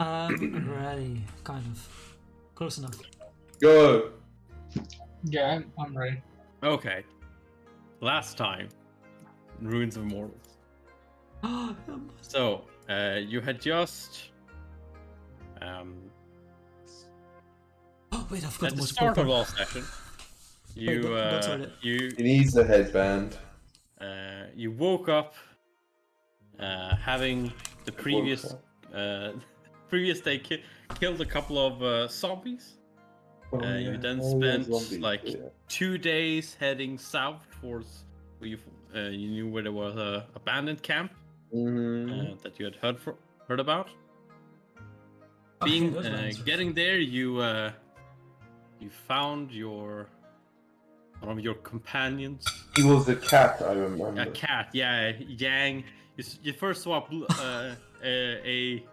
I'm ready, kind of. Close enough. Go. Yeah, I'm ready. Okay. Last time, Ruins of Immortals. So, you had just Oh wait, I forgot at the most start of important. last session, you don't start it. you He needs a headband. you woke up having the previous previous day killed a couple of zombies. You then spent like 2 days heading south towards where you knew where there was a abandoned camp that you had heard about. Okay, those were answers. Getting there, you found one of your companions. He was a cat, I remember. A cat, yeah, Yang. You first saw a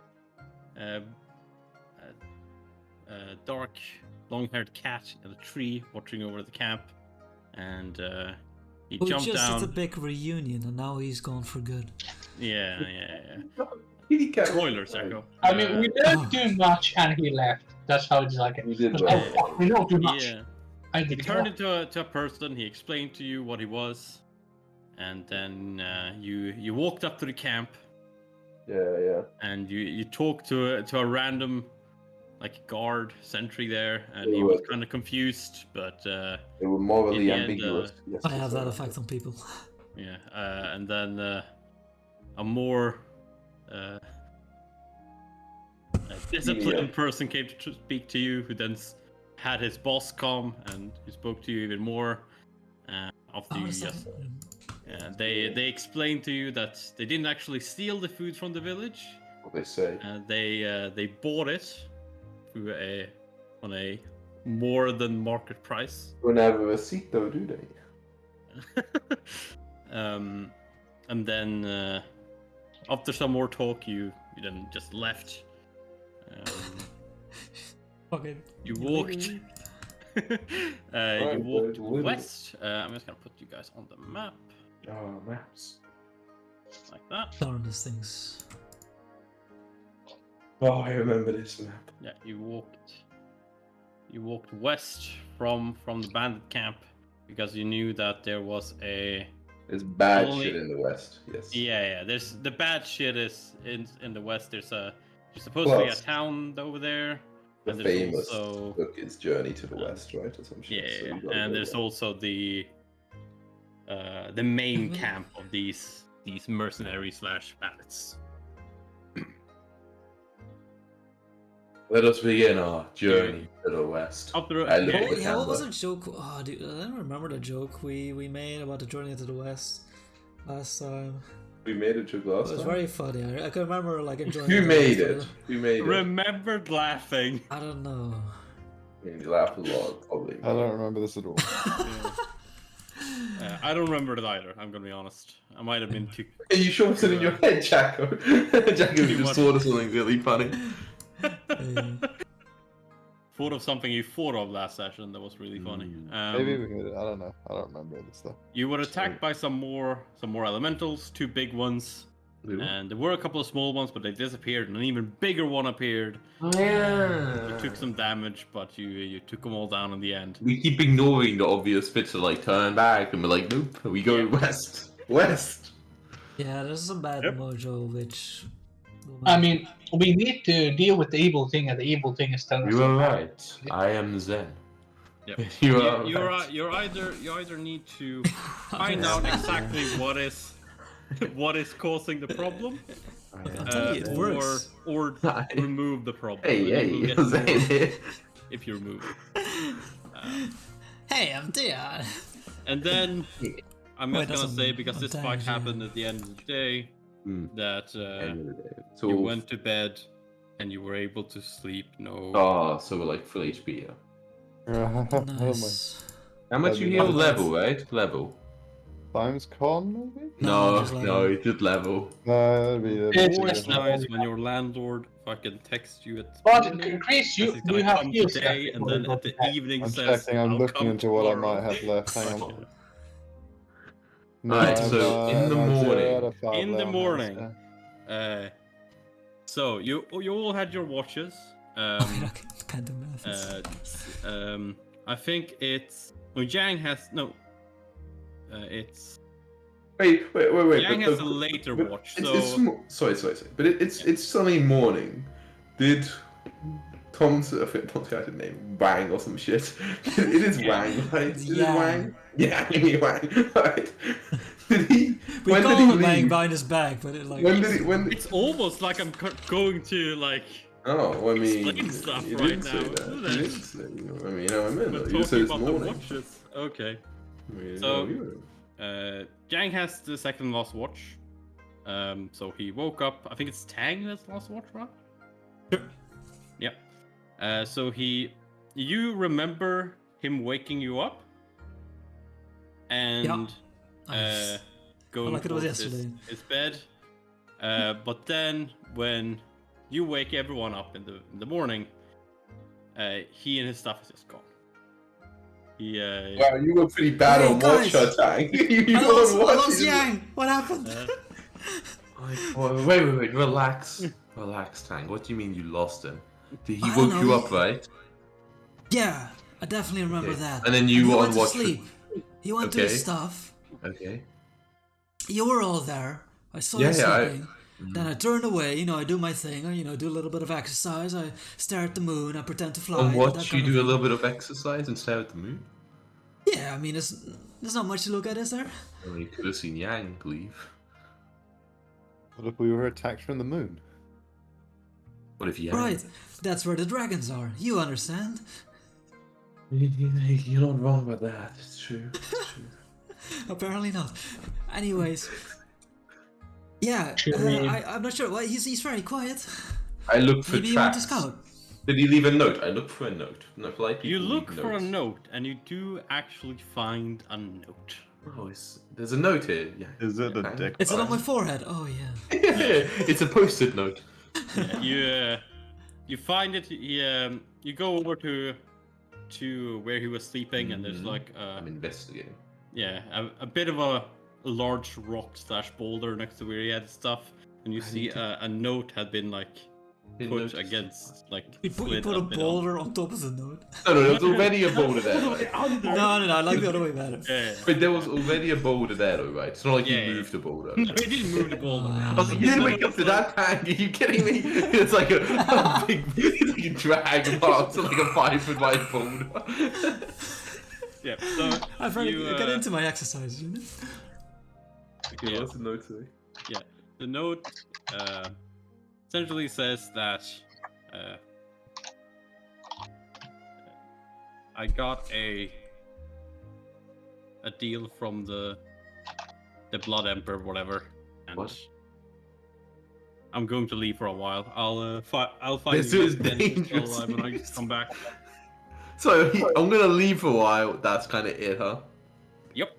dark, long-haired cat in a tree watching over the camp, and he jumped just down. did a big reunion, and now he's gone for good. Yeah. Kitty cat. Spoilers, Echo. I mean, we didn't do much, and he left. That's how it's like. We did Because, oh, fuck, we don't do much. Yeah. I He did turned into a person. He explained to you what he was, and then you walked up to the camp. Yeah. And you talked to a random like guard sentry there, and he was kind of confused, but They were morally in the end, ambiguous. Yes, I have that effect on people. yeah, and then a more disciplined person came to speak to you, who then had his boss come and who spoke to you even more after you just. They explained to you that they didn't actually steal the food from the village. What they say. They bought it on a more than market price. Don't have a receipt though, do they? And then after some more talk, you then just left. Okay. You walked. You walked west. I'm just gonna put you guys on the map. Oh, maps. Like that. Darndest things. Oh, I remember this map. Yeah, you walked west from the bandit camp because you knew that there was There's bad shit in the west. Yes. Yeah. There's the bad shit is in the west. There's supposed to be a town over there. The and famous also, book is Journey to the West, right? Or some shit. Yeah, So and there's also the main camp of these mercenaries / bandits. Let us begin our journey to the west. Up the I love Yeah, what was a joke? Oh, dude, I don't remember the joke we made about the journey to the west last time. We made it to last It was time. very funny. I can remember like enjoying. We it. made it. We made it. Remembered laughing. I don't know. Yeah, you laughed a lot, probably. I don't remember this at all. I don't remember it either. I'm gonna be honest. I might have been too. Are you sure it's in your head, Jacko? Jacko just thought of something really funny. Thought of something you thought of last session that was really funny. Maybe we hit it. I don't know. I don't remember this stuff. You were attacked by some more elementals, 2 big ones, and there were a couple of small ones, but they disappeared, and an even bigger one appeared. Yeah. You took some damage, but you took them all down in the end. We keep ignoring the obvious bits to like turn back, and we're like, nope, we go west. West. Yeah, there's some bad mojo, which. I mean, we need to deal with the evil thing, and the evil thing is telling us. You are right. I am Zen. Yep. You you either need to find out exactly what is causing the problem, it works. or remove the problem. Hey, We'll get if you remove it. Hey, I'm Dion. And then I'm just Wait, gonna say, because I'm this dying, fight yeah. happened at the end of the day, that So you went to bed and you were able to sleep. No. Oh, so we're like full HP. Yeah. Nice. How much you heal? Level, right? Level. Times con, maybe? No, just level. no, just level. That'd be It's Always just nice when your landlord fucking texts you at. But Chris, Says you he's gonna have come heals today, and then at the evening I'm says, checking. I'm "I'll looking come into what I tomorrow." might have left. Hang on. Alright, so in the morning- In the morning. So you all had your watches. Okay, can't do math. I think it's Yang has no. It's Wait. Yang but has a later watch. So sorry. But it's Sunday morning. Did Tom's I think Tom's guy's name Wang or some shit? It is Wang, right? It's Is it Yang. Wang? Yeah, Wang. Right. Did he? We when call did he him lying leave? behind his back, but it like. When did he? When? it's almost like I'm going to like. Oh, I mean, explain stuff you right didn't say now, that. isn't You it? didn't say. I mean, you know what I mean? We're You said talking it's about the morning. watches. Okay. I mean, So- you Yang has the second last watch. So he woke up. I think it's Tang that's last watch, right? Sure. Yep. So you remember him waking you up, and Nice. going like it was towards yesterday. his bed. But then when you wake everyone up in the morning, he and his stuff is just gone. He Wow, you were pretty bad Hey, on guys! watch, Tang. You I were lost, on I watch. lost you- Yang. What happened? Wait, relax. Relax, Tang. What do you mean you lost him? He I don't woke you know. up, right? Yeah, I definitely remember Okay. that. And then you he were went on to watch. sleep. He went to Okay. his stuff. Okay. You were all there. I saw Yeah, you yeah, sleeping. Then I turned away. I do my thing. I do a little bit of exercise. I stare at the moon. I pretend to fly. On that watch, kind you of do a thing. little bit of exercise and stare at the moon. Yeah, I mean, there's not much to look at, is there? Well, you could have seen Yang leave. What if we were attacked from the moon? What if Yang? Right. That's where the dragons are. You understand? You're not wrong about that. It's true. It's true. Apparently not. Anyways. Yeah, Should we- I'm not sure. Well, he's very quiet. I look for Maybe you want to tracks. scout. Did he leave a note? I look for a note. No, polite people you look leave for a notes. note, and you do actually find a note. Oh, there's a note here. Yeah. Is it a Okay. dick? Is it on bite? my forehead? Oh, yeah. It's a post-it note. Yeah, you find it. You go over to where he was sleeping, and there's Mhm. like I'm investigating. a bit of a large rock / boulder next to where he had his stuff, and you I see need to- a note had been like Didn't put notice. against like. You put slid a bit boulder on top of the note. No, there's already a boulder there. Right? No, I like the other way better. Yeah. But there was already a boulder there, though, right? It's not like Yeah, you yeah. moved the boulder. No, he didn't move the boulder. I was like, you didn't wake up to that tang. Are you kidding me? It's like a big, it's like a drag mark to like a 5-foot wide boulder. Yeah. So I've already you, get into my exercise, you know? Okay, Yeah. what's the note say? the note essentially says that I got a deal from the Blood Emperor, whatever, and What? I'm going to leave for a while. I'll find This you is then dangerous. when I come back. So I'm gonna leave for a while. That's kind of it, huh? Yep.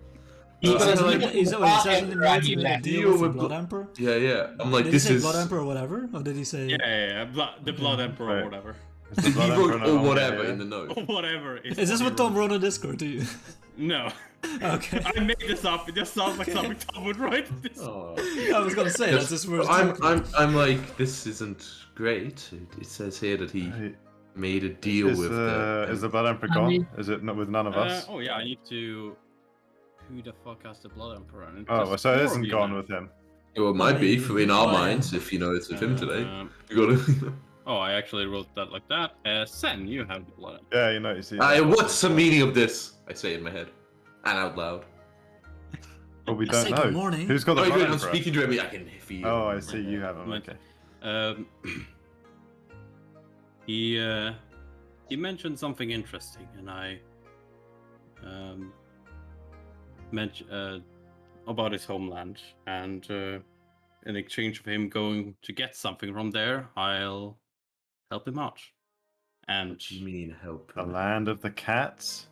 He Uh, says so, he like, was He said not he made interacting a that. deal deal with the with Blood Blo- Emperor. Yeah. I'm like, Did this he say is. Blood Emperor or whatever? Or did he say... Yeah. The Blood Emperor or Right. whatever. Is the He Blood wrote Emperor no or longer whatever here? in the note. Or whatever. Is this what Tom wrote on Discord to you? No. Okay. I made this up. It just sounds like something Tom would write. Oh. I was gonna say, that's his worst I'm like, this isn't great. It says here that he Hey, made a deal Is with the Blood Emperor I gone? mean- Is it not with none of us? Oh yeah, I need to. Who the fuck has the Blood Emperor? And Oh, there's well, so it four of isn't you gone now. with him. Well, it might be for in our Oh, yeah. minds if you know it's with him today. Um, You gotta. oh, I actually wrote that like that. Sen, you have the Blood Emperor. Yeah, you know, you see. What's the meaning of this? I say in my head and out loud. Well, we I don't say know. good morning. Who's got the Oh, Blood wait, I'm Emperor? speaking to him. I can feel. Oh, I see. You have him. Okay. Okay. He mentioned something interesting, and I mentioned about his homeland, and in exchange for him going to get something from there, I'll help him out. And What do you mean help? The land of the cats.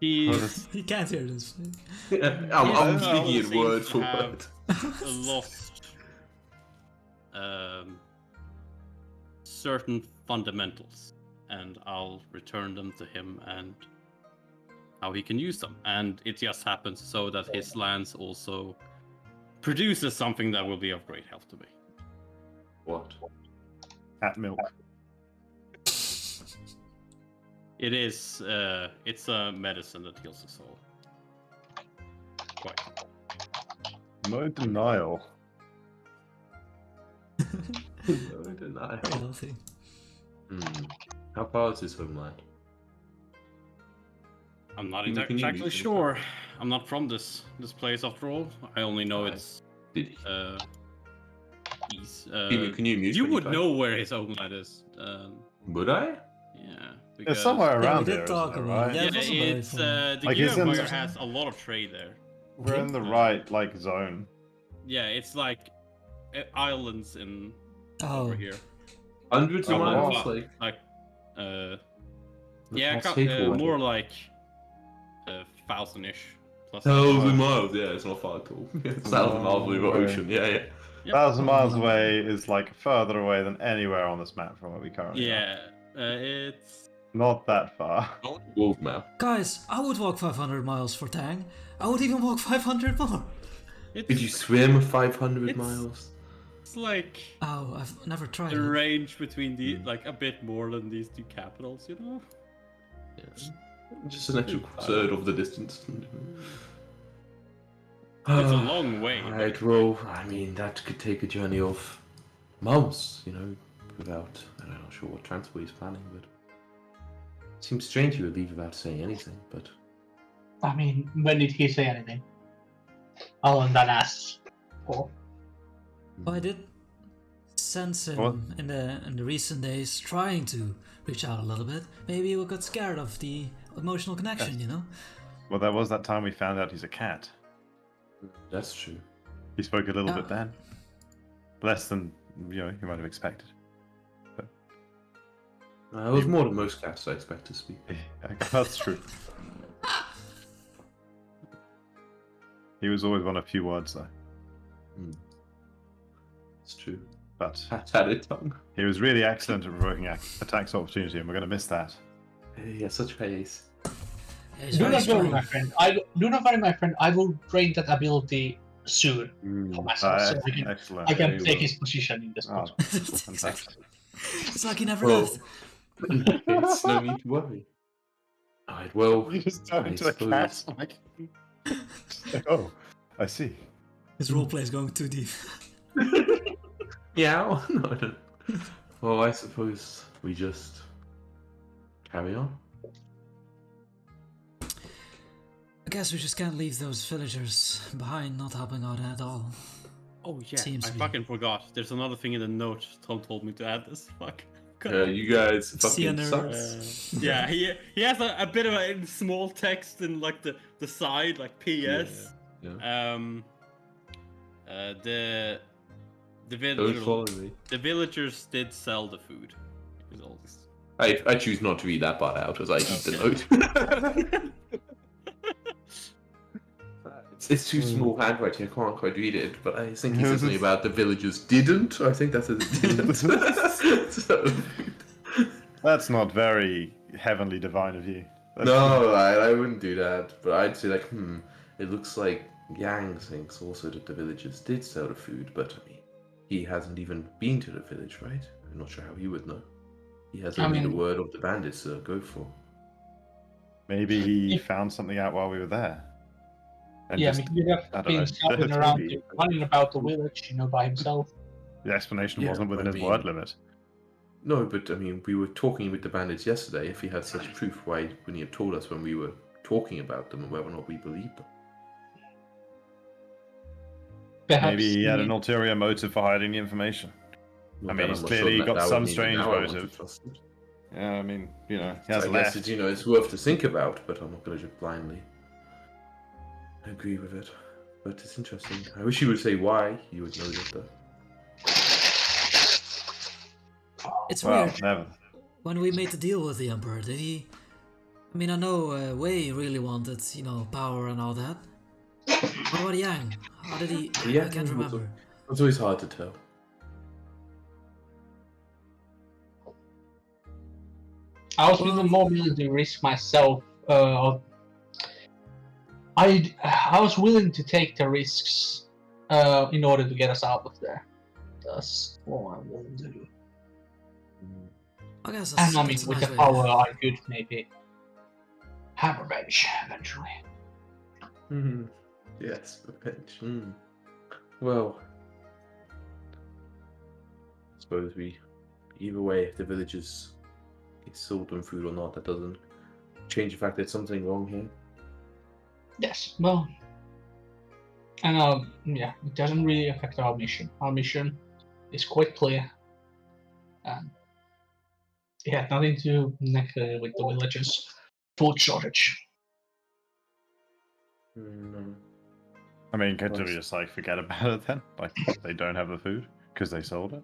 he Oh, that's- He can't hear this. I'm Yeah, speaking seems in word to for have- word. lost certain fundamentals, and I'll return them to him and how he can use them. And it just happens so that his lands also produces something that will be of great help to me. What? Cat milk. It is. It's a medicine that heals the soul. Quite. No denial. No denial. Very healthy. How far is this homeland? I'm not Can you exactly use sure. I'm not from this place after all. I only know Right. it's Did east. can you mute You when would type? know where his homeland is. Would I? Yeah. It's somewhere Yeah, we around did here, talk isn't it, about it. right? Yeah, Yeah, it wasn't very it's far. the Like, Gear it's in- Empire has a lot of trade there. We're in the right zone. Yeah, it's like islands in Oh, over here. Hundreds of Oh, miles? wow. Like, Yeah, that's hateful, I more think. like 1,000-ish plus. 1,000 miles, yeah, it's not far at all. It's 1,000 miles away No over way. ocean, yeah. Yep. 1,000 miles away is like further away than anywhere on this map from where we currently are. Yeah, it's Not that far. Wolf map. guys, I would walk 500 miles for Tang. I would even walk 500 more. Did you swim 500 It's- miles? it's like Oh, I've never tried the it. range between the like a bit more than these two capitals, you know. Yeah. Just an extra third of the distance. It's a long way. but- Right, well, I mean, that could take a journey of months, you know, without, I'm not sure what transport he's planning, but it seems strange he would leave without saying anything, but I mean, when did he say anything? Other than that ass. Oh. I did sense him What? in the recent days trying to reach out a little bit. Maybe we got scared of the emotional connection, you know? Well, there was that time we found out he's a cat. that's true. He spoke a little Yeah. bit then. Less than, you might have expected. It was more than most cats I expect to speak. That's true. He was always one of few words, though. It's true. But Cat had a tongue. he was really excellent at provoking attacks of opportunity, and we're going to miss that. He has such pace. Yeah, he's Do very not worry, strong. my friend. Do not worry, my friend. I will train that ability soon for myself, so Excellent. I can very take well. his position in this Oh, spot. fantastic. It's like he never Well, left. it's no need to worry. Alright, well, You just turn I into a cat. suppose- Like, oh, I see. His roleplay is going too deep. Yeah, no, I don't. Well, I suppose we just carry on. I guess we just can't leave those villagers behind, not helping out at all. Oh yeah, Seems I to be. fucking forgot. There's another thing in the note. Tom told me to add this. Fuck. You guys fucking Sienna- suck. Yeah, he has a bit of a small text in like the side, like PS. Yeah. The Don't follow me. the villagers did sell the food. It was all this. I choose not to read that part out as I eat the note. It's too small handwriting, I can't quite read it, but I think he said something about the villagers didn't. I think that says it didn't. So, That's not very heavenly divine of you. That's no, I wouldn't do that, but I'd say like, it looks like Yang thinks also that the villagers did sell the food, but I mean, he hasn't even been to the village, right? I'm not sure how he would know. He has I only the mean- word of the bandits to go for. Maybe he found something out while we were there. And Yeah, I just- mean, he I have don't been know, scouting maybe. around, running about the village, by himself. the explanation Yeah, wasn't within I his mean- word limit. No, but I mean, we were talking with the bandits yesterday. If he had such proof, why wouldn't he have told us when we were talking about them and whether or not we believed them? Perhaps Maybe he had an ulterior motive for hiding the information. Well, I mean, then he's I'm not clearly that got that some would mean strange now I want to motive. trust it. Yeah, I mean, he I has guess left. it's, it's worth to think about, but I'm not going to just blindly agree with it. But it's interesting. I wish you would say why you would know that, though. It's Well, weird. never. When we made the deal with the Emperor, did he... I mean, I know Wei really wanted, power and all that. What about Yang? How did he... I can't remember. It's always hard to tell. I was even more willing to risk myself. I was willing to take the risks in order to get us out of there. a storm will do. I guess And I mean, that's a with nice the way. power, I could maybe have revenge eventually. Yes, revenge. Well, I suppose either way, if the villagers sold them food or not, that doesn't change the fact that something wrong here. Yes, well, and yeah, it doesn't really affect our mission. Our mission is quite clear, and it had nothing to do with the villagers' food shortage. I mean, could we just like forget about it then? Like they don't have the food because they sold it.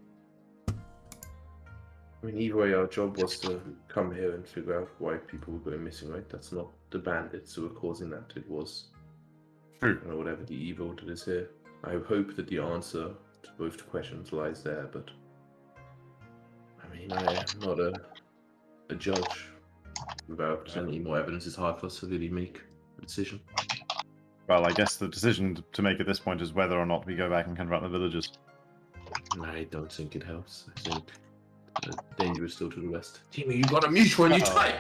I mean, either way, our job was to come here and figure out why people were going missing, right? That's not the bandits who were causing that. It was, whatever the evil that is here. I hope that the answer to both the questions lies there, but I mean, I am not a judge. Without any more evidence, it's hard for us to really make a decision. Well, I guess the decision to make at this point is whether or not we go back and confront the villagers. I don't think it helps. I think the danger is still to the west. Timmy, you gotta mute when you type!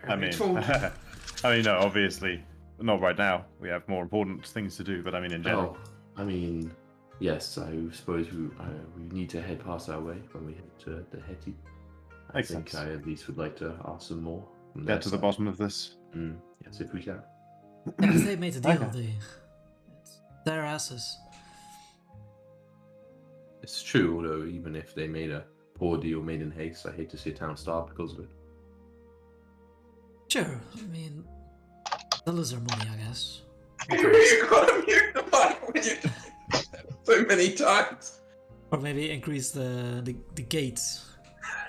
I mean, no, obviously, not right now. We have more important things to do, but I mean, in general. I mean, yes, I suppose we need to head past our way when we head to the Hetty. I think I at least would like to ask some more. Get to the bottom of this. Yes, if we can. Yeah, if they made a deal, Okay. it's their asses. It's true, although even if they made a poor deal made in haste, I hate to see a town starve because of it. Sure, I mean, the lizard money, I guess. You gotta mute the mic when you so many times. Or maybe increase the gates.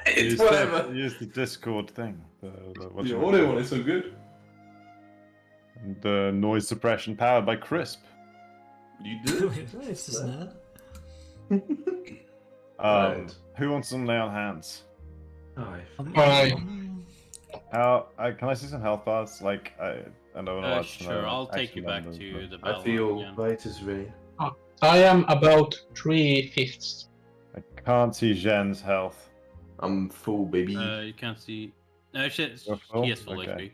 It's whatever. Use the Discord thing. The audio one is so good. The noise suppression powered by Crisp. You do? Nice, isn't it? Right. Who wants some lay on hands? Alright. How can I see some health bars? Like I don't know. Sure, I'll take you back to the bell. I feel again. right as rain. I am about 3/5. I can't see Jen's health. I'm full, baby. You can't see. No, shit. You're full? He has full Okay. HP.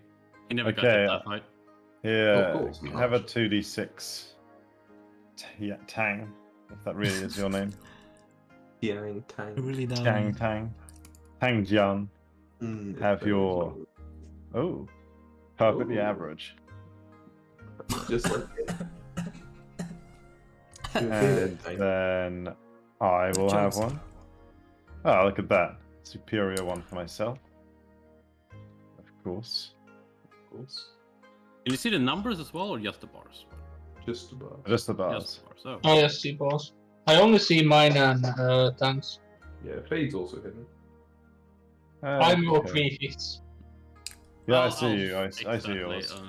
He never got Okay, to that fight. Here, Of course, have a not. 2d6. Tang, if that really is your name. Yang Tang. Really down. Tang Jian. Have your perfectly Ooh. average. Just like it. And then I will have Johnson. one. Oh, look at that. Superior one for myself. Of course. Of course. Can you see the numbers as well, or just the bars? Just about. Just the Just bars. the bars. Oh. Oh yes, see boss. I only see mine and tanks. Yeah, Fade's also hidden. I'm more Okay. 3/5. Yeah, I I'll see you. I fix see that yours. later.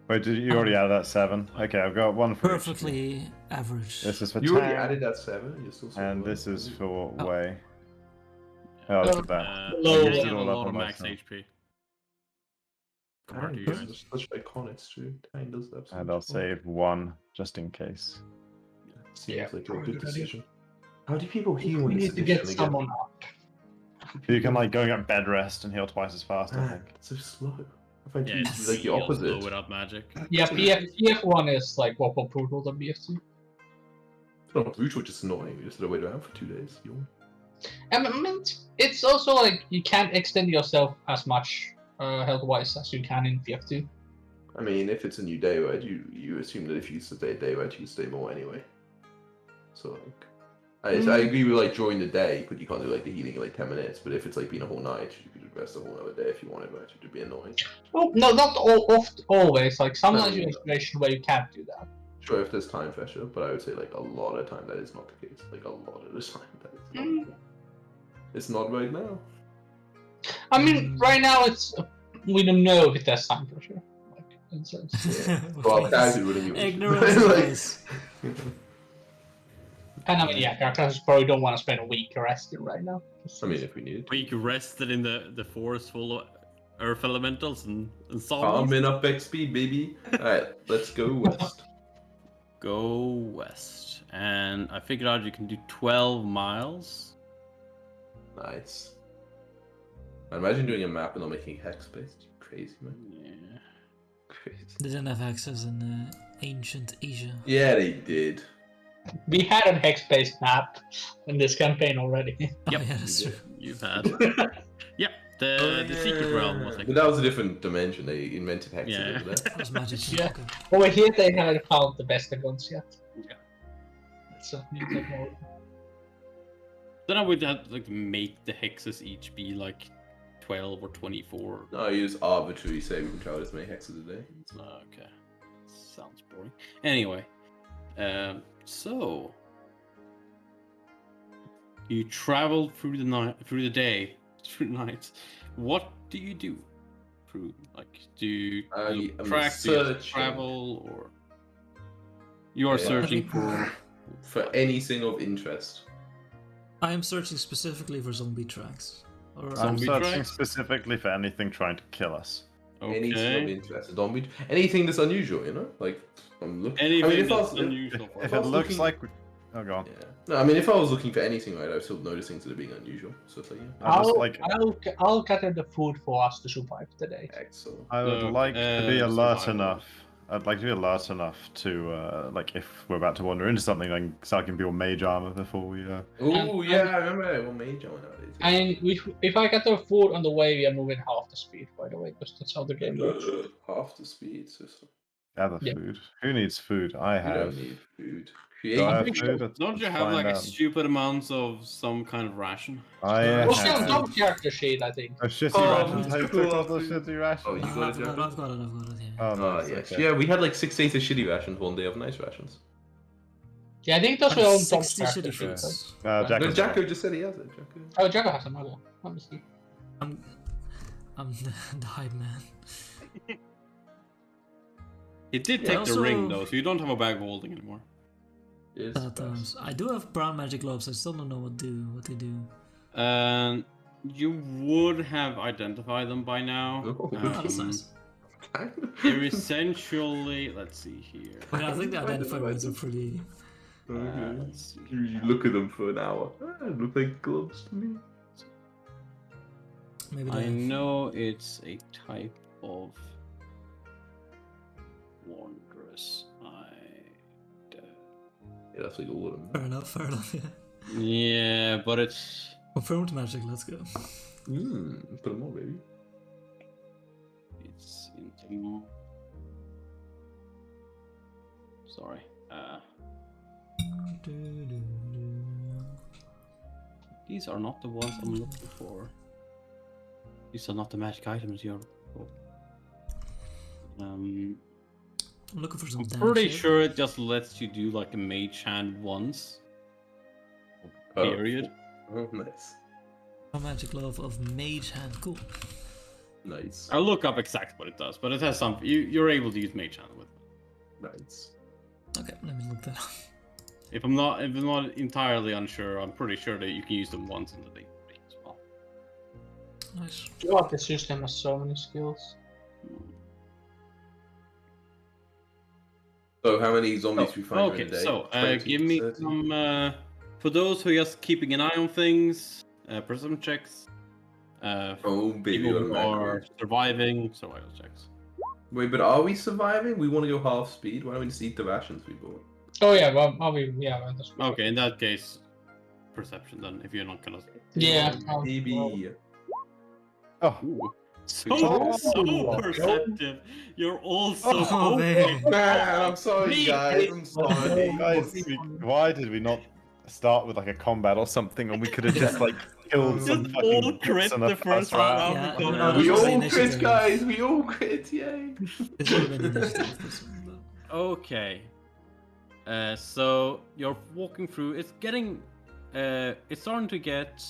Wait, did you already add that 7? Okay, I've got one for each. Perfectly average. This is for You already Tang, added that 7. You're still so and low. this is for Oh. Wei. Oh, look at that. Low. I Tang used had it a all up lot on of max myself. HP. Compared to Tang you does guys. such iconic, true. Tang does that. And I'll save 1 just in case. Seems Yeah, like a probably good good idea. decision. How do people heal We in this need to get edition again? someone up. You can like going at bed rest and heal twice as fast, I Man, think. it's so slow. I find Yeah, you it's like the sealed, opposite. though, without magic. Yeah, PF1 is like more brutal than BF2. It's not brutal, just annoying. You just had to wait around for 2 days. I mean, it's also like you can't extend yourself as much health-wise as you can in PF2. I mean, if it's a new day, right, you assume that if you stay a day, right, you stay more anyway. So, like, I agree with, like, during the day, but you can't do, like, the healing in, like, 10 minutes. But if it's, like, been a whole night, you could rest a whole other day if you wanted, right? It would be annoying. Well, no, not always. Like sometimes you're in a situation where you can't do that. Sure, if there's time pressure, but I would say, like, a lot of time that is not the case. Like, a lot of the time that is not. It's not right now. I mean, right now we don't know if there's time pressure. Like, Yeah. Well, casually wouldn't you? Ignorance is and I mean, yeah, characters probably don't want to spend a week resting right now. I mean, if we needed. We could rested in the forest full of earth elementals and I'm zombies. in up XP, baby. Alright, let's go west. go west, and I figured out you can do 12 miles. Nice. I imagine doing a map and not making hex based. Crazy, man. Yeah. Crazy. They didn't have access in ancient Asia. Yeah, they did. We had a hex-based map in this campaign already. Yep. Oh, yeah, that's true. You've had. Yep. The secret realm was like. But that was a different dimension. They invented hexes Yeah. over there. That was magic. Yeah. Okay. Over here, they haven't found the Vestagons yet. Yeah. That's a new technology. Then I would have like make the hexes each be like 12 or 24. No, you just arbitrarily say we can travel this many hexes a day. Okay. Sounds boring. Anyway, so you travel through the night, through the day, through the night. What do you do? Through like do you I'm track, do you searching. travel, or you are Yeah. searching for? anything of interest. I am searching specifically for zombie tracks. Or I'm Zombie searching tracks? specifically for anything trying to kill us. Anything of Okay. interest. Anything that's unusual, you know? Like, I'm looking. Anything I mean, if I that's was, unusual for If I it was looks looking- like... Oh, go on. Yeah. No, I mean, if I was looking for anything, right, I'd still notice things that are being unusual. So, it's like, yeah. I just like... I'll gather the food for us to survive today. Excellent. I would No, like to be alert survival. enough. I'd like to be alert enough to, like, if we're about to wander into something, like start giving people mage armor before we. Oh, yeah, I remember one mage on nowadays. And if I get the food on the way, we are moving half the speed, by the way, because that's how the game works. Half the speed system. Gather Yeah. food. Who needs food? I You have. don't need food. Do I have pretty food? sure- Let's- Don't you let's have like find a out. stupid amounts of some kind of ration? I Oh, What's yeah. your top character sheet, I think? A shitty Oh, ration. that's Take cool. all the shitty ration. Oh, you I've got it, got Jack? I've got it, yeah. Oh, Oh, nice. yes. Okay. Yeah, we had like 6 days of shitty rations, 1 day of nice rations. Yeah, I think those were all top 60 character shitty sheets. fruits. Jack No, is Jacko just said he has it. Jacko. Oh, Jacko has another. Let me see. I'm the hype man. It did Yeah, take also- the ring though, so you don't have a bag of holding anymore. Yes, That does. I do have brown magic gloves. I still don't know what they do. And you would have identified them by now. Oh, Oh, that's nice. They're essentially, let's see here. But I think the identified ones are pretty. Let's see. You look at them for an hour. Look like gloves to me. Maybe I they. know it's a type of wondrous Yeah, that's like all of them. Fair enough. Yeah. Yeah, but it's Confirmed magic. Let's go. Put them on, baby. it's into. Sorry. These are not the ones I'm looking for. These are not the magic items you're. I'm looking for some I'm damage pretty here. sure it just lets you do like a mage hand once. Period. Oh, nice. A magic glove of mage hand. Cool. Nice. I'll look up exactly what it does, but it has some. You're able to use mage hand with it. Nice. Okay, let me look that up. If I'm not entirely unsure, I'm pretty sure that you can use them once in the day as well. Nice. God, this system has so many skills. So, how many zombies we find in a Okay, day? so 20, give me 30? some. For those who are just keeping an eye on things, perception checks. Oh, baby, People what a who man. are surviving, survival checks. Wait, but are we surviving? We want to go half speed. Why don't we just eat the rations we bought? Oh yeah, well, that's good. Okay, in that case, perception then. If you're not gonna. Yeah. Baby. Oh, Ooh. So Oh. perceptive. You're also. Oh, man. Man, I'm sorry, Me. guys. I'm sorry. guys, why did we not start with like a combat or something, and we could have just like killed some Just fucking all crit in the first round. Yeah, because- no, We this was the all initiative. crit, guys. We all crit. Yay. This would have been initiative. This one, Okay. So you're walking through. It's getting. It's starting to get.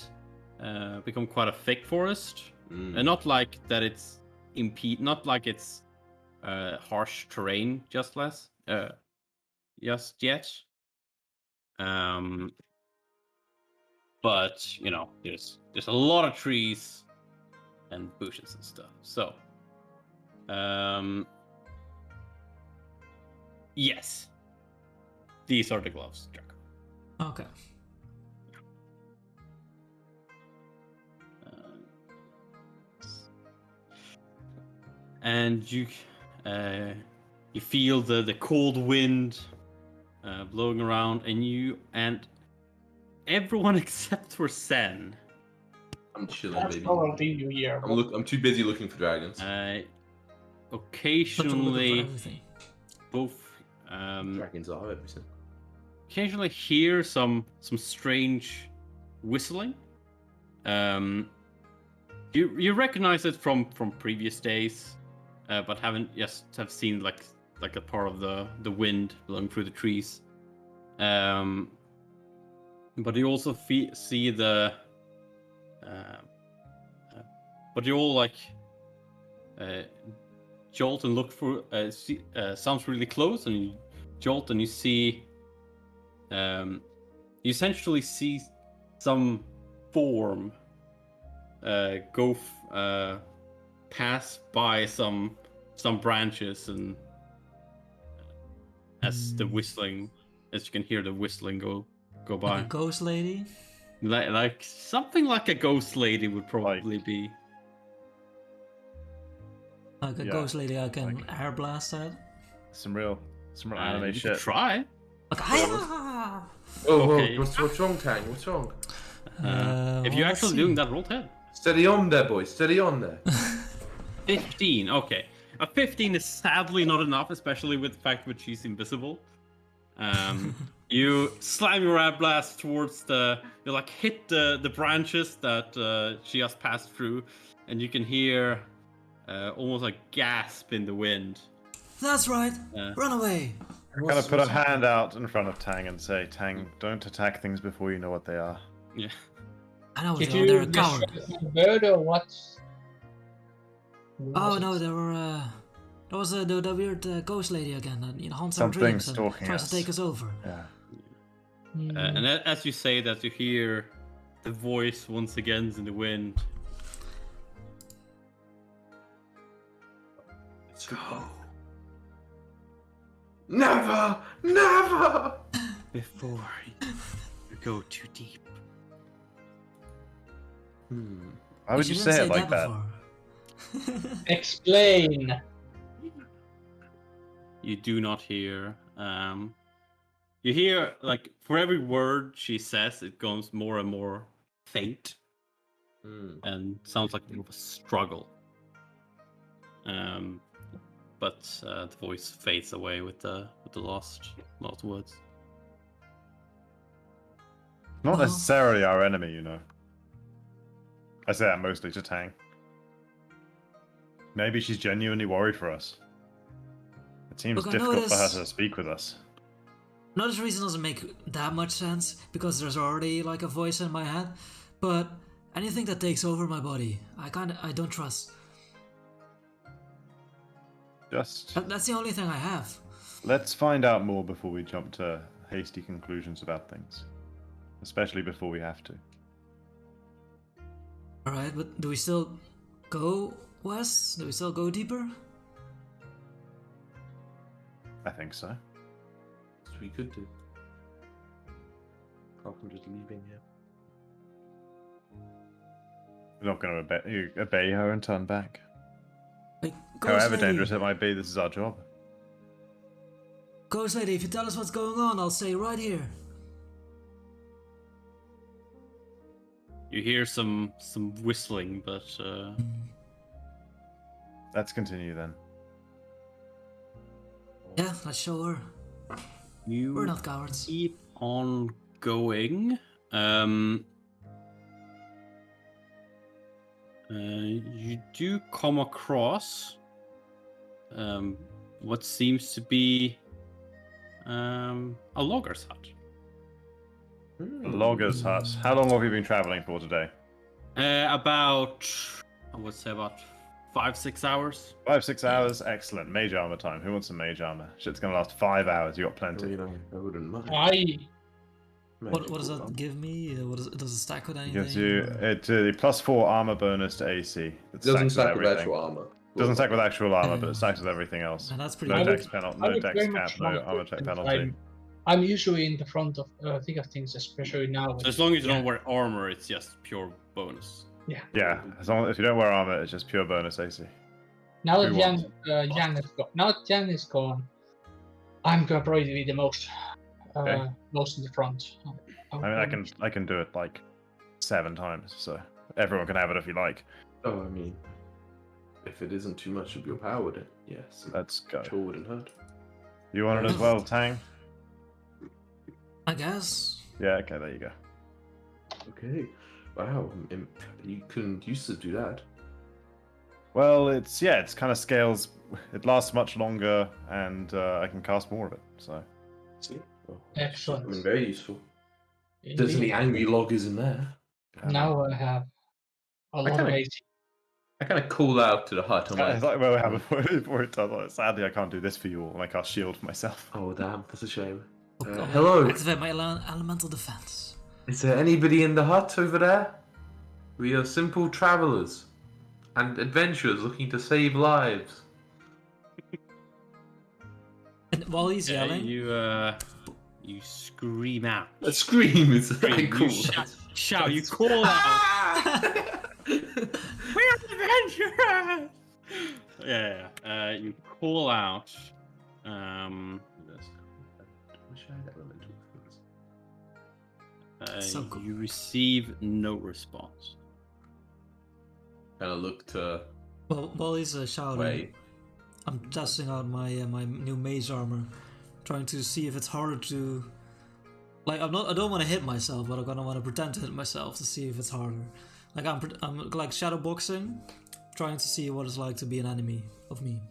Become quite a thick forest, and not like that. It's not like it's harsh terrain. Just less. Just yet. But you know, there's a lot of trees and bushes and stuff. So. Yes. these are the gloves, Jack. Okay. And you feel the cold wind blowing around, and everyone except for Sen. I'm chilling, That's baby. probably New Year. I'm too busy looking for dragons. Occasionally, both Dragons are everything. occasionally hear some strange whistling. You recognize it from previous days, but have seen like a part of the wind blowing through the trees. But you also see the. But you all like jolt and look for. Sounds really close, and you jolt and you see. You essentially see some form go pass by some branches, and as you can hear the whistling go by. Like a ghost lady? Like something like a ghost lady would probably be. Like a ghost lady I can air blast at? Some real anime You shit. could try. Like, Oh, Okay. what's wrong, Tang? What's wrong? If you're actually doing that, roll 10. Steady on there, boy. Steady on there. 15. Okay. A 15 is sadly not enough, especially with the fact that she's invisible. You slam your air blast towards you like hit the branches that she has passed through, and you can hear almost a gasp in the wind. That's right. Run away. I'm gonna put a hand out in front of Tang and say, Tang, don't attack things before you know what they are. Yeah. I know, Did they're a you coward. destroy the bird or what? Oh no, there was the weird ghost lady again that haunts our Something dreams and stalking tries us. to take us over. Yeah. And as you say that, you hear the voice once again in the wind. Let's go. Never! Never! Before you go too deep. Why would you say it like that? Explain. You do not hear. You hear, like, for every word she says, it goes more and more faint. And sounds like more of a struggle. But the voice fades away with the last words. Not necessarily our enemy, you know. I say that mostly to Tang. Maybe she's genuinely worried for us. It seems Look, difficult for her to speak with us. No, this reason doesn't make that much sense, because there's already like a voice in my head, but anything that takes over my body, I don't trust. That's the only thing I have. Let's find out more before we jump to hasty conclusions about things. Especially before we have to. Alright, but do we still go west? Do we still go deeper? I think so. That's what we could do. Apart from just leaving here. We're not going to obey her and turn back. Like, However dangerous it might be, this is our job. Ghost lady, if you tell us what's going on, I'll stay right here. You hear some whistling, but Let's continue then. Yeah, let's show her. We're not cowards. Keep on going. You do come across what seems to be a logger's hut. A logger's hut. How long have we been traveling for today? About 5-6 hours. 5-6 hours? Excellent. Mage armor time. Who wants some mage armor? Shit's gonna last 5 hours. You got plenty. I wouldn't mind. What does that give me? Does it stack with anything? Gives you +4 armor bonus to AC. It doesn't stack with actual armor. Doesn't stack with actual armor, but it stacks with everything else. And that's pretty No good. dex penalty. No dex cap. No armor check penalty. I'm usually in the front of thick of things, especially now. So as long as you don't wear armor, it's just pure bonus. Yeah, as long as you don't wear armor, it's just pure bonus AC. Now that Who Yang, wants? Yang is gone. Now that Yang is gone, I'm gonna probably be the most in the front. I mean, I can do it like 7 times, so everyone can have it if you like. Oh, I mean, if it isn't too much of your power, then yes. Let's go. Sure wouldn't hurt. You want it as well, Tang? I guess. Yeah, okay, there you go. Okay. Wow. You couldn't used to do that. Well, it's kind of scales. It lasts much longer, and I can cast more of it. So See? Well, Excellent. I mean, very useful. There's any angry loggers in there. Now I have a lot of AC. I kind of call out to the hut. I'm it's like, well, we have before it does. Like, sadly, I can't do this for you all, and I cast shield for myself. Oh damn, that's a shame. Oh, hello. Activate my elemental defense. Is there anybody in the hut over there? We are simple travelers and adventurers looking to save lives. And while he's yelling, you scream out. A scream is very cool. Shout, you call out. We're adventurers! Yeah, you call out. So cool. You receive no response. Kind of look to. Well, while he's shouting, Wait. I'm testing out my my new mage armor, trying to see if it's harder to. Like I don't want to hit myself, but I'm gonna want to pretend to hit myself to see if it's harder. Like I'm like shadow boxing, trying to see what it's like to be an enemy of me.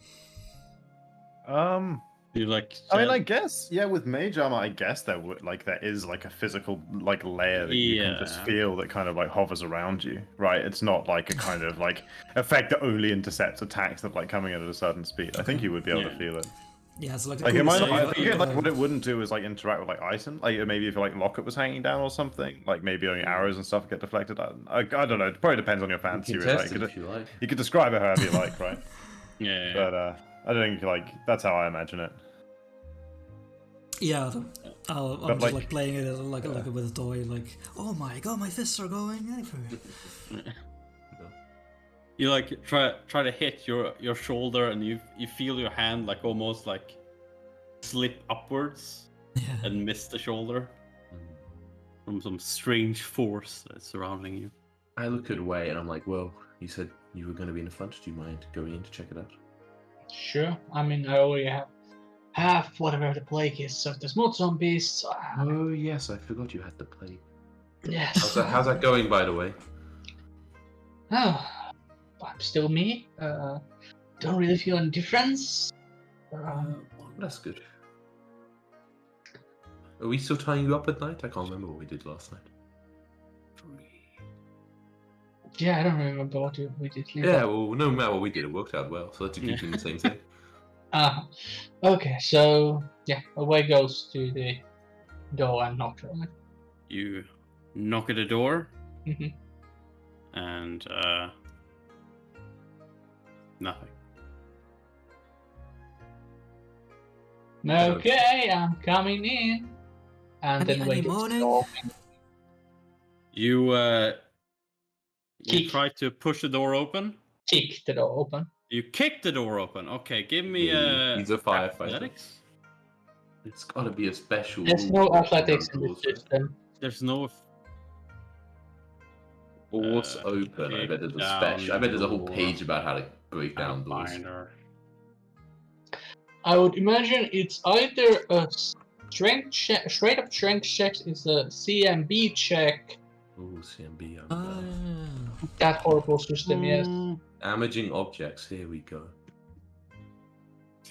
You like? I mean, I guess with mage armor, I guess there is like a physical like layer that you can just feel that kind of like hovers around you, right? It's not like a kind of like effect that only intercepts attacks that like coming at a certain speed. I think you would be able to feel it. Yeah, it's like Like it might not, I think like what it wouldn't do is like interact with like item. Like maybe if like locket was hanging down or something, like maybe only arrows and stuff get deflected. I don't know. It probably depends on your fancy. You can Really. test it if you like. You could describe it however you like, right? Yeah. But I don't think like that's how I imagine it. Yeah, I'm just like- like playing it like with a toy. Like, oh my god, my fists are going everywhere. You like try to hit your shoulder, and you feel your hand like almost like slip upwards Yeah. and miss the shoulder from some strange force that's surrounding you. I look at Way and I'm like, well, you said you were going to be in the front. Do you mind going in to check it out? Sure. I mean, I already have whatever the plague is. So if there's more zombies. Oh yes, I forgot you had the plague. Yes. How's that going, by the way? Oh, I'm still me. Don't really feel any difference. That's good. Are we still tying you up at night? I can't remember what we did last night. Yeah, I don't remember what we did. Yeah, well, no matter what we did, it worked out well. So let's keep doing the same thing. Okay, so yeah, away goes to the door and knocks on it. You knock at the door, Mhm. and nothing. Okay, I'm coming in. And then Any wait. morning? You Kick. try to push the door open. Kick the door open. You kick the door open. Okay, give me He's a firefighter. athletics. It's got to be a special. There's rule no for athletics in the outdoors, right? system. There's no. Doors open. I bet there's a special. I bet there's a whole page about how to break down doors. Pathfinder. I would imagine it's either a strength check, straight up strength check is a CMB check. Ooh, CMB. That horrible system, yes. Damaging objects. Here we go.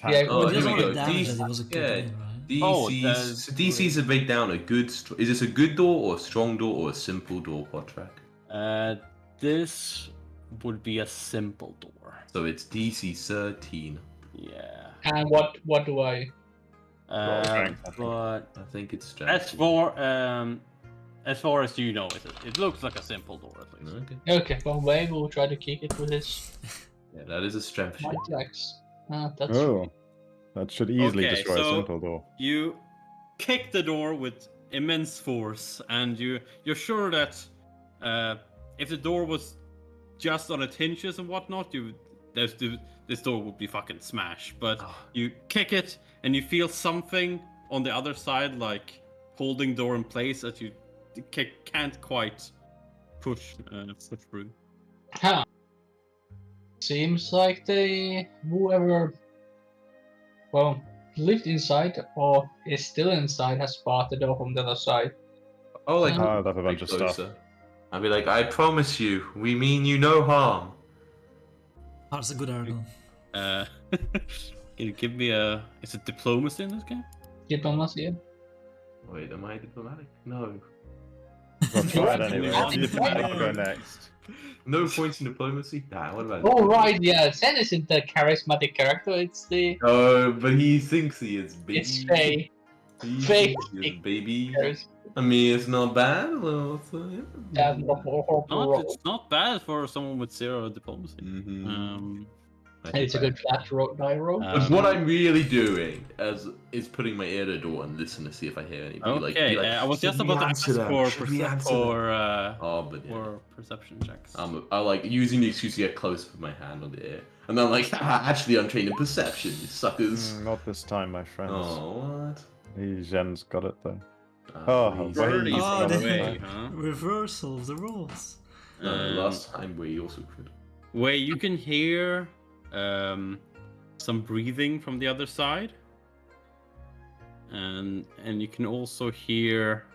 Yeah, Oh, It here doesn't we go. want to damage DC it, it was a good yeah, thing, right? DC's, DC's to break down a good. Is this a good door or a strong door or a simple door, Podtrack? This would be a simple door. So it's DC 13. Yeah. And what do I? Strength, I think. But I think it's strength. as far as you know, it looks like a simple door at least. Okay. Okay, well, Wave will try to kick it with his Yeah, that is a strength might check. flex. That's Oh, that should easily Okay, destroy so- a simple door. You kick the door with immense force, and you're sure that if the door was just on its hinges and whatnot, this door would be fucking smashed. But you kick it, and you feel something on the other side, like holding door in place that you can't quite push through. Huh. Seems like whoever, well, lived inside or is still inside has barred the door from the other side. Oh, like Oh, that's a bunch of stuff. I'd be like, I promise you, we mean you no harm. Oh, that's a good arrow. Can you give me is it diplomacy in this game? Diplomacy. Wait, am I diplomatic? No. Well, try it anyway. Yeah. Diplomatic will go next. No points in diplomacy? Nah, what about Oh right, yeah. Zen isn't the charismatic character. It's the. Oh, but he thinks he is baby. It's Faye. He Faye. thinks he is baby. Charis- I mean, it's not bad. Well, so, yeah. It's not bad for someone with 0 diplomacy. Mm-hmm. It's a good flat die roll. But what I'm really doing is putting my ear to the door and listen to see if I hear anything. Okay, I was just about to ask for perception checks. I like using the excuse to get close with my hand on the ear. And then I'm like, actually I'm trained in perception, you suckers. Not this time, my friends. Oh, what? Zhen's got it though. He's Birdie's Oh, got the away, huh? reversal of the roles. last time we also could. Where you can hear some breathing from the other side, and you can also hear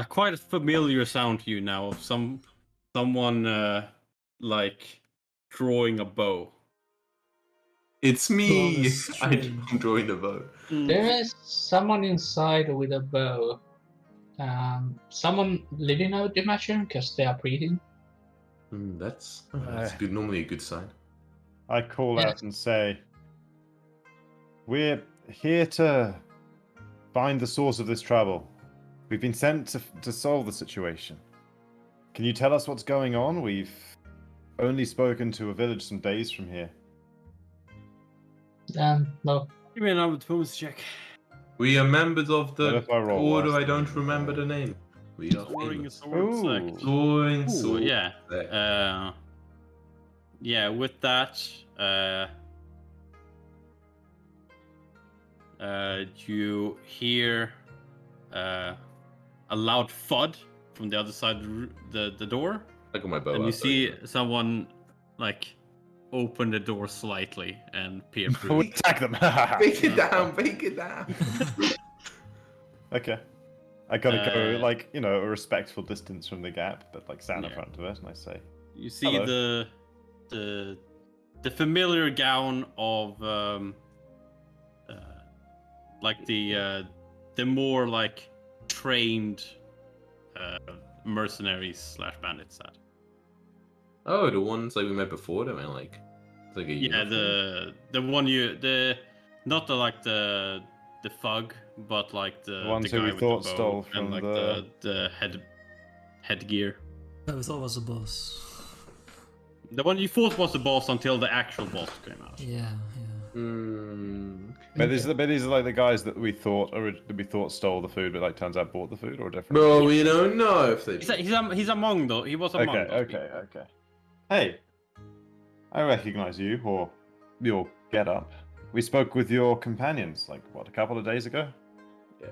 quite a familiar sound to you now of someone like drawing a bow. It's me! Oh, I'm drawing the bow. There is someone inside with a bow. Someone living, I would imagine, because they are breathing. That's good. Normally a good sign. I call out and say, we're here to find the source of this trouble. We've been sent to solve the situation. Can you tell us what's going on? We've only spoken to a village some days from here. No. Give me another diplomacy check. We are members of the What if I roll order. worse I than don't you? remember the name. We are Soaring famous. sword Ooh. sect. Soaring Ooh, sword yeah. sect. Yeah, with that, you hear a loud thud from the other side of the door, I got my bow and you out, see someone like open the door slightly and peer We through. attack them. Bake it down, bake it down. Okay. I gotta go, like, a respectful distance from the gap, but like stand in Yeah. front of it, and I say, You see Hello. the familiar gown of like the more like trained mercenaries / bandits that. Oh, the ones like we met before. That meant like, it's like a Yeah, uniform? the one not the thug, but like the ones the who guy we with thought the bow stole from and like the headgear. I thought it was a boss. The one you thought was the boss until the actual boss came out. Yeah. but these are like the guys that we thought stole the food, but like turns out bought the food, or different. Bro, we don't know if they. He's among though. He was among. those people. Okay. Hey, I recognize you, or your get-up. We spoke with your companions, like, what, a couple of days ago? Yeah.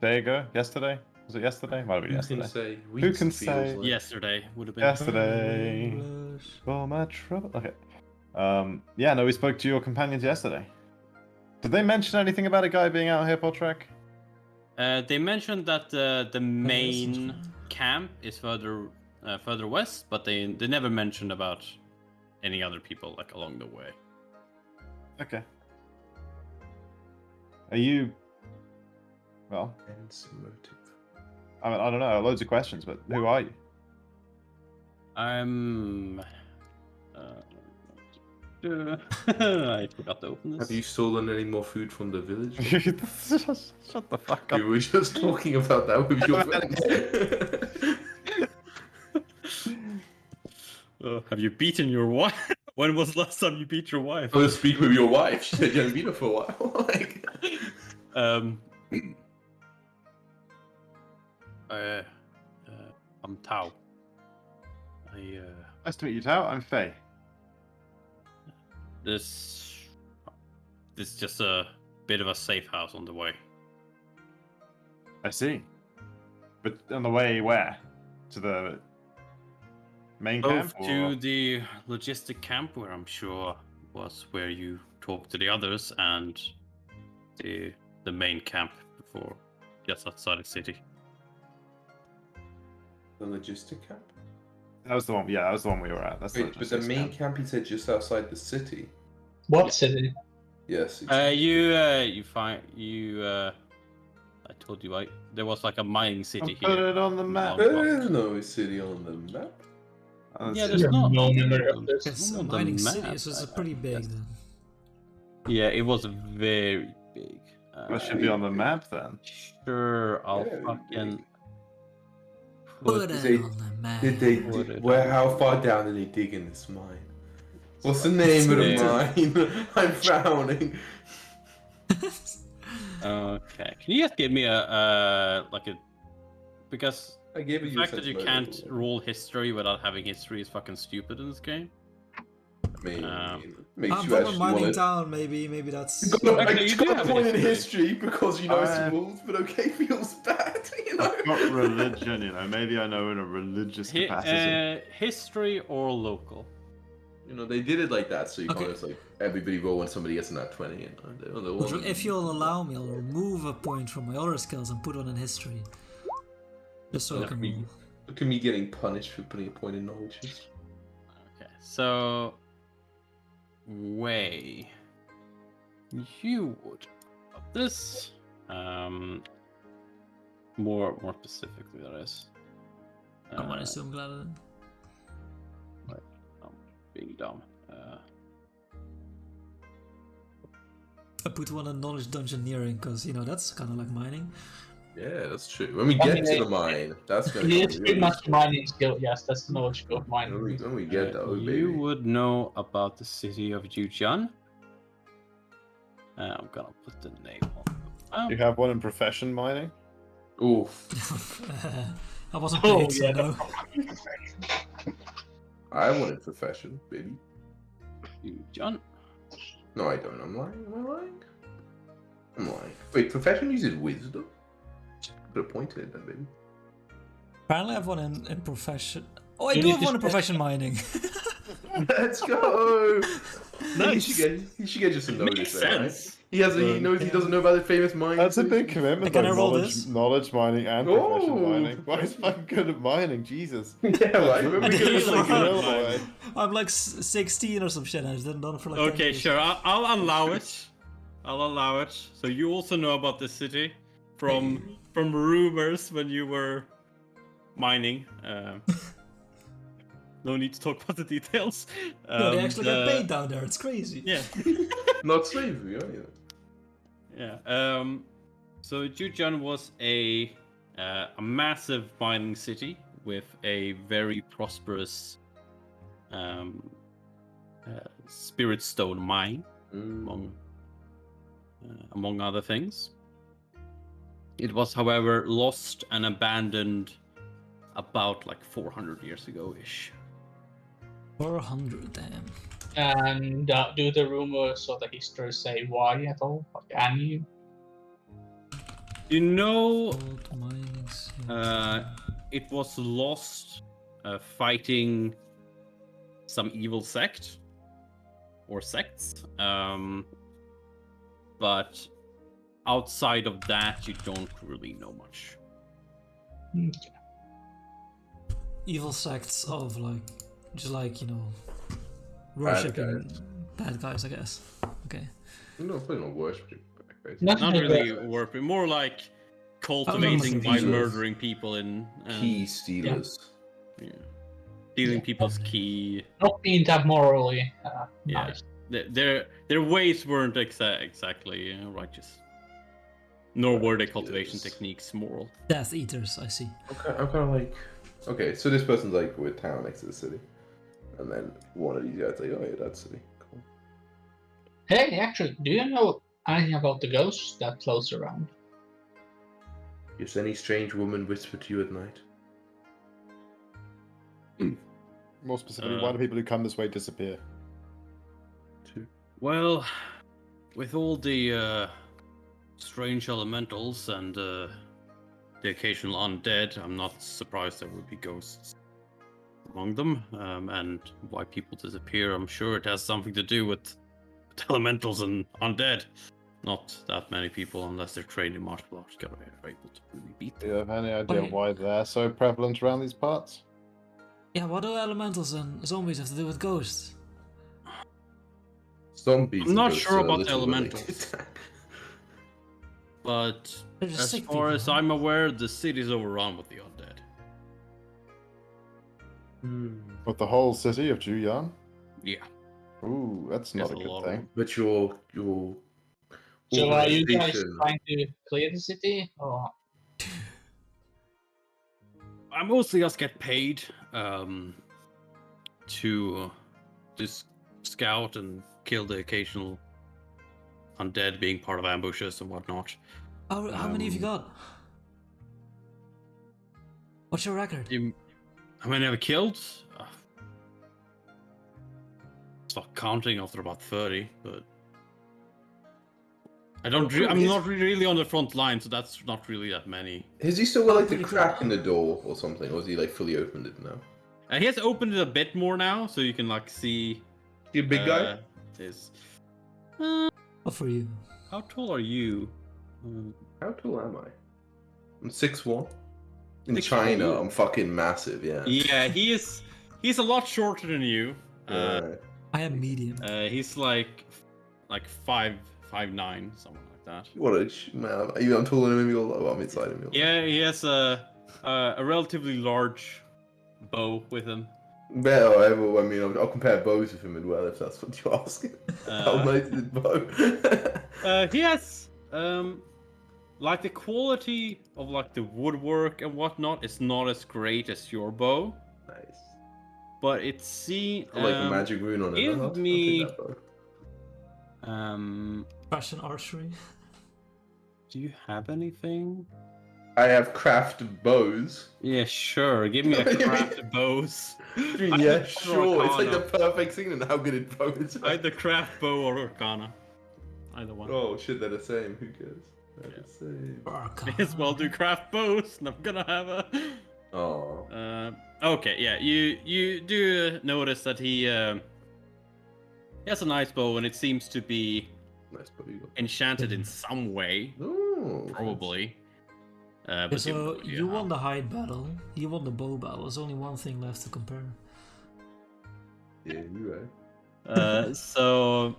Day ago? Yesterday? Was it yesterday? Might have been Who yesterday. can say? Who can feels say? like- Yesterday would have been. Yesterday. For my trouble. Okay. Yeah, no, we spoke to your companions yesterday. Did they mention anything about a guy being out here, Potrek? They mentioned that the main camp is further west, but they never mentioned about any other people like along the way. Okay. Are you... Well, Hence motive. I mean, I don't know, loads of questions, but who are you? I'm... I forgot to open this. Have you stolen any more food from the village? Shut the fuck up. We were just talking about that with your friends. Have you beaten your wife? When was the last time you beat your wife? I was speaking with your wife. She said you hadn't been her for a while. Like, I'm Tao. Nice to meet you, Tao. I'm Faye. This is just a bit of a safe house on the way. I see. But on the way where? To the main camp? Both to the logistic camp, where I'm sure was where you talked to the others, and the main camp before, just outside the city. the logistic camp? That was the one. Yeah, that was the one we were at. That's Wait, but the main camp he said just outside the city. What city? Yes. I told you, there was like a mining city Put here. it on the map. There's no city on the map. Yeah, there's not. No memory of this. It's a on the mining map, city, so it's pretty big then. Yeah, it was very big. That should be on the map then. Sure, I'll Very fucking Put Is it they- on the map. Did they? How far down did they dig in this mine? What's the name of the mine? I'm frowning. Okay, can you just give me a because I gave the you fact that you can't roll history without having history is fucking stupid in this game. Maybe I'm makes you from a actually mining want to. town, maybe that's... No, I Actually, you do got have a point in history. history because you know some I- rules, but okay feels bad, you know. I've got religion, you know. Maybe I know in a religious capacity. History or local? You know, they did it like that, so you Okay. can't just like everybody roll when somebody gets in that 20. You know, they're all- If you'll allow me, I'll remove a point from my other skills and put one in history. Just so I can roll. Look at me getting punished for putting a point in knowledge. Okay, so way you would this more specifically that is. I want to assume Gladden. I'm being dumb. I put one in knowledge dungeoneering because, you know, that's kind of like mining. Yeah, that's true. When we get to the mine, that's gonna It be is pretty really much mining skill. Yes, that's the knowledge skill of mining. when we get that, you baby. would know about the city of Yujian. I'm gonna put the name on the map. You have one in profession mining? Oof. I wasn't Oh, paid, so yeah. no. I wanted profession, baby. Yujian. No, I don't. I'm lying. Am I lying? I'm lying. Wait, profession uses wisdom? Put a point in it then, baby. Apparently I have one in profession. Oh, I You do need have to one in spec- profession mining. Let's go! Nice. He should get just a notice Makes there, right? sense. He doesn't know about the famous mine. That's a big commitment. Can I though, roll knowledge, this? knowledge mining and profession Oh. mining. Why is fucking good at mining? Jesus. Yeah, right. When we I get did to like the a- Real boy. I'm like 16 or some shit. I just didn't done it for like 10 Okay, years. sure. I'll allow it. I'll allow it. So you also know about this city from rumors when you were mining. No need to talk about the details. No, they actually get the- paid down there. It's crazy. Yeah, Not slavery, either. yeah. So Jujan was a massive mining city with a very prosperous spirit stone mine, among other things. It was, however, lost and abandoned about like 400 years ago-ish. 400, damn. And do the rumors or the history say why at all? Like any? You know, Old mining city. it was lost fighting some evil sect or sects, but outside of that, you don't really know much. Evil sects of like, just like, you know, worshipping bad guys, I guess. Okay. No, probably not worse. Not Not like really working, more like cultivating by Jesus. murdering people in Key stealers. yeah. Stealing people's key. Not being that morally Yeah. nice. Their ways weren't exactly righteous. Nor were their cultivation Yes. techniques moral. Death Eaters, I see. Okay, I'm kind of like, okay, so this person's like with town next to the city. And then one of these guys like, oh yeah, that's silly. Cool. Hey, actually, do you know anything about the ghosts that floats around? Does any strange woman whisper to you at night? More specifically, why do people who come this way disappear? Well, with all the strange elementals and the occasional undead, I'm not surprised there would be ghosts among them. And why people disappear, I'm sure it has something to do with elementals and undead. Not that many people, unless they're trained in martial arts, are able to really beat Do them. you have any idea Okay. why they're so prevalent around these parts? Yeah, what do elementals and zombies have to do with ghosts? Zombies. I'm and not ghosts sure are a about little elementals. related. But They're just as sick far as people, huh? I'm aware, the city's overrun with the undead. With the whole city of Juyan? Yeah. Ooh, that's not There's a a lot good of thing. But your So are you guys organization- trying to clear the city? Or I mostly just get paid to just scout and kill the occasional undead, being part of ambushes and whatnot. How many have you got? What's your record? How many have I killed? Stopped counting after about 30, but I'm not really on the front line, so that's not really that many. Has he still got like the pretty crack cool. in the door or something, or has he like fully opened it now? He has opened it a bit more now, so you can like see. You a big guy? This. What for you? How tall are you? How tall am I? I'm 6'1". In 6'1". China, I'm fucking massive. Yeah. Yeah, he's a lot shorter than you. I am medium. He's like 5'9", something like that. What a man! I'm taller than him. Well, I'm inside him. Yeah, he has a relatively large bow with him. Better, I mean, I'll compare bows with him as well, if that's what you're asking. How nice is his bow? He has like the quality of like the woodwork and whatnot is not as great as your bow, Nice. but it's Like a magic rune on it. give I'll take me- that bow. Fashion archery. Do you have anything? I have crafted bows. Yeah, sure. Give me a crafted bows. Yeah, sure. It's like the perfect thing and how good it bows. Either craft bow or arcana. Either one. Oh shit, they're the same. Who cares? They're Yeah. the same. May as well do craft bows, and I'm gonna have a. Oh. Okay, yeah. You do notice that he has a nice bow, and it seems to be Nice bow you got. enchanted in some way, Oh. probably. Okay, But so you won the hide battle, he won the bow battle. There's only one thing left to compare. Yeah, you right. So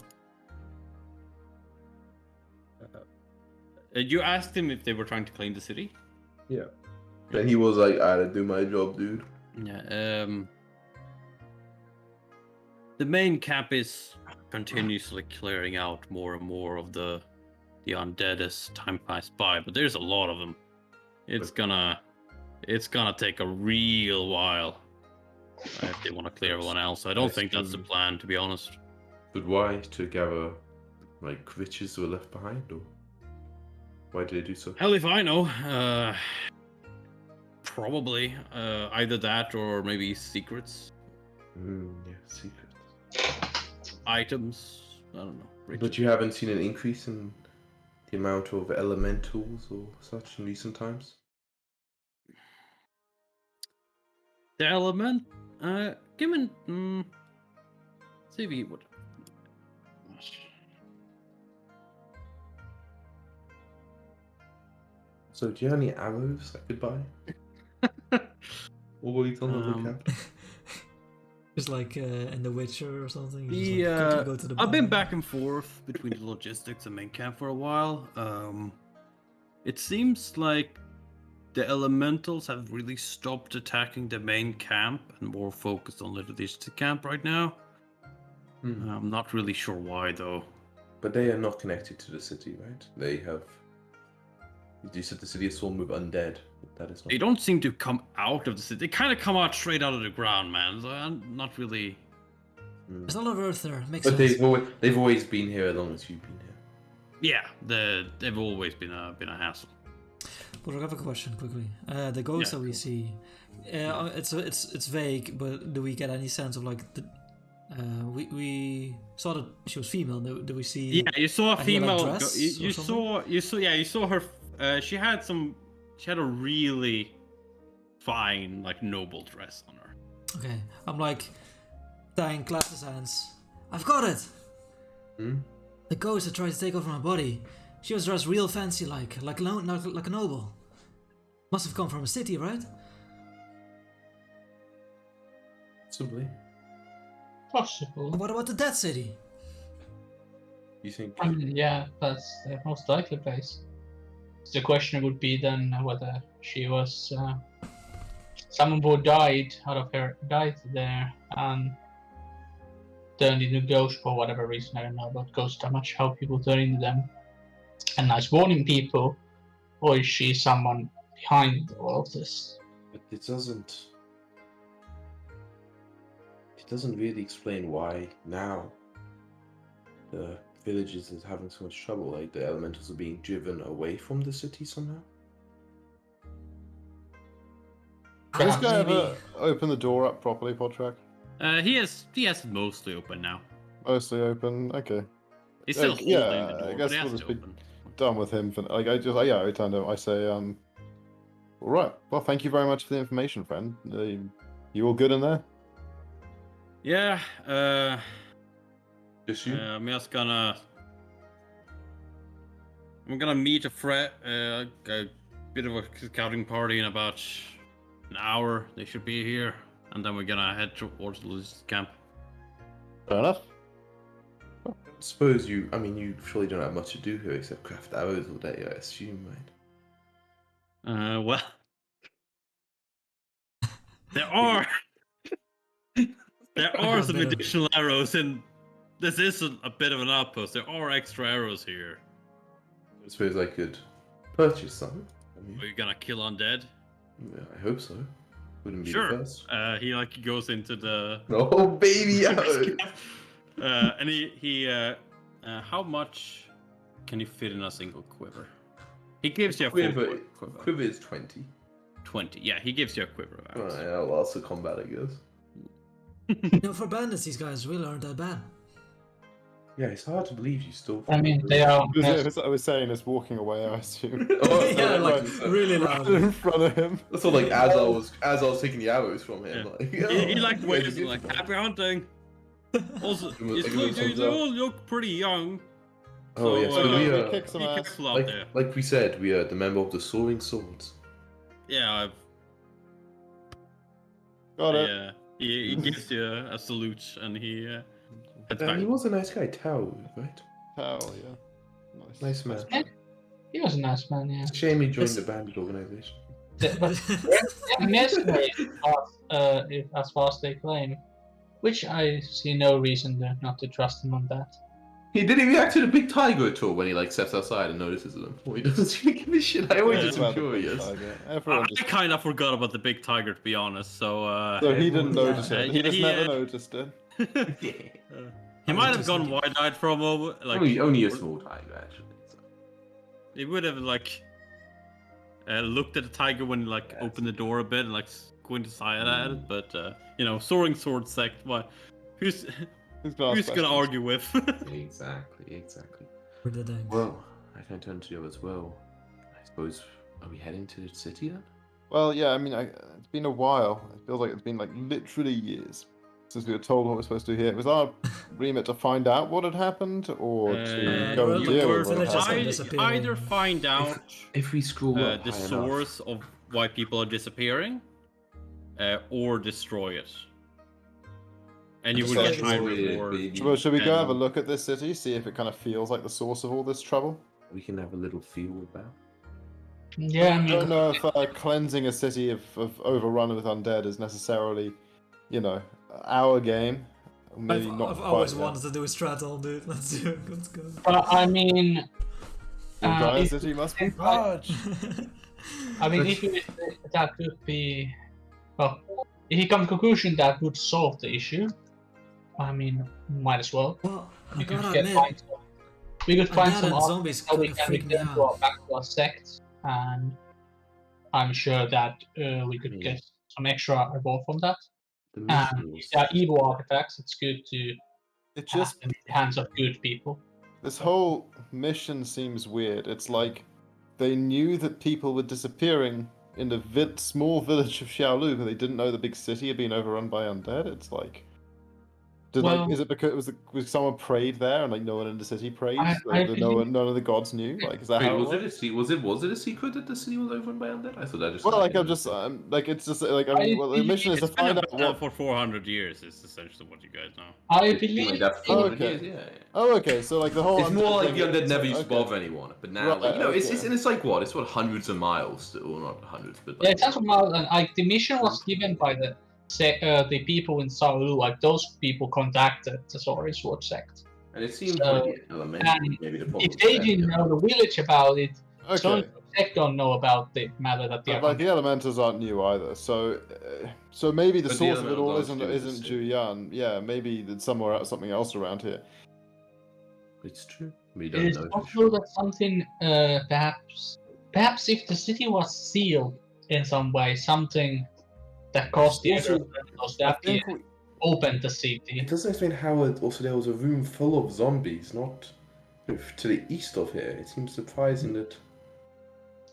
you asked him if they were trying to clean the city. Yeah. Then he was like, I had to do my job, dude. Yeah. The main camp is continuously clearing out more and more of the undead as time passes by, but there's a lot of them. It's gonna take a real while if they want to clear everyone else. I don't That's think that's the true. plan, to be honest. But why? To gather, like, riches who were left behind, or why did they do so? Hell if I know. Probably either that or maybe secrets, Yeah, secrets. items. I don't know. But riches. you haven't seen an increase in the amount of elementals or such in recent times? The element. Give me. See if he would. So, do you have any arrows I could buy? Always on the lookout. Just like in The Witcher or something. You just, He, like, quickly go to the I've been bar. back and forth between the logistics and main camp for a while. It seems like the elementals have really stopped attacking the main camp and more focused on the logistic camp right now. I'm not really sure why though. But they are not connected to the city, right? They have. You said the city is swarmed with undead. That is not. They don't seem to come out of the city. They kind of come out straight out of the ground, man. So I'm not really There's a lot of earth there. It makes But sense. they've always been here as long as you've been here. Yeah, they've always been a hassle. But I have a question quickly. The ghost that we see, it's vague, but do we get any sense of like the? We saw that she was female. Do we see? Yeah, you saw a any, female. like, dress You or something? saw her. She had a really fine, like, noble dress on her. Okay, I'm like, dying, claps his hands. I've got it. The ghost that tried to take over my body. She was dressed real fancy, like a noble. Must have come from a city, right? Possibly. Possible. What about the dead city? You think? I mean, yeah, that's the most likely place. The question would be then whether she was someone who died there and turned into ghosts for whatever reason. I don't know about ghosts that much, how people turn into them. And nice warning people, or is she someone behind all of this? But it doesn't really explain why now the villages is having so much trouble. Like the elementals are being driven away from the city somehow. Does this guy maybe. ever open the door up properly, Podtrack? He has it mostly open now. Mostly open. Okay. He's still holding yeah, the door, I but guess he has we'll it just be open. done with him. For, like, I turn to him. I say, all right. Well, thank you very much for the information, friend. You all good in there? Yeah. Just you? I'm gonna meet a bit of a scouting party in about an hour. They should be here, and then we're gonna head towards the logistics camp. Fair enough. I suppose you surely don't have much to do here except craft arrows all day, I assume, right? Well, there are some additional arrows, and this is a bit of an outpost. There are extra arrows here. I suppose I could purchase some. Are you gonna kill undead? Yeah, I hope so. Wouldn't be Sure. the first. He like goes into the Oh, baby arrows! and he how much can you fit in a single quiver? He gives you a full quiver. Quiver is 20. 20. Yeah, he gives you a quiver of arrows. Right, I'll also combat, I guess. You know, for bandits, these guys really aren't that bad. Yeah, it's hard to believe you still. I mean, they are. I was saying is walking away, I assume. Oh, Yeah, like, really loud. in front of him. That's all like as I was taking the arrows from him. Yeah. Like, He like yeah, waves it's like good. happy hunting. Also, Give him a thumbs they up. all look pretty young. Oh, yes, so, but we we are kick some be ass. careful out there. like we said, we are the member of the Soaring Swords. Yeah, Got it. he gives you a salute, and he heads And back. he was a nice guy, Tao, right? Hell yeah. Nice man. Yeah. He was a nice man, yeah. It's a shame he joined It's- the bandit organization. But mercenaries are as far as they claim, which I see no reason not to trust him on that. He didn't react to the big tiger at all when he like steps outside and notices them. Well, he doesn't seem to give a shit. I always Yeah. just am curious. Everyone I just... kind of forgot about the big tiger, to be honest. So So he didn't Yeah. notice it. He just He, never uh, noticed it. he might have gone wide-eyed for a moment. Like only a small tiger, actually. So. he would have like looked at the tiger when he like opened the door a bit and like squinted aside at it. But soaring sword sect. What? Who's Who's gonna, ask gonna questions? argue with? Exactly. Where did I? Well, I can turn to you as well. I suppose, are we heading to the city then? Well, yeah, I mean, it's been a while. It feels like it's been like literally years since we were told what we're supposed to do here. Was our remit to find out what had happened, or to go well, and look, deal we're with what had villagers happened? are disappearing. Either find out If we screw up the high enough- source of why people are disappearing, or destroy it. And you would get Destroy high it, reward. baby. Well, should we go And- have a look at this city, see if it kind of feels like the source of all this trouble? we can have a little feel about. Yeah, I I don't mean, know if cleansing a city of overrun with undead is necessarily, our game. Maybe not I've quite always yet. wanted to do a straddle, dude. Let's do it. Let's go. but I mean, The entire if- city must be if purged. that could be, well, if you come to conclusion that would solve the issue, I mean, might as well. Well, I We could gotta admit, find some and art zombies that we kinda can freak me return to our out. back to our sect, and I'm sure that we could Hmm. get some extra reward from that. The And mission if was they are just- evil artifacts, it's good to It have just them in the hands of good people. this whole mission seems weird. It's like they knew that people were disappearing in the small village of Xiaolu, but they didn't know the big city had been overrun by undead. It's like, is it because was someone prayed there and like no one in the city prayed? I None of the gods knew. Like, is that Wait, how was it it works? was it a secret that the city was overrun by undead? I thought that just. Well, like I'm happened. just like it's just like I mean, well, the mission is to It's been find a out battle what. for 400 years. Is essentially what you guys know. I It's been believe like that for Oh, 400 okay. years, yeah. Oh, okay. So like the whole. It's more like thing, the undead it's never like- used to okay. bother anyone, but now, Right, like, you know, okay. it's like what? It's what, hundreds of miles, or not hundreds, but yeah, like, it sounds mild, and like the mission was given by the people in Saulu. Like those people contacted the Sorry Sword sect. and it seems So, really elementary. and Maybe the problem. If they didn't know the village about it, Okay. Sorry Sword sect don't know about the matter that they But, are. like the elementals aren't new either, so maybe the But the source of it all elementals do isn't exist. Juyan. Yeah, maybe there's something else around here. It's true. We It don't is know. for possible sure. that something, perhaps if the city was sealed in some way, something that caused the Also, elementals I to appear think opened the city. It doesn't explain how also there was a room full of zombies, not to the east of here. It seems surprising that.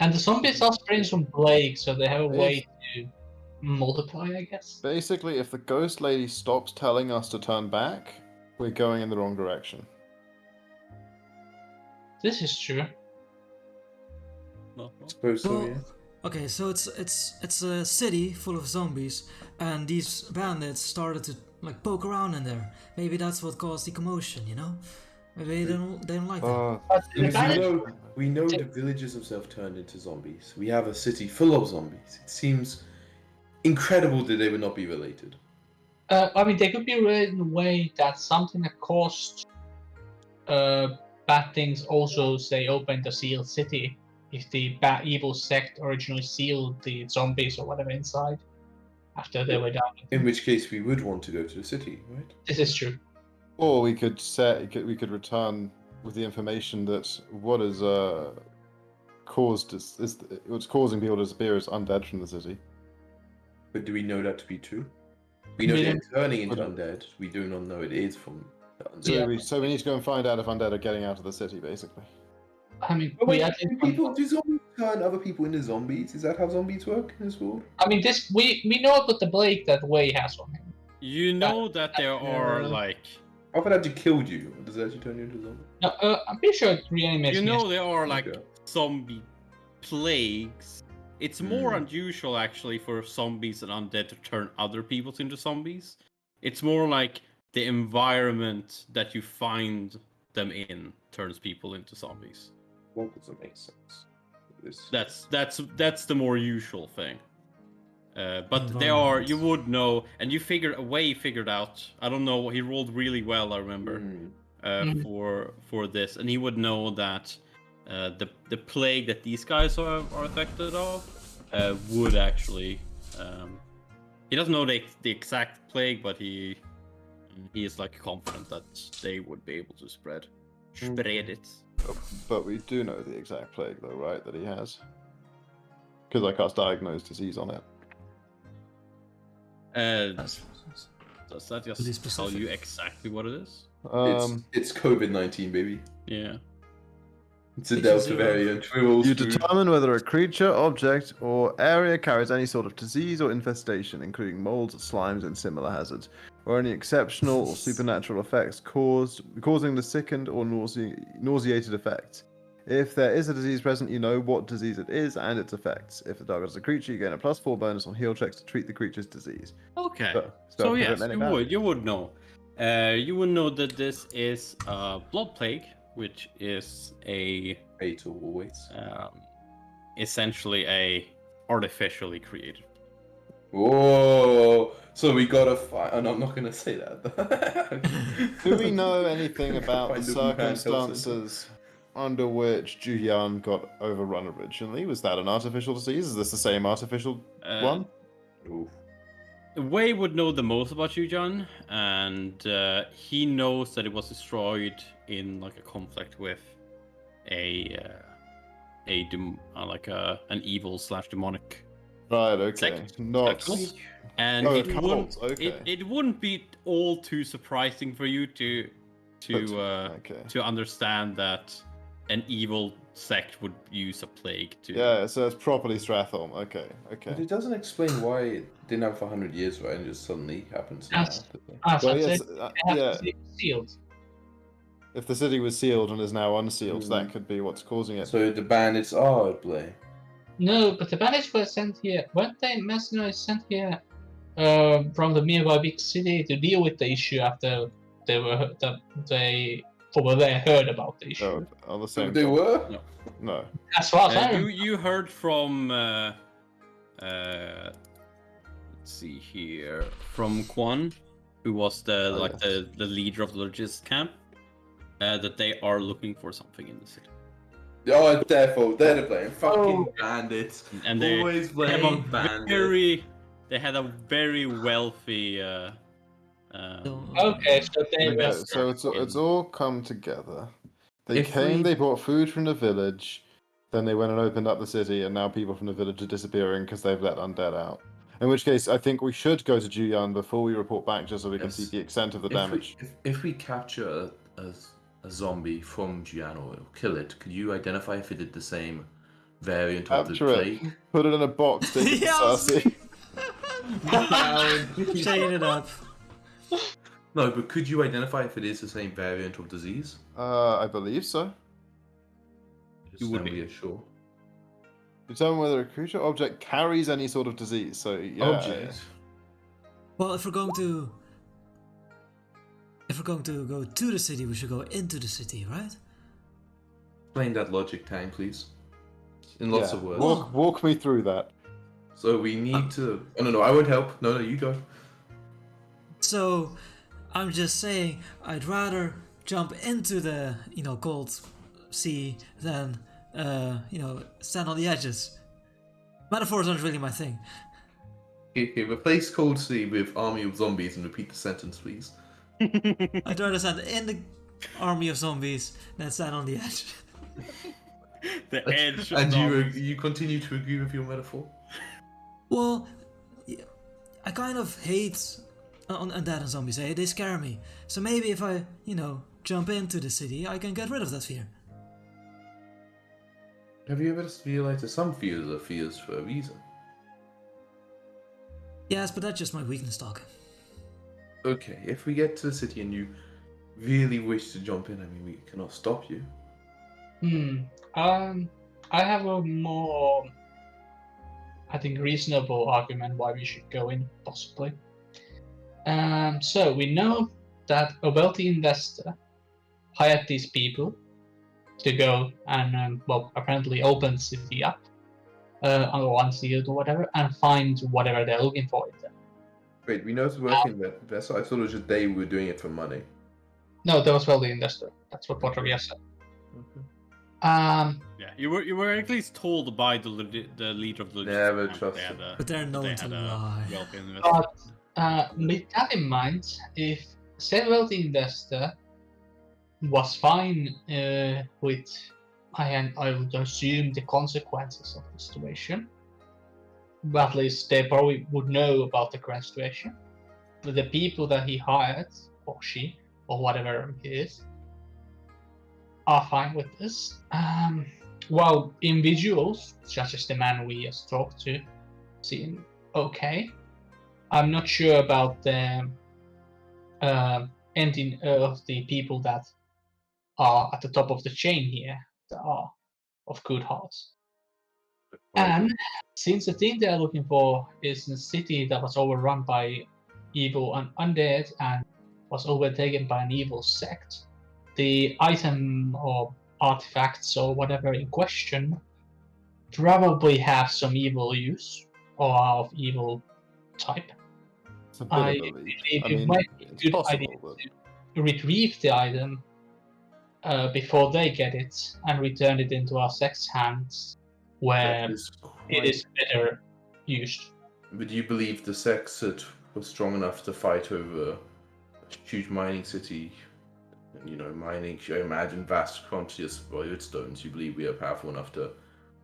And the zombies are spreading some plague, so they have a way to multiply, I guess. basically if the ghost lady stops telling us to turn back, we're going in the wrong direction. This is true. No, Suppose so, Well, yeah. okay, so it's a city full of zombies, and these bandits started to like poke around in there. Maybe that's what caused the commotion, you know? Maybe they don't like that. But the Because bandits- we know the villages themselves turned into zombies. We have a city full of zombies. It seems incredible that they would not be related. I mean, they could be related in a way that something that caused bad things also, say, opened the sealed city. If the evil sect originally sealed the zombies or whatever inside after they were done. In which case, we would want to go to the city, right? This is true. Or we could return with the information that what is caused is what's causing people to disappear is undead from the city. But do we know that to be true? We know We they're don't- turning into undead. We do not know it is from the undead. So we need to go and find out if undead are getting out of the city, basically. I mean, But we wait, had do zombies turn other people into zombies? Is that how zombies work in this world? I mean, this we know about the plague that Way has on him. You know that there are Yeah. like How about actually killed you? Or does it actually turn you into a zombie? No, I'm pretty sure it reanimates. you me know as- there are like Okay. zombie plagues. It's more unusual actually for zombies and undead to turn other people into zombies. It's more like the environment that you find them in turns people into zombies. What doesn't make sense? This. That's the more usual thing. But there are, you would know, and you figured out. I don't know. He rolled really well. I remember for this, and he would know that the plague that these guys are affected of would actually. He doesn't know the exact plague, but he is like confident that they would be able to spread it. But we do know the exact plague, though, right? That he has, because I cast diagnose disease on it. That's- Does that Really just tell specific. you exactly what it is? It's COVID-19, baby. Yeah. It's a It's Delta zero. variant. We're all You screwed. determine whether a creature, object, or area carries any sort of disease or infestation, including molds, slimes, and similar hazards, or any exceptional or supernatural effects causing the sickened or nauseated effects. If there is a disease present, you know what disease it is and its effects. If the target is a creature, you gain a +4 bonus on heal checks to treat the creature's disease. Okay. So Yes, prevent any you damage. would know. You would know that this is a blood plague, which is a Fatal always. essentially a artificially created. Whoa! So we gotta fight. And I'm not gonna say that. Do we know anything about the Find a Wuhan health center. circumstances under which Juyan got overrun originally? Was that an artificial disease? Is this the same artificial one? Oof. Wei would know the most about you, John, and he knows that it was destroyed in like a conflict with an evil / demonic Right. Okay. sect. Not. And Oh, it cult, wouldn't okay. it wouldn't be all too surprising for you to understand that an evil sect would use a plague to. Yeah, so it's properly Stratholm. Okay. But it doesn't explain why it didn't have for 100 years, right? And just suddenly happens now. Well, yes, yeah. Sealed. If the city was sealed and is now unsealed, that could be what's causing it. So the bandits are at play. No, but the bandits were sent here. Weren't they mercenaries sent here from the nearby big city to deal with the issue after they heard about the issue? Oh, on the same. They were? No. As far as I remember. You heard from let's see here, from Quan, who was the leader of the logistics camp, that they are looking for something in the city. Oh, therefore they're playing fucking bandits. And always playing bandits. They had a very wealthy. Okay, so they. So it's all come together. They brought food from the village, then they went and opened up the city, and now people from the village are disappearing because they've let undead out. In which case, I think we should go to Juyan before we report back, just so we can see the extent of the damage. If we capture a zombie from Juyan or kill it, could you identify if it did the same variant of the plague? Put it in a box, take it to Sassy. Chain it up. No, but could you identify if it is the same variant of disease? I believe so. You would be sure. Determine whether a creature or object carries any sort of disease. So yeah. Object. Well, if we're going to go to the city, we should go into the city, right? Explain that logic, Tang, please. In lots of words. Walk me through that. So we need to. Oh no, I won't help. No, you go. So, I'm just saying, I'd rather jump into the cold sea than stand on the edges. Metaphors aren't really my thing. Okay, replace cold sea with army of zombies and repeat the sentence, please. I'd rather stand in the army of zombies than stand on the edge. The edge. And you continue to agree with your metaphor? Well, I kind of hate undead and zombies. They scare me. So maybe if I, jump into the city, I can get rid of that fear. Have you ever realized that some fears are fears for a reason? Yes, but that's just my weakness talk. Okay, if we get to the city and you really wish to jump in, I mean, we cannot stop you. I have a more, I think, reasonable argument why we should go in, possibly. So we know that a wealthy investor hired these people to go and, apparently open the city up, or unsealed or whatever, and find whatever they're looking for in there. Wait, we know it's working there, so I thought it was just they were doing it for money. No, that was wealthy investor. That's what Potrovia said. Okay. Yeah, you were at least told by the leader of the Never trust them. But they're known to lie. But with that in mind, if said wealthy investor was fine with, I would assume, the consequences of the situation, but at least they probably would know about the current situation. But the people that he hired, or she, or whatever it is, are fine with this. While individuals, such as the man we just talked to, seem okay. I'm not sure about the ending of the people that are at the top of the chain here, that are of good hearts. And since the thing they are looking for is a city that was overrun by evil and undead and was overtaken by an evil sect, the item or artifacts or whatever in question probably have some evil use or are of evil type. I believe it might be a good idea to retrieve the item before they get it and return it into our sect's hands, where it is better used. But you believe the sects was strong enough to fight over a huge mining city, and mining, I imagine vast quantities of stones, you believe we are powerful enough to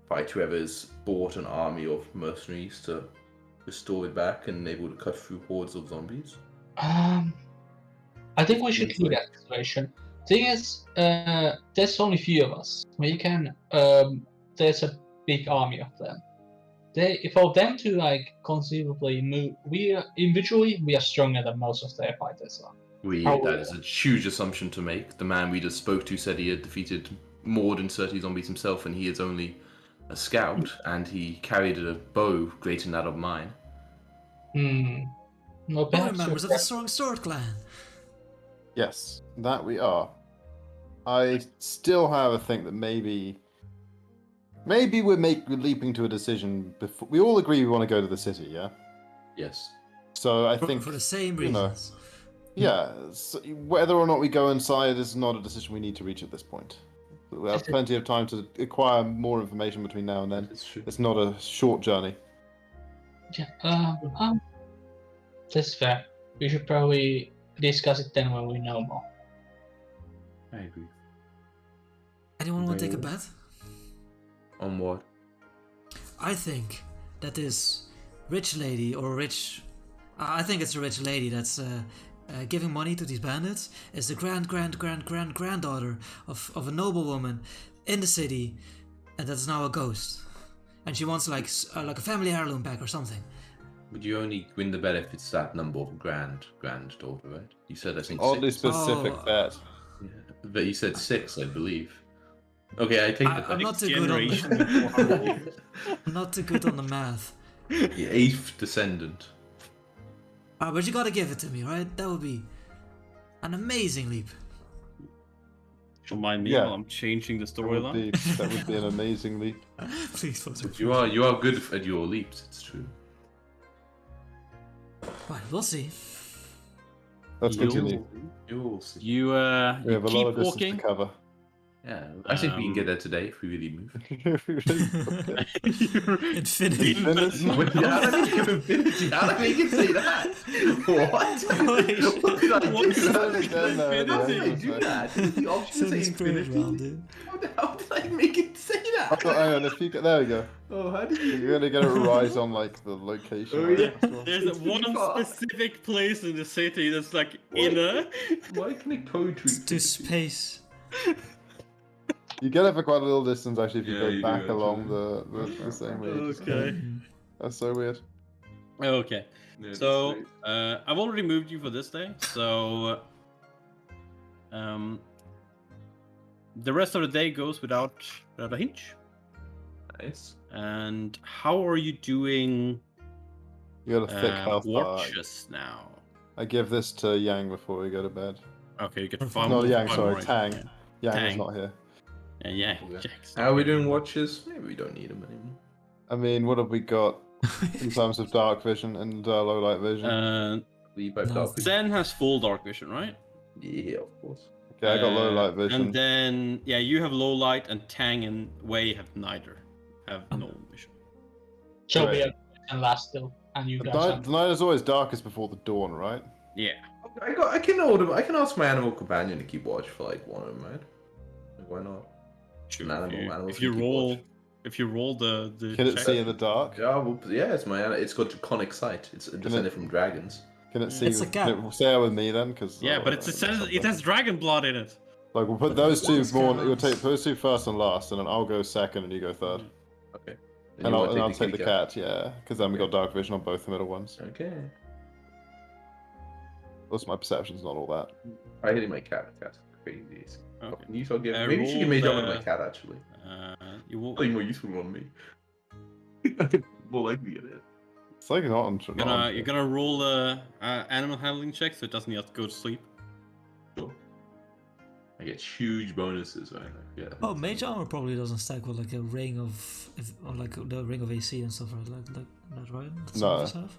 fight whoever's bought an army of mercenaries to restore it back and able to cut through hordes of zombies? I think we should do that situation. Thing is, there's only few of us. We can. There's a big army of them. For them to conceivably move, we are stronger than most of their fighters are. That is a huge assumption to make. The man we just spoke to said he had defeated more than 30 zombies himself, and he is only a scout, and he carried a bow greater than that of mine. Well, We're members of the Strong Sword Clan. Yes, that we are. I still, however, think that maybe we're leaping to a decision before we all agree we want to go to the city. Yeah. Yes. So I think for the same reasons. Yeah. So whether or not we go inside is not a decision we need to reach at this point. We have plenty of time to acquire more information between now and then. It's not a short journey. Yeah. That's fair. We should probably discuss it then when we know more. I agree. Anyone want to take a bet? On what? I think that this rich lady I think it's a rich lady that's giving money to these bandits is the granddaughter of a noblewoman in the city, and that's now a ghost, and she wants like a family heirloom back or something. Would you only win the bet if it's that number of granddaughter, right? You said I think Oddly 6. specific bet. Yeah, but you said 6, I believe. Okay, I take the bet. I'm not too good I'm not too good on the math. The 8th descendant. But you gotta give it to me, right? That would be an amazing leap. Remind me while I'm changing the storyline. That would be an amazing leap. Please, Potter. You are good at your leaps. It's true. Right, we'll see. Let's continue. You'll see. You We have a lot keep of distance walking. to cover. Yeah, I think we can get there today if we really move. Infinity. How did I make infinity? How did I make it say that? What? What did I do? How did I do that? The option say infinity. How did I make it say that? Oh, hang on, there we go. Oh, how did you? You're gonna get it rise on like the location. Oh, yeah. There's one specific place in the city that's like inner. Why can it poetry? To space. You get it for quite a little distance actually if you Yeah, go you back do, along the same way. Okay. That's so weird. Okay. Yeah, So I've already moved you for this day. So the rest of the day goes without a hitch. nice. And how are you doing? You got a thick health bar. watches now? I give this to Yang before we go to bed. Okay, you get No, five. No, Yang, five sorry, more. Tang. Yang is Tang. not here. Yeah. Yeah. Jack's How are we doing watches? Maybe we don't need them anymore. I mean, what have we got in terms of dark vision and low light vision? We both No. are. Zen has full dark vision, right? Yeah, of course. Okay, I got low light vision. And then you have low light, and Tang and Wei have neither. Have no vision. So Right. we are and last still, and you The guys. night, the night is always darkest before the dawn, right? Yeah. I can ask my animal companion to keep watch for like one of them, right? Like, why not? An animal If you can keep roll, watch. if you roll the Can it check- see in the dark? Yeah, well, yeah, it's my it's got draconic sight. It's descended from dragons. Can it see? It's a cat. Can it stay with me then? Because Yeah, but it has dragon blood in it. Like we'll put those two What's more. going We'll on? take those two first and last, and then I'll go second, and you go third. Okay. And you I'll wanna take the kitty cat, yeah, because then we got dark vision on both the middle ones. Okay. Plus, my perception's not all that. I hate my cat. Cat's crazy. Okay. You shall give. I Maybe you should give rolled, me one with my cat actually. You will. Probably more useful on me. More likely at it. It's like not on. You're gonna roll a animal handling check, so it doesn't have to go to sleep. Sure. I get huge bonuses, right? Yeah. Oh, mage armor probably doesn't stack with like a ring or like the ring of AC and stuff, right? Like that, right? That's No. what you have?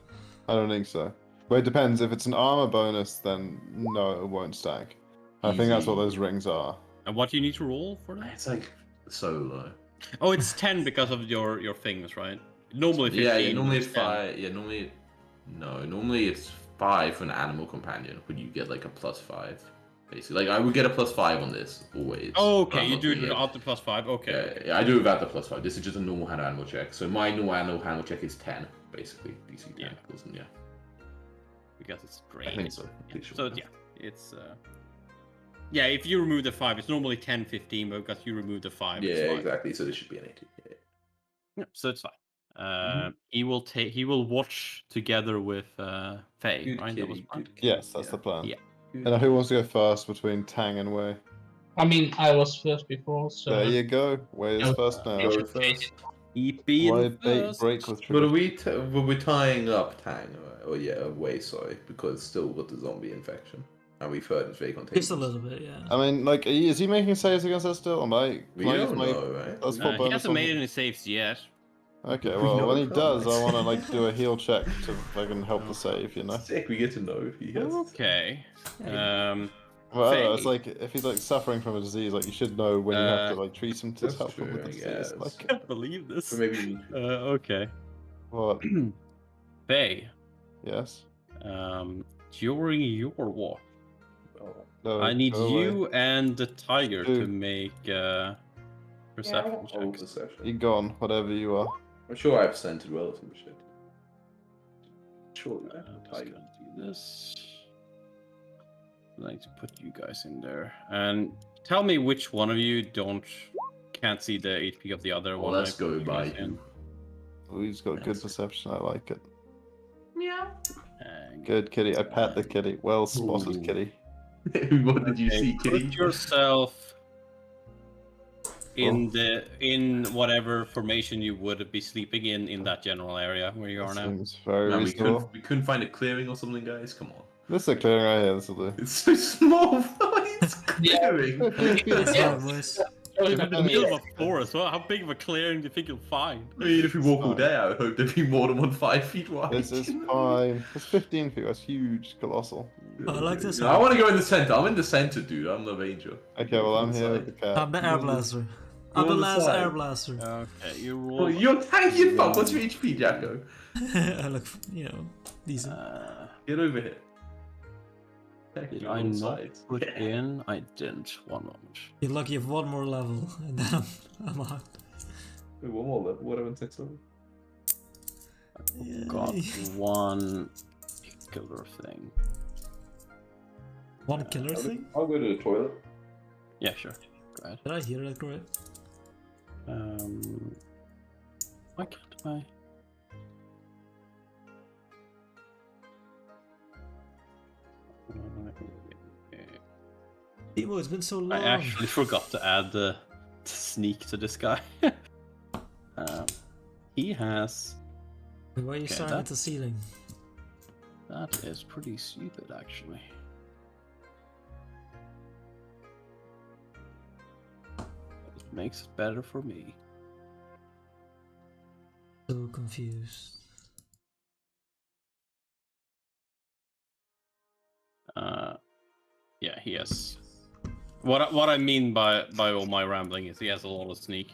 I don't think so. But it depends. If it's an armor bonus, then no, it won't stack. I think that's what Easy. those rings are. And what do you need to roll for that? It's like so low. Oh, it's 10 because of your things, right? Normally 15. Yeah, normally it's 10. 5. Yeah, normally No, normally it's 5 for an animal companion, but you get like a +5. Basically, like I would get a +5 on this always. Oh, but okay, I'm you not do it doing without the +5. Okay. Yeah, Okay. yeah, I do it without the +5. This is just a normal animal check. So my normal animal check is 10, basically. DC 10 Yeah. equals, yeah. Because it's I great. think so. Yeah. So yeah, it's yeah. If you remove the 5, it's normally 10, 15, but because you remove the 5, Yeah, it's 5. exactly. So this should be an 80. Yeah. Yeah, so it's fine. He will watch together with Faye, Good right? That was kitty, fine. good kitty. Yes, that's the plan. Yeah. And who wants to go first between Tang and Wei? I mean, I was first before, so. There you go. Wei is Yeah. first now. Go first. He Wei being bait break with But tradition. were we tying up Tang? Or yeah, Wei, sorry, because still got the zombie infection. And we've heard it's very contagious. Just a little bit, yeah. I mean, like, is he making saves against us still? Am I? We Can I use don't my know, right? plus We- 4 he bonus hasn't on made him? any saves yet. Okay, We well, know when he it's not does, I nice. want to like do a heal check to fucking help the save, you know. Sick, we get to know if he has. Okay. Well, I don't know. It's Faye. like if he's like suffering from a disease, like you should know when you have to like treat him to That's help him true, with the I disease. guess. Like Can't believe this. But maybe we need to. Okay. what? Faye. Yes. During your walk, No. I need go away. you and the tiger to Dude. make perception checks. Perception. You gone, whatever you are. I'm sure I've sent it well or some shit. Sure, I'm just gonna do this. I'd like to put you guys in there and tell me which one of you can't see the HP of the other Well, one. let's I go put you by guys in. Oh, he's got good perception. I like it. And Good kitty. I pat the kitty. Well spotted, Ooh. kitty. What did you okay, see, kitty? put yourself in whatever formation you would be sleeping in that general area where you are now. Seems very Man, reasonable. we couldn't find a clearing or something, guys. Come on. This is a clearing right here. This will do. It's so small. It's clearing. That's Yeah. how it was. You're in the middle of a forest. Well, how big of a clearing do you think you'll find? I mean, if we walk all day, I would hope there'd be more than 5 feet wide. This is fine. It's 15 feet. That's huge, colossal. Oh, I like this I one. want to go in the center. I'm in the center, dude. I'm the ranger. Okay, well I'm On the here side. with the cat. I'm the air blaster. I'm Go the on the last side. air blaster. Okay, you roll. Well, you're tanky as fuck. What's your HP, Jacko? I look, decent. Get over here. Did You're I on not sides. put in? I didn't. 1 moment. You're lucky you have one more level, and then I'm out. Wait, one more level. What happened next level? Got one killer thing. One killer thing? I'll go to the toilet. Yeah, sure. Go ahead. Did I hear that correct? Why can't I? Timo, it's been so long. I actually forgot to add the sneak to this guy. He has. Why are you Okay, staring that- at the ceiling? That is pretty stupid, actually. It makes it better for me. So confused. Yeah, he has. What I mean by all my rambling is he has a lot of sneak,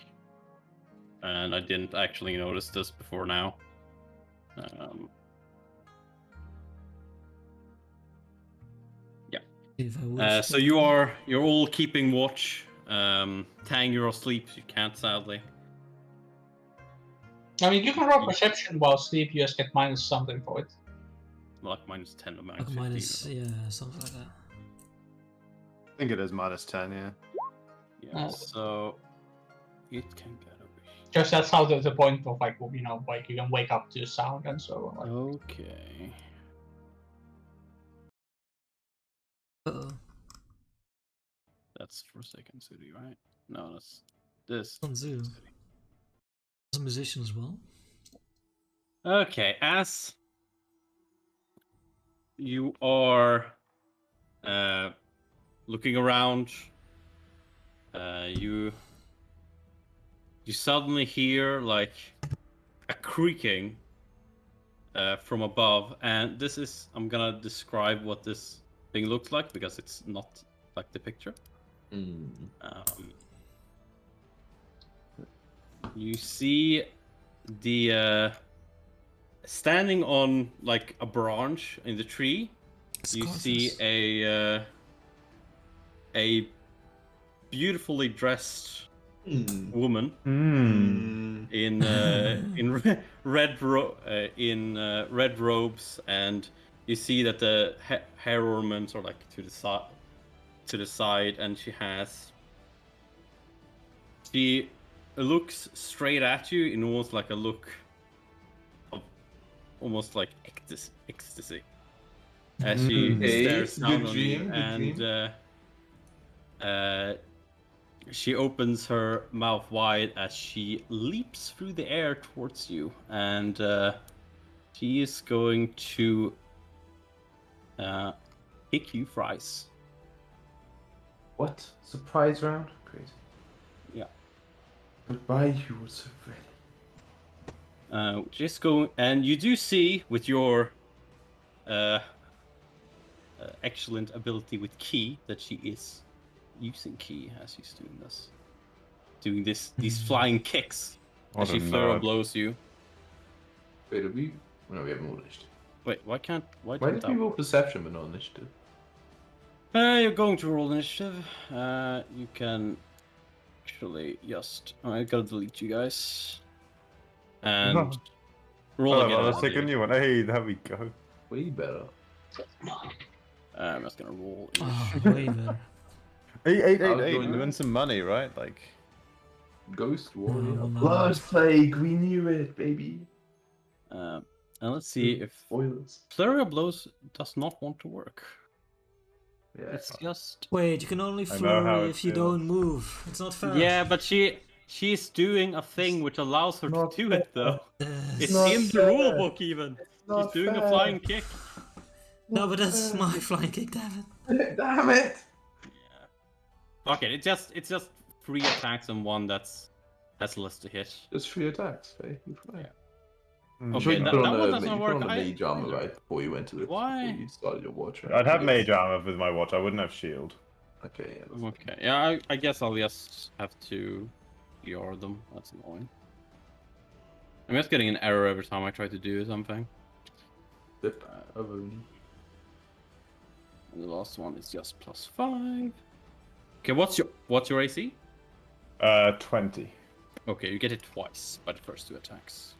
and I didn't actually notice this before now. If I would So you're all keeping watch. Tang, you're asleep. You can't, sadly. I mean, you can roll perception while asleep. You just get minus something for it. Like minus 10 or minus like 15. minus, yeah, something like that. I think it is minus 10, yeah. Yeah, so it can get over here. Just that's how the point of like like you can wake up to sound and so on. Like, Okay. Uh-oh. That's for Second City, right? No, that's this. On Zoo. City. As a musician as well. Okay, as you are looking around, you suddenly hear like a creaking from above, and this is, I'm gonna describe what this thing looks like because it's not like the picture. You see the standing on like a branch in the tree, you see a beautifully dressed woman in red robes, and you see that the hair ornaments are like to the side, and she looks straight at you in almost like a look of almost like ecstasy as she stares down on you, and she opens her mouth wide as she leaps through the air towards you, and she is going to kick you fries. What? Surprise round? Crazy. Yeah. Goodbye, you were so ready. Just go, and you do see with your excellent ability with ki that she is using ki as she's doing these flying kicks as she flurry blows you. Wait, we haven't rolled initiative. Wait, why did we roll perception but not initiative? You're going to roll initiative. You can actually just. I gotta delete you guys. And roll again. Let's take a new one. Hey, there we go. Way better. I'm just gonna roll. Way better. 888. We win some money, right? Like Ghost Warrior. Oh, no. Blood Plague. We knew it, baby. And let's see if Spoilers. Flurry of Blows does not want to work. Yeah. It's just. Wait, you can only I know how flurry it if you feels. don't move. It's not fair. Yeah, but she's doing a thing which allows her to not do it though. It's not in the fair. rulebook even. She's not doing a fair. flying kick. No, but that's my flying kick, damn it. Damn it! Okay, it's just 3 attacks and one that's less to hit. Just 3 attacks, hey? You're fine. Mm. Okay, You that put one on doesn't you work. put on a mage armor right before you went to it. Why? Before you started your watch. Right? I'd have mage armor with my watch. I wouldn't have shield. Okay. Yeah, that's Okay, yeah, I guess I'll just have to ER them. That's annoying. I'm just getting an error every time I try to do something. Flip over. And the last one is just +5. Okay, what's your AC? 20. Okay, you get it twice by the first 2 attacks.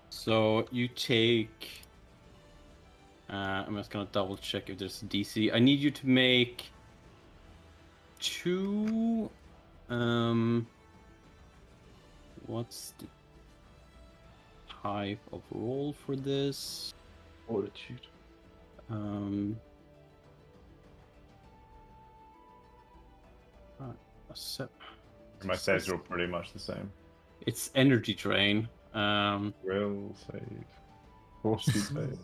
So you take. I'm just gonna double check if there's a DC. I need you to make 2. What's the type of roll for this? Fortitude. My saves are all pretty much the same. It's energy drain. Will save. Fortitude save.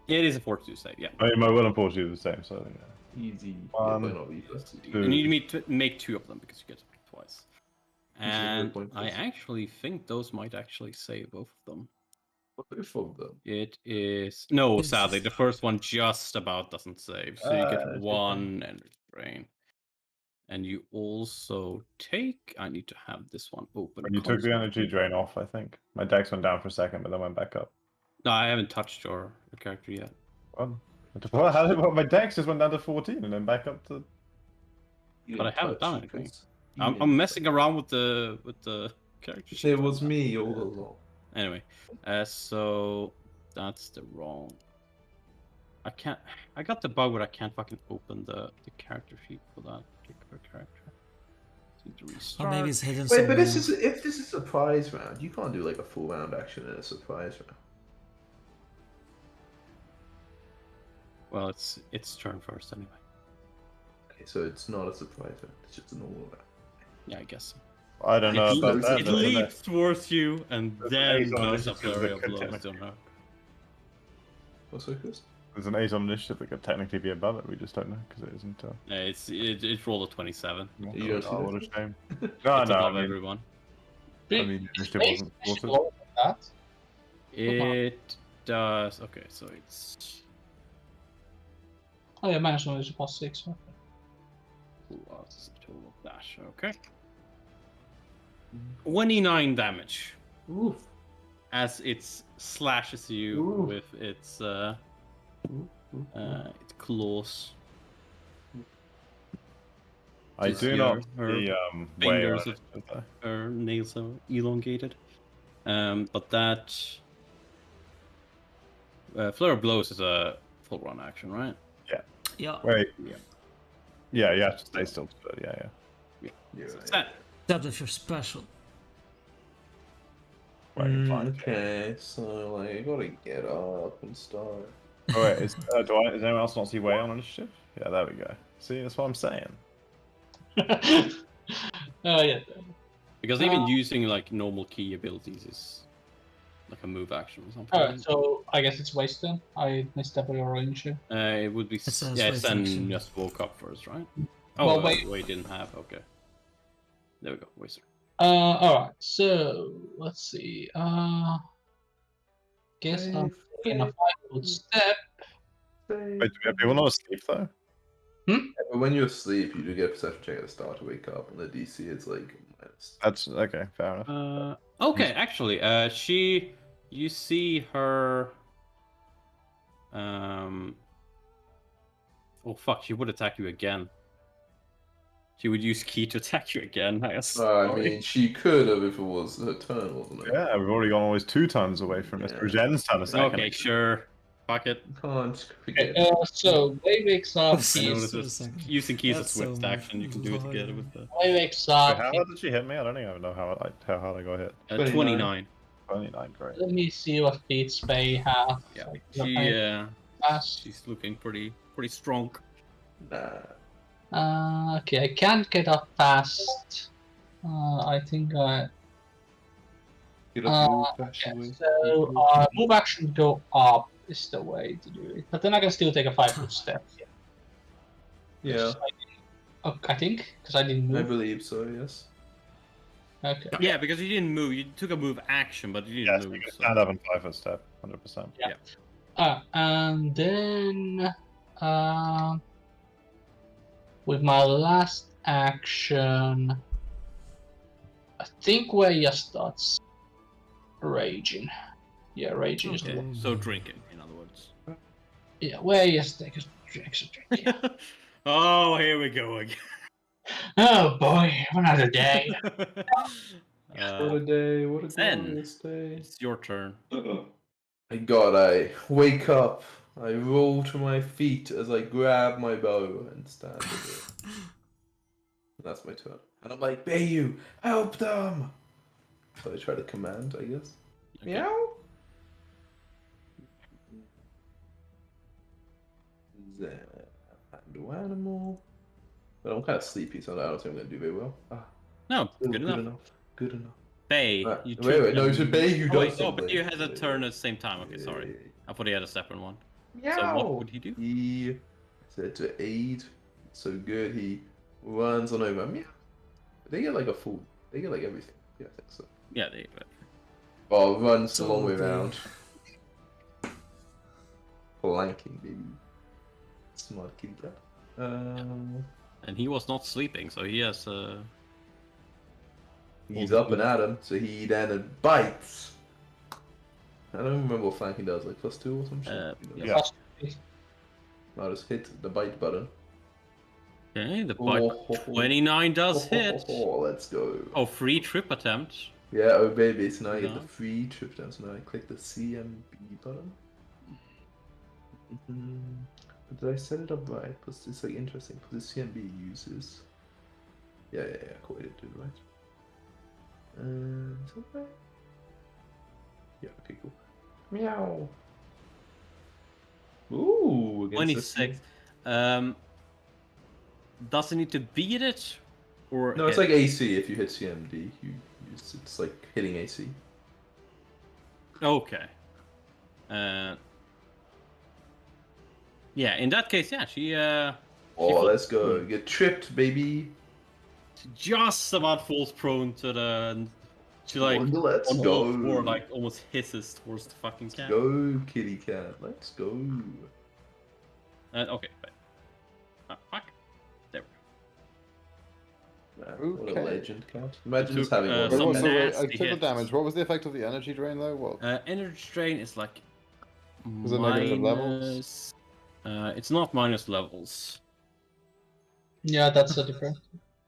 It is a fortitude save, yeah. I mean, my will and fortitude are the same, so yeah. Easy. One, Yeah, not easy. You need me to make 2 of them because you get it twice. Usually And point I plus. actually think those might actually save both of them. Both of them. It is no, sadly, the first one just about doesn't save, so you get that's 1 energy drain. And you also take. I need to have this one open. You took the energy drain off, I think. My dex went down for a second, but then went back up. No, I haven't touched your character yet. What? How did my dex just went down to 14 and then back up to? But I haven't done anything. I'm messing around with the character sheet. It was me all along. Anyway, so that's the wrong. I can't. I got the bug where I can't fucking open the character sheet for that particular character. Need to Or restart. maybe it's hidden Wait, somewhere. but if this is a surprise round, you can't do like a full round action in a surprise round. Well, it's turn first anyway. Okay, so it's not a surprise round. It's just a normal round. Yeah, I guess. I don't know about that. It but- leaps towards you and There's then an ace on goes it, a because flurry it of could blows technically- on her. What's focus? There's an 8 on initiative that could technically be above it. We just don't know because it isn't. It rolled a 27. You don't see Oh, what a that? shame. No, It's no. above I mean, everyone. initiative wasn't sorted. Lower than that. It does. Okay, so it's. Oh yeah, managed knowledge is +6. Okay. Plus total dash. Okay. 29 damage. Oof. as it slashes you Ooh. with its claws. I Just do your- not her see way fingers around it, though. Her nails are elongated. But that Flare of Blows is a full run action, right? Yeah. Wait. Yeah. Yeah, you have to stay still to do it. Yeah. Yeah, So it's that. Except if you're special. Right, fine. Okay, so like I gotta get up and start. Oh, wait, is anyone else not see way on initiative? Yeah, there we go. See, that's what I'm saying. Yeah. Because even using like normal key abilities is like a move action or something. Alright, so I guess it's waste then. I missed that your range. It would be says yeah. waste Sen action. just woke up first, right? Well, Oh, wait. wait, didn't have. Okay, there we go. Waster. Alright, so let's see. Guess I'm taking a 5-foot step. Wait, do we have people not asleep though? Yeah, but when you're asleep, you do get a perception check at the start to wake up, and the DC is like minus. That's okay, fair enough. Okay, actually, you see her. Oh fuck! She would attack you again. She would use key to attack you again. I guess. I mean, she could have if it was her turn, wasn't it? Yeah, we've already gone always 2 turns away from Mr. Jen's turn a second. Okay, sure. Fuck it. Can't Okay, forget. so Way wakes up. I I know Keys this for a is second. using keys as That's swift so action. You can do it together with the Way wakes Wait, up. how hard did she hit me? I don't even know how hard I got hit. 29. 29, great. Let me see what feats Faye has. Yeah, Like, she fast. she's looking pretty strong. Nah. Okay, I can't get up fast. I think I. Get up move Okay, fashion way. so move action go up is the way to do it. But then I can still take a 5-foot step. Yeah, I think because I didn't I move. believe so. Yes. Okay. Yeah, because you didn't move. You took a move action, but you Yes, didn't you move. can So. stand up and 5-foot step, 100%. Yeah. And then with my last action, I think Way just starts raging. Yeah, raging is the Okay, one. so drinking, in other words. Yeah, Way just takes a extra drink. Yeah. Oh, here we go again. Oh boy, another day. What a day! What a Zen. glorious day! It's your turn. My God, I wake up. I roll to my feet as I grab my bow and stand with it. That's my turn. And I'm like, Bayu, help them! So I try to command, I guess. Okay. Meow? Zen. Handle animal. But I'm kind of sleepy, so I don't think I'm going to do very well. No, Still good enough. Good enough. Bay. Right, You wait, took no, a it's a move- Bay who Oh, wait, does oh, but something. you had a turn at the same time. Okay, sorry. I thought he had a separate one. Meow. So what would he do? He said to aid. So good, he runs on over. Meow. They get like a full. They get like everything. Yeah, I think so. Yeah, there you go. Oh, runs the long way Totally. around. Flanking, baby. Smart kitty cat. And he was not sleeping, so he has. He's up and at him, so he then bites. I don't remember what flanking does, like +2 or some shit. Yeah. I'll just hit the bite button. Okay, the bite 29 does hit. Let's go. Oh, free trip attempt. Yeah, oh baby, so now I get No. the free trip down, so now I click the CMB button. But did I set it up right? Because it's like interesting, because the CMB uses... Yeah, cool, I did do it right. Is that right? Yeah, okay, cool. Meow! Ooh, against 26. Does it need to beat it? Or No, it's hit? like AC if you hit CMD. It's like hitting AC. Okay. Yeah, in that case, yeah, she Let's go. Get tripped, baby. just about falls prone to the. She like Let's on go. all four, like almost hisses towards the fucking cat. Go, kitty cat. Let's go. Okay, wait. Fuck. There we What a Okay. legend card. Imagine Took, just having one. Wait, some what, so wait, I nasty took the hits. damage. What was the effect of the energy drain though? What? Energy drain is like Was it negative levels? It's not minus levels. Yeah, that's a different.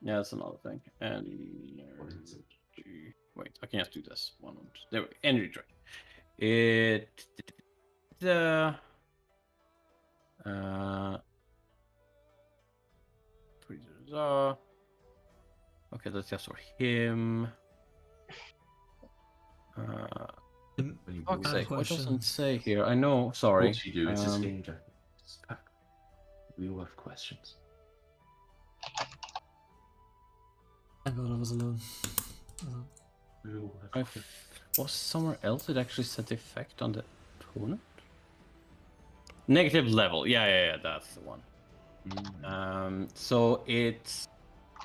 Yeah, that's another thing. And wait, I can't do this one. There, energy drain. It okay, that's just for him. Fuck's sake, what doesn't say here? I know, sorry. What you do, it's just game jack. We all have questions. Thank God I was alone. We all have Was somewhere else it actually set the effect on the opponent? Negative level. Yeah, that's the one. So it's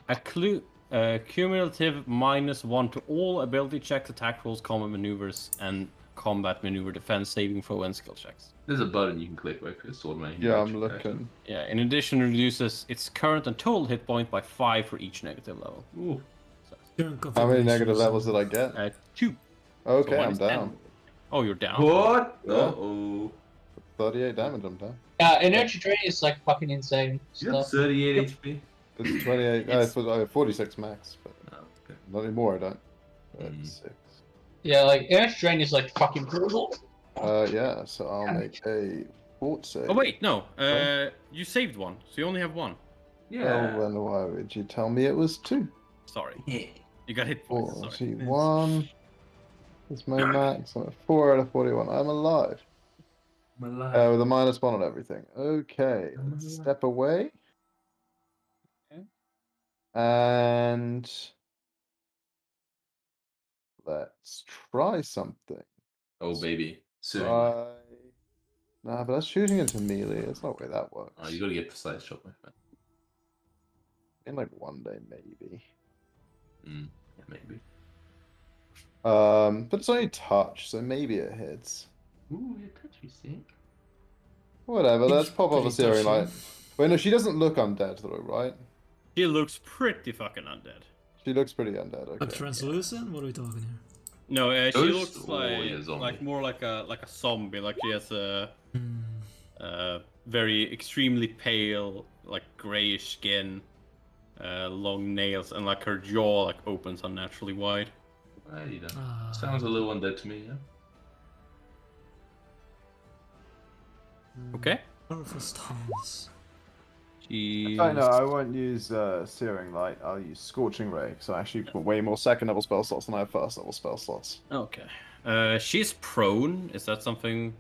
a cumulative -1 to all ability checks, attack rolls, combat maneuvers, and combat maneuver defense saving throw and skill checks. There's a button you can click where it's automatically. Yeah, I'm looking. Yeah, in addition, reduces its current and total hit point by 5 for each negative level. Ooh. How many negative levels did I get? 2. Okay, So I'm 1 is 10. down. Oh, you're down. What? Yeah. Uh-oh. 38 damage, I'm down. Energy drain is like fucking insane You have stuff. 38 HP. It's 28, I have 46 max, but Oh, okay. not anymore, I don't. 36. Yeah, like energy drain is like fucking brutal. Yeah, so I'll make a fort save. Oh wait, no. You saved one, so you only have one. Yeah. Oh, then why would you tell me it was 2? Sorry. You got hit points. Sorry. 41. It's my max. I'm at 4 out of 41. I'm alive. With a -1 on everything. Okay, let's step away. Okay. And let's try something. Oh, baby. Soon. Nah, but that's shooting into melee. That's not the way that works. Oh, you gotta get precise shot, my friend. In like one day, maybe. Yeah, maybe. But it's only touch, so maybe it hits. Ooh, you touch, you see? Whatever, let's pop up a Pretty Searing touchy. Light. Wait, no, she doesn't look undead though, right? He looks pretty fucking undead. She looks pretty undead, Like okay. translucent? What are we talking here? No, she Ghost looks or a zombie? like more like a zombie. Like she has a Hmm. very extremely pale, like grayish skin, long nails, and like her jaw like opens unnaturally wide. You know. Sounds a little undead to me, yeah? Okay. Orifice Thomas. She's... I won't use Searing Light. I'll use Scorching Ray, because I actually put way more second level spell slots than I have first level spell slots. Okay. She's prone. Is that something?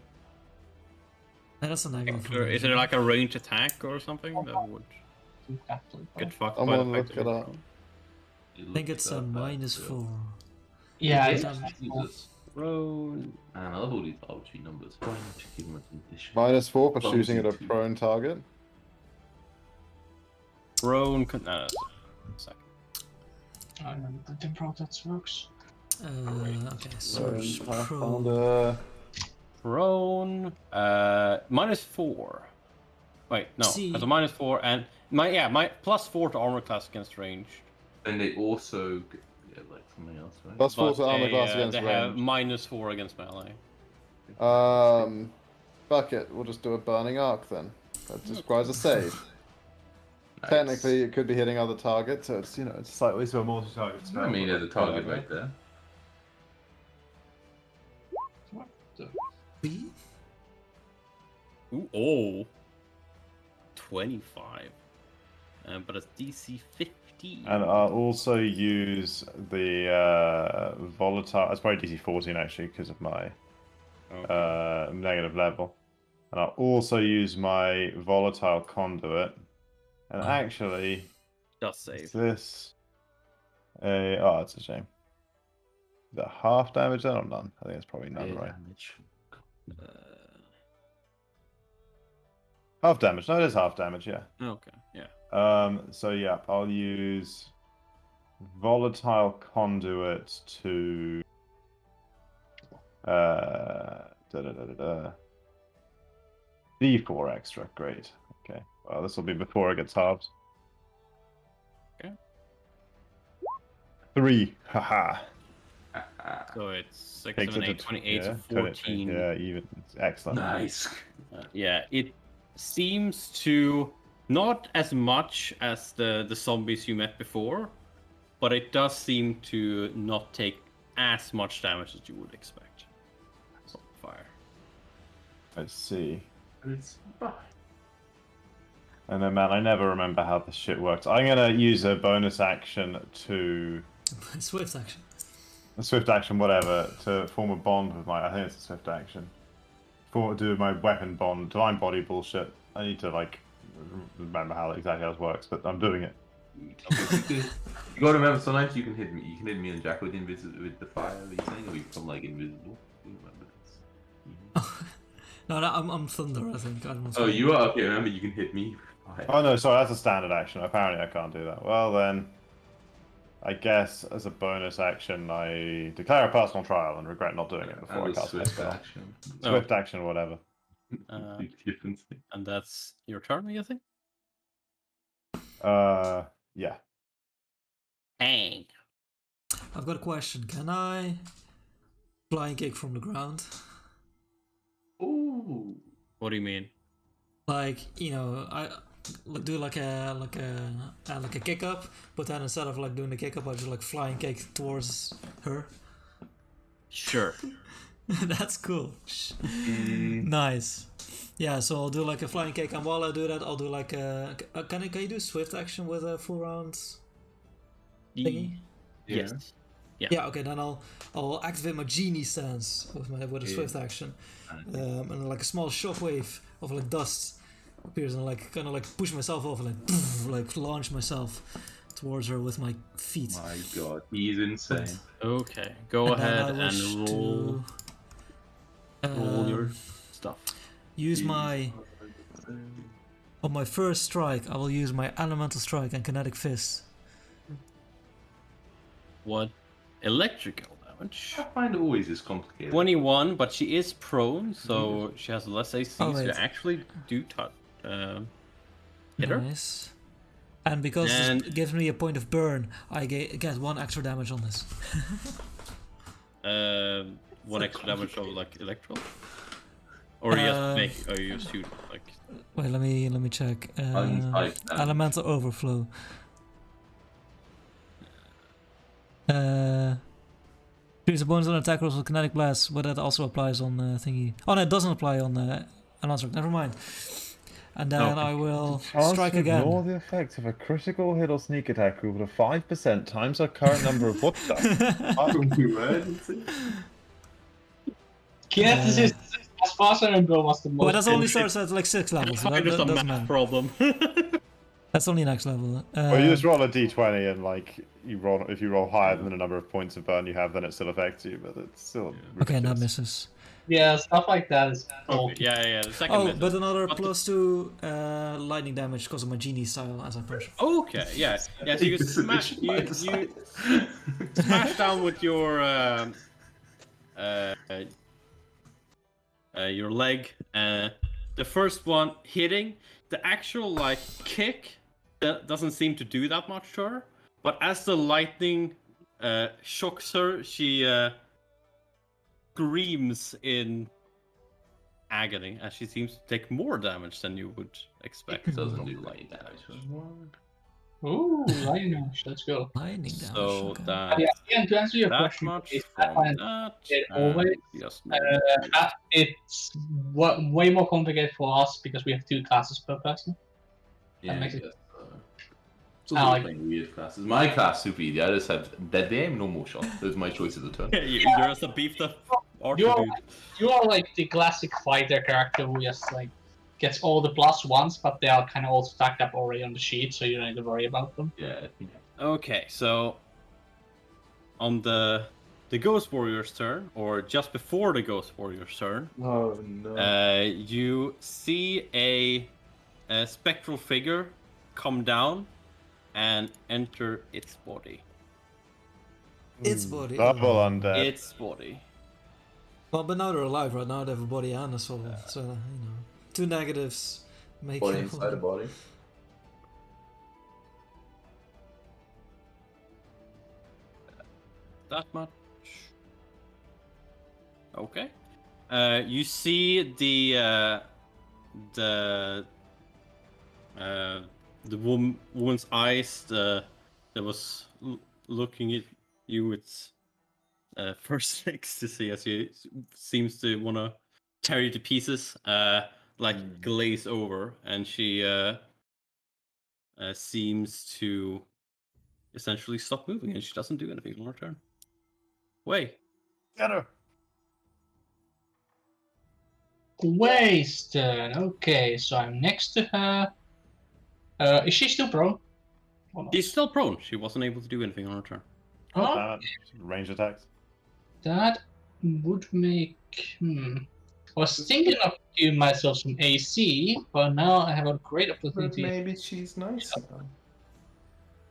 That's a negative. Or is it like a ranged attack or something that would get fucked I'm by the gonna fact look that it you're up. prone? I think it's a -4. Yeah, Jesus. Prone. Man, I love all these arbitrary numbers. Why not you give them a condition? -4 for Bonus shooting at a two. prone target. Prone. That's a second. I remember the temporal that works. Okay, search pro. Pathfinder. Prone. -4. Wait, no. See- That's a -4 and my +4 to armor class against range. And they also get like something else, right? +4 to armor class against they have range. -4 against melee. Fuck it, we'll just do a Burning Arc then. That just requires a save. Nice. Technically, it could be hitting other targets, so it's, it's slightly so multi-target spell. I mean, there's a target whatever. right there. B? Ooh, oh. 25. But it's DC 15. And I'll also use the volatile. It's probably DC 14 actually because of my negative level. And I'll also use my volatile conduit. And actually, Just save. this oh, it's a shame. Is that half damage then or none? I think it's probably none, right? Damage. Half damage. No, it is half damage. Yeah. Okay, yeah. So yeah, I'll use volatile conduit to D4 extra. Great. Okay. Well, this will be before it gets halved. Okay. 3. Haha. So it's 6, Takes 7, it 8, to 28, so 20. 14. Yeah, even. Excellent. Nice. Yeah, it seems to not as much as the zombies you met before, but it does seem to not take as much damage as you would expect from fire. Let's see. It's fine. And then, man, I never remember how this shit works. I'm gonna use a bonus action to Swift action. a swift action, whatever, to form a bond with my. I think it's a swift action. Do my weapon bond, divine body bullshit. I need to like remember how exactly how this works, but I'm doing it. You gotta remember, sometimes you can hit me. You can hit me and Jack with the fire thing, or you become like invisible. You remember this? No, I'm Thunder, I think. I don't know. Oh, you are? Okay, remember, you can hit me. Oh no, sorry, that's a standard action. Apparently I can't do that. Well then, I guess as a bonus action, I declare a personal trial and regret not doing it before I cast my swift spell. action. Swift action, whatever. And that's your turn, I think? Yeah. Bang. I've got a question. Can I flying kick from the ground? Ooh. What do you mean? Like, you know, I do like a kick up, but then instead of like doing the kick up, I just like flying kick towards her. Sure. That's cool. Nice. Yeah, so I'll do like a flying kick, and while I do that, I'll do like a. Can you do swift action with a full round thingy? Yes. Yeah. Okay. Then I'll activate my genie stance with a swift action, and like a small shockwave of like dust appears, and like kind of like push myself off, and like launch myself towards her with my feet. My God, he's insane. Okay, go ahead and roll. Roll your Um, stuff. Use my on my first strike. I will use my elemental strike and kinetic fist. What? Electrical damage. Pathfinder always is complicated. 21, but she is prone, so she has less AC, Oh, so you wait. actually do hit her. Nice. And because And- this gives me a point of burn, I get 1 extra damage on this. One extra damage of like electro, or you just make, or you shoot like. Wait, let me check. Untyped damage. Elemental overflow. Choose a bonus on attack rolls with kinetic blast, but that also applies on thingy. Oh no, it doesn't apply on Another. Never mind. And then I will strike again. Ignore the effect of a critical hit or sneak attack equal to 5% times our current number of what Yes, as far as I remember, was the most. But that's only starts at like 6 levels. So that Just a doesn't math matter. problem. That's only next level. Well, you just roll a d20 and like if you roll higher than the number of points of burn you have, then it still affects you, but it's still Okay, and that ridiculous. misses. Yeah, stuff like that is. Okay, yeah. The second Oh, method. but another But the- +2 lightning damage because of my genie style as I punch. Okay, yeah. So you smash, you smash down with your leg. The first one hitting, the actual like kick that doesn't seem to do that much to her. But as the lightning shocks her, she screams in agony, as she seems to take more damage than you would expect. Doesn't do light damage. Ooh, lightning damage. Let's go. Lightning damage. So okay. that. Yeah, again, to answer your That question, much if from Pathfinder, that. it and always, just it's way more complicated for us because we have 2 classes per person. Yeah, makes it- I guess, it's also I like- playing weird classes. My class super easy. I just have dead aim, no more shot. Those are my choices of turn. You're just a beefed up archer You're, dude. you are like the classic fighter character who just like gets all the +1s, but they are kind of all stacked up already on the sheet, so you don't need to worry about them. Yeah. Okay, so on the Ghost Warrior's turn, or just before the Ghost Warrior's turn, Oh no. you see a spectral figure come down and enter its body. Its body. Double undead. Its body. Well, but now they're alive right now. They have a body and a soul. So, you know. 2 negatives make Body you- inside the body. that much. Okay. You see the woman's eyes that was looking at you with first ecstasy as she seems to want to tear you to pieces, glaze over, and she seems to essentially stop moving, and she doesn't do anything on her turn. Wait. Get her. Way's turn. Okay, so I'm next to her. Is she still prone? She's still prone. She wasn't able to do anything on her turn. Oh, Range attacks. that would make. I was thinking of giving myself some AC, but now I have a great But opportunity. maybe she's nice now.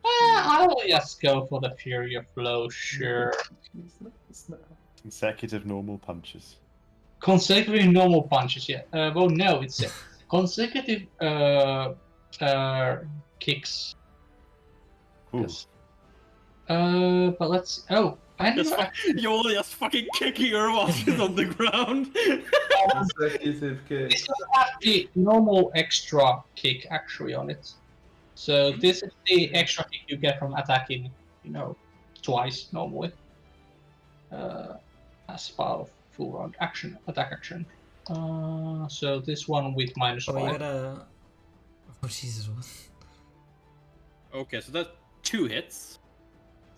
I will just go for the Fury of Blow, sure. She's nice now. Consecutive normal punches. Consecutive normal punches, yeah. Well, no, it's consecutive kicks. Ooh. Yes. But let's. Oh, I never. You're just fucking kicking her while she's on the ground. Consecutive kick. This doesn't have the normal extra kick actually on it. So this is the extra kick you get from attacking, twice normally. As part of full round attack action. So this one with -5. Oh, you gotta. Oh, Jesus. What? Okay, so that's 2 hits.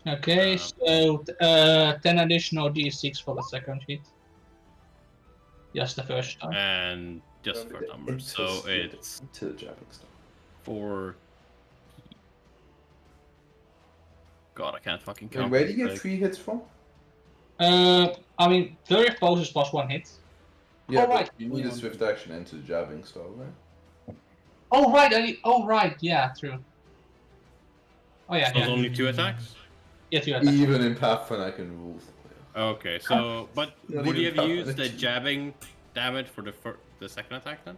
Okay, so 10 additional d6 for the second hit. Just the first time. And just for numbers, so it's to the jabbing stuff. 4. God, I can't fucking Wait, count. where do you get 3 hits from? I mean, 30 poses plus 1 hit. Yeah, right. but you need a swift action into the jabbing stuff, right? Oh right, yeah, true. Oh yeah, So yeah. it's only 2 attacks? Yeah, 2 attacks. Even in Pathfinder, I can rule. Okay, so but Not would you even have used the counted. jabbing damage for the second attack then?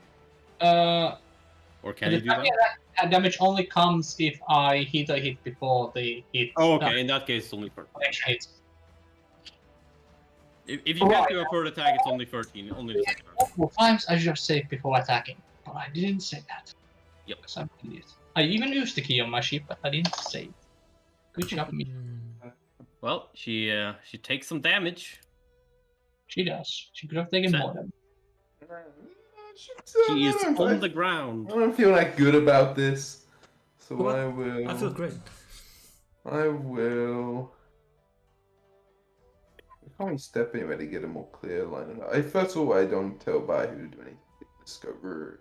Or can The you do that? damage only comes if I hit a hit before the hit. Oh, okay. In that case, it's only 13. Extra hits. If you can't do a third attack, it's only 13. Only the second attack. Multiple times I just say before attacking, but I didn't say that. Yep. Because I'm an idiot. I even used the key on my ship, but I didn't say it. Good job, me. Well, she takes some damage. She does. She could have taken Sad. more than. She is on the ground. I don't feel like good about this, so Well, I will. I feel great. I will. I can't step anywhere to get a more clear line. First of all, I don't tell Bai who to do anything. Discover.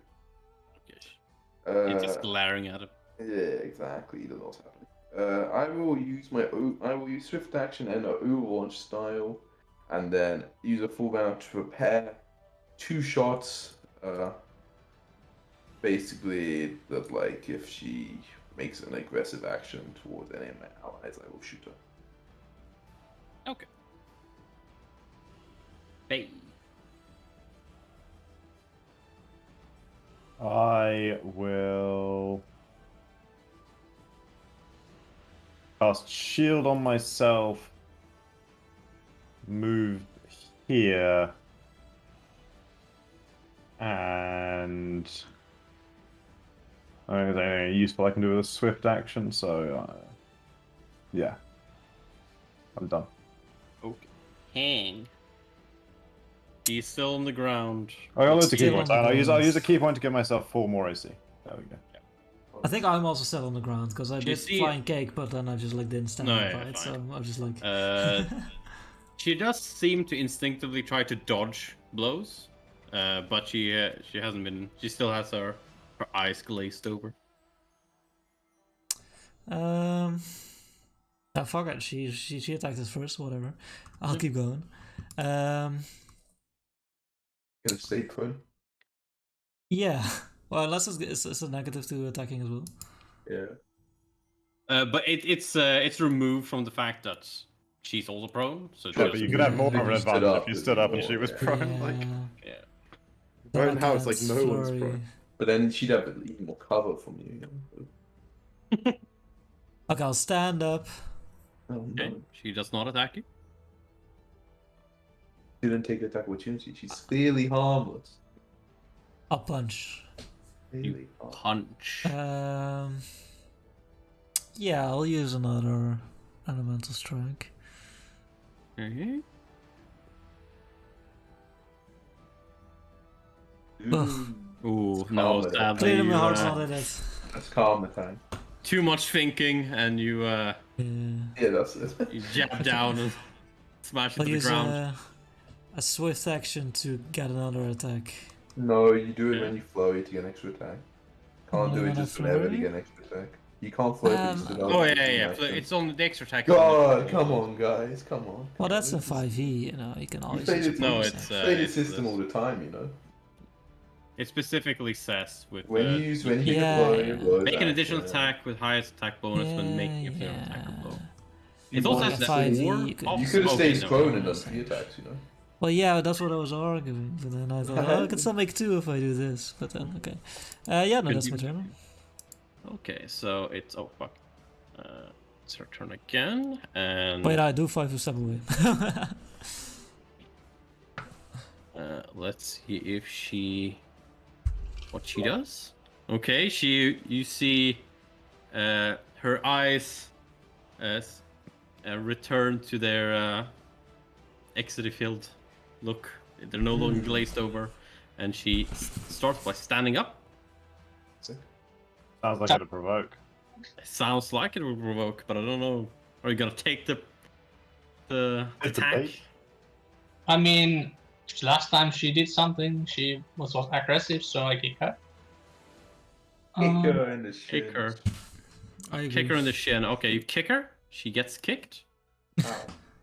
You're just glaring at him. Yeah, exactly. He doesn't know what's happening. I will use swift action and a launch style, and then use a full round to prepare 2 shots. Basically, that like if she makes an aggressive action towards any of my allies, I will shoot her. Okay. Hey. I will cast shield on myself, move here, and I don't think there's anything useful I can do with a swift action, so yeah, I'm done. Okay. Hang. He's still on the ground. I got loads of key Still points. on the I'll use ground. a key point to give myself 4 more AC. There we go. I think I'm also still on the ground because I Do did you see- flying cake, but then I just like didn't stand No, up yeah, by it, so fine. I'm just like. She does seem to instinctively try to dodge blows, but she hasn't been. She still has her eyes glazed over. Yeah, fuck it. She attacked us first. Whatever. I'll keep going. Gonna stay put. Yeah. Well, unless it's a negative to attacking as well. Yeah. But it's removed from the fact that she's also prone. So Yeah, but you could have more of an If you stood advantage up, if you it'd stood be up and more, she was yeah. prone. Like, yeah. right now it's like Backhand no one's flurry. prone. But then she'd have even more cover from you. Okay, I'll stand up. Oh, Okay, no. she does not attack you. Didn't take the attack opportunity. She's clearly harmless. I'll punch. Clearly harmless. Punch. Yeah, I'll use another elemental strike. Okay. Ooh, no, Calm sadly, Clearly my heart's you, not in it. That's calm the time. too much thinking, and you Yeah. Yeah, that's it. you jab down and smash I'll into the use ground. a swift action to get another attack. No, you do it Yeah. when you flurry to get an extra attack. Can't Only do it when I just whenever to flurry? get an extra attack. You can't flurry but you still Oh have yeah, to yeah. do an action. It's on the extra attack. God, come on, guys, come on. Well, that's a This is- 5e, you know, you can You always play use the, a No, bonus it's, action. play the it's system this. all the time, you know. It specifically says with When you use when you Yeah, flurry, yeah. blows make an out, additional yeah. attack with highest attack bonus when making a final attack or blow. It You also want has to that stay- 5e, war. you could- You could have stayed no. prone and done 3 attacks, you know. Well, yeah, that's what I was arguing, but then I thought, oh, I can still make 2 if I do this, but then, okay. Yeah, no, that's my turn. Okay, so it's fuck. It's her turn again, and Wait, I do 5 to 7 away. let's see if what she does. Okay, you see her eyes return to their exit field look. They're no longer glazed over, and she starts by standing up. Sounds like it'll provoke. It sounds like it will provoke, but I don't know. Are you gonna take the Take the attack? bait. I mean, last time she did something, she was aggressive, so I kick her. Kick her in the shin. Kick her. I agree. Kick her in the shin. Okay, you kick her. She gets kicked.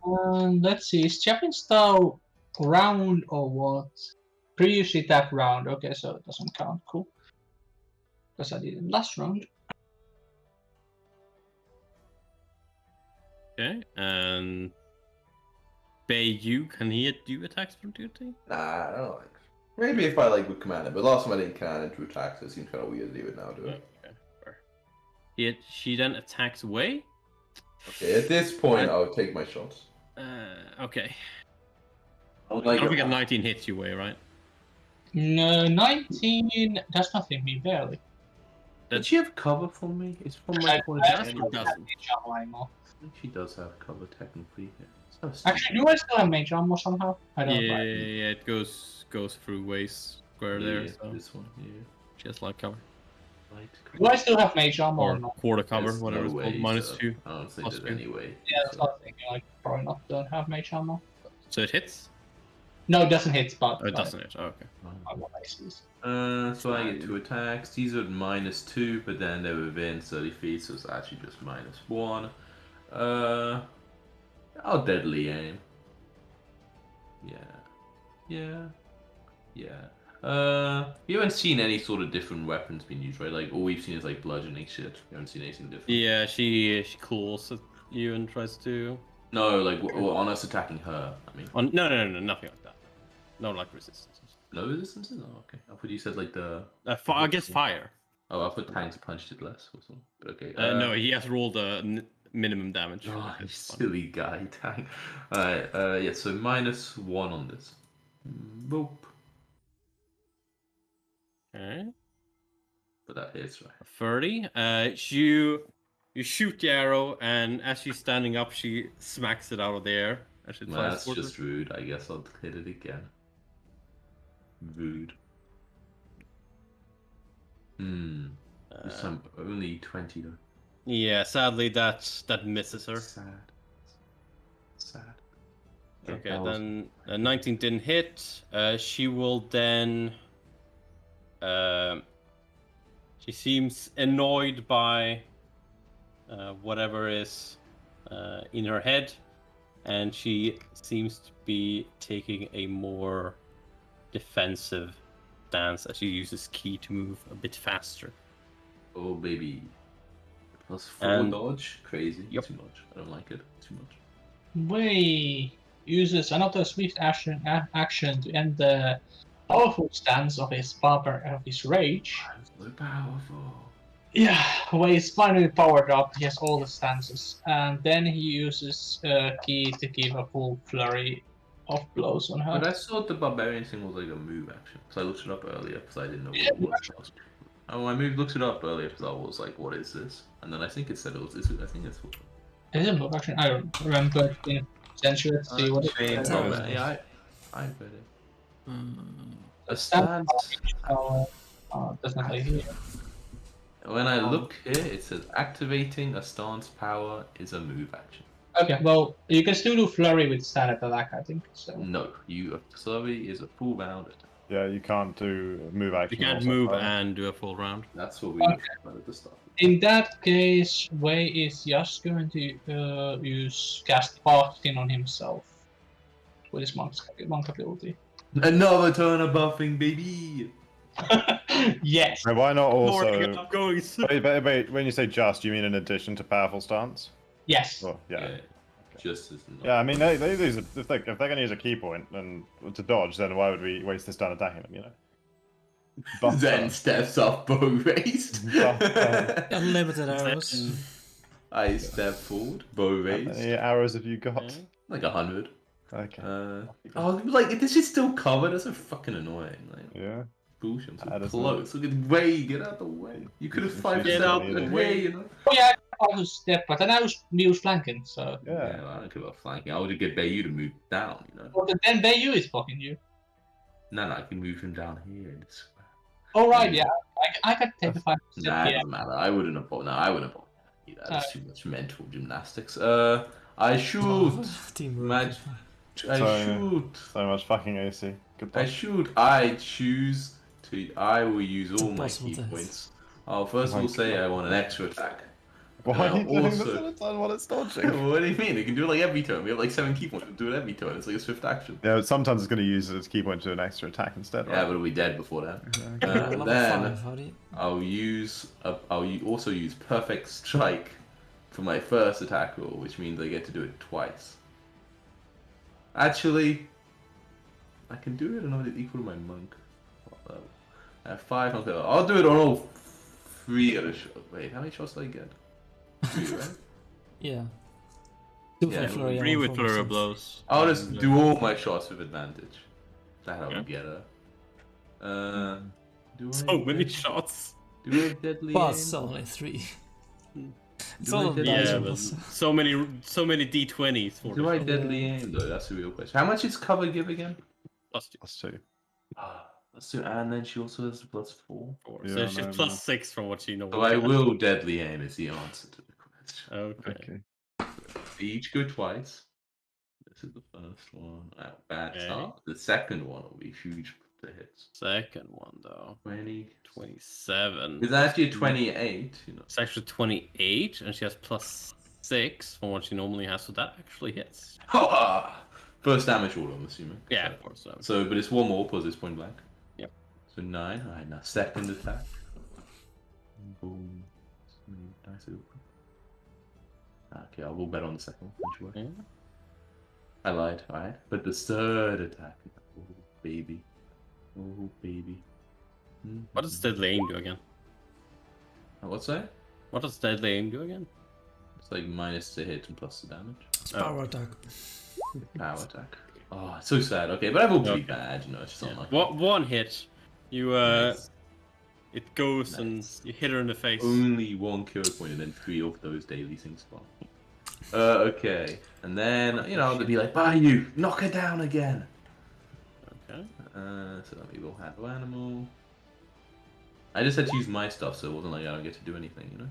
Let's see, is Japanese style round or what? Previously that round, okay, so it doesn't count. Cool. Because I did it last round. Okay, and Bayu, can he do attacks from duty? Nah, I don't like. Maybe if I like would command it, but last time I didn't command it through attacks, so it seems kind of weird to do it now, do it? Okay, fair. She then attacks away. Okay, at this point, I'll take my shots. Okay. I would I like don't think a 19 hits you away, right? No, 19 does nothing me barely. Did she have cover for me? It's from I- my point I of actually view. don't have doesn't. mage armor anymore. She does have cover technically. Yeah. It's not stupid. Actually, do I still have mage armor somehow? I don't Yeah, know. it goes through waist square there, Yeah, so this one. Yeah. she has light cover. Light Do I still have mage armor or Or not? quarter cover, There's whatever no it's called, way, minus so 2. I don't think plus that 2. anyway. Yeah, that's so- what I'm thinking. I probably not don't have mage armor. So it hits? No, it doesn't hit, but Oh, it doesn't hit. Oh, okay. I want aces. So I get 2 attacks. These are -2, but then they're within 30 feet, so it's actually just -1. I'll deadly aim. Yeah. We haven't seen any sort of different weapons being used, right? Like all we've seen is like bludgeoning shit. We haven't seen anything different. Yeah, she claws at you and tries to. No, like on us attacking her. I mean, No, nothing like that. No, like resistance. no resistances. Oh, okay. I thought you said like the. I guess fire. Oh, I thought tanks punched it less or something. But okay. No, he has rolled a minimum damage. Oh, you It's fine. silly guy, tank. Alright, yeah, so -1 on this. Boop. Okay. But that hits, right? 30. You shoot the arrow, and as she's standing up, she smacks it out of the air. As she Well, flies that's towards just rude. I guess I'll hit it again. Rude. This time only 20 though. Yeah, sadly that misses her. Sad. Okay, that was- then 19 didn't hit. She will then. She seems annoyed by whatever is in her head, and she seems to be taking a more defensive stance as she uses key to move a bit faster. Oh baby. +4 And- dodge? Crazy. Yep. Too much. I don't like it. Too much. Wei uses another swift action to end the powerful stance of his rage. I'm so powerful. Yeah, when he's finally powered up, he has all the stances, and then he uses key to give a full flurry of blows on her. But I thought the barbarian thing was like a move action, because I looked it up earlier because I didn't know what it was. Oh, I looked it up earlier because I was like, what is this? And then I think it said it was this. I think it's what. Is it a move action? I don't remember. Censure it, see what it Chain is. combat. Yeah, I read it. A Stance. stance. Does not like here. When I look here, it says activating a stance power is a move action. Okay, well, you can still do flurry with standard attack, I think. So. No, flurry is a full round attack. Yeah, you can't do move action. You can't move and do a full round. That's what we looked at the start. In that case, Wei is just going to cast Pathfinder on himself with his monk ability. Another turn of buffing, baby. Yes. And why not also? Going. Wait, when you say just, you mean in addition to powerful stance? Yes. Oh, yeah. Just as Yeah, I mean, they use if they're going to use a key point and to dodge, then why would we waste this time attacking them? You know. Then steps off bow raised. Unlimited arrows. I step forward, bow How raised. many arrows have you got? Like 100. Okay. Like this is still covered. That's so fucking annoying. Like, Yeah. bullshit. I'm That so is close. Look at Way, get out the way. You could have 5 Get steps out out the the way, you know. Oh yeah, I was step, but then I was flanking, so. Yeah. Well, I don't care about flanking. I would get Bayu to move down, you know. Well, then Bayu is blocking you. No, I can move him down here. Oh right, yeah. I can take the 5 step. Nah, it Yeah. doesn't matter. I wouldn't have bought. No, I wouldn't have bought. That's too much mental gymnastics. I shoot. Teamwork. I shoot. So much fucking AC. Goodbye. I shoot. I choose to. I will use all my Impossible key to hit. points. I'll first of all say I want an extra attack. Why are you doing this also- at a time while it's dodging? What do you mean? It can do it like every turn. We have like 7 key points. We do it every turn. It's like a swift action. Yeah, but sometimes it's going to use its key point to an extra attack instead, Yeah, right? but it'll be dead before that. Level Then 5, how do you... I'll also use perfect strike for my first attack roll, which means I get to do it twice. Actually, I can do it and I'll equal to my monk. I have 5 monk. I'll do it on all 3 of the shots. Wait, how many shots do I get? 3, right? Yeah. 2 Yeah, for flurry. 3 and with 1 for flurry of resistance. blows. I'll just do all my shots with advantage. That I will get her. Do So I many dead- shots. Do I have deadly But aim? it's only 3. It's Do I all deadly Yeah, aim? but manageable. so many D20s for Do I deadly aim though? That's the real question. How much is cover give again? plus +2. Let's do, and then she also has the +4. 4. Yeah, So she's no, plus 6 from what you know. So I will deadly aim is the answer to the question. Okay. They each go twice. This is the first one. Bad Okay. start. The second one will be huge for the hits. Second one though. 20. 27. It's actually a 28, you know. It's actually 28, and she has plus 6 from what she normally has, so that actually hits. Ha! First damage roll, I'm assuming. Yeah, of course. So, but it's one more because it's point blank. Yep. So 9. Alright, now second attack. Boom. Nice. Okay, I'll roll better on the second one. Yeah. I lied, alright. But the third attack. Oh, baby. Oh, baby. What does Deadly Aim do again? What's that? What does Deadly Aim do again? It's like minus the hit and plus the damage. It's power attack. Power attack. Oh, it's so sad. Okay, but I will be Okay. bad, you know, it's just not like One hit, you Nice. it goes Nice. and you hit her in the face. Only 1 kill point and then 3 of those daily things spawn. Okay. And then, you know, they'll be like, Bayou, knock her down again. Okay. So let me roll handle animal. I just had to use my stuff, so it wasn't like I don't get to do anything, you know?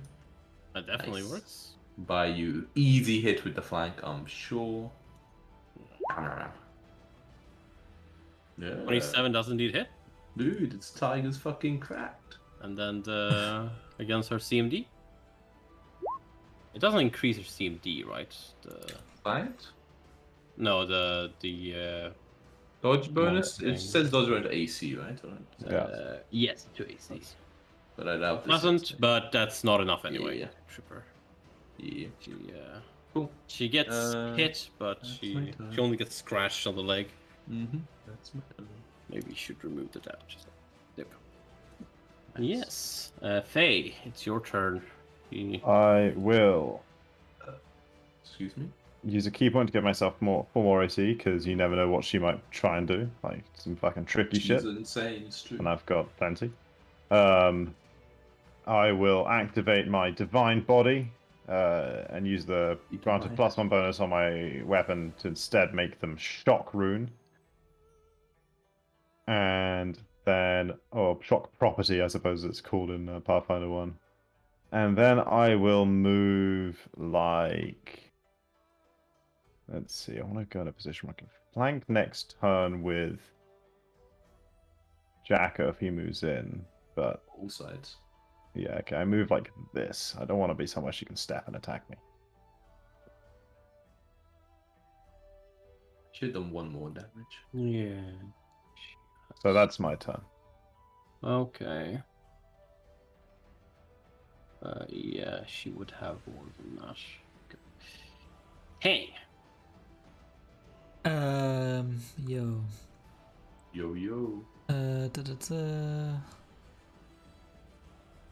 That definitely Nice. works. Bayou, easy hit with the flank, I'm sure. Yeah. 27 does indeed hit. Dude, it's Tiger's fucking cracked. And then the against her CMD. It doesn't increase her CMD, right? Fight? No, the Dodge bonus? thing. It says dodge around AC, right? Yeah. yes, to AC. But I doubt this. Doesn't, but that's not enough anyway. Yeah. Tripper. Yeah. She Cool. she gets hit, but that's she my turn. she only gets scratched on the leg. Mm-hmm. That's my turn. Maybe you should remove the damage. There we go. Yes. Faye, it's your turn. I will Excuse me? use a key point to get myself 4 more AC, because you never know what she might try and do. Like, some fucking tricky shit. She's insane, it's true. And I've got plenty. I will activate my Divine Body and use the granted +1 bonus on my weapon to instead make them Shock Rune. And then, Shock Property, I suppose it's called in Pathfinder 1. And then I will move like... Let's see, I want to go in a position where I can flank next turn with Jacko if he moves in, but... All sides. Yeah, okay, I move like this. I don't want to be somewhere she can step and attack me. Should have done 1 more damage. Yeah. So that's my turn. Okay. Yeah, she would have more than that. Hey. Yo. Yo.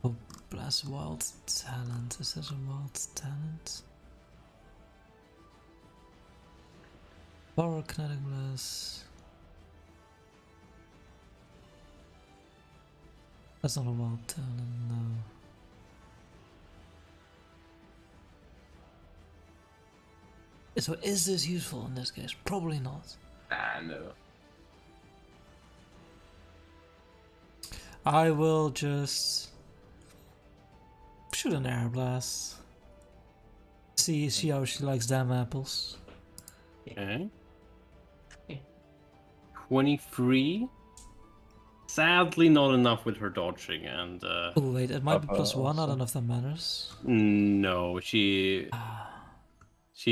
Oh, blast wild talent. Is that a wild talent? Power kinetic blast. That's not a wild talent, no. So is this useful in this case? Probably not. No. I will just shoot an air blast. See how she likes damn apples. Okay. 23. Sadly, not enough with her dodging, and Oh wait, it might be +1. I don't know if that matters. no, she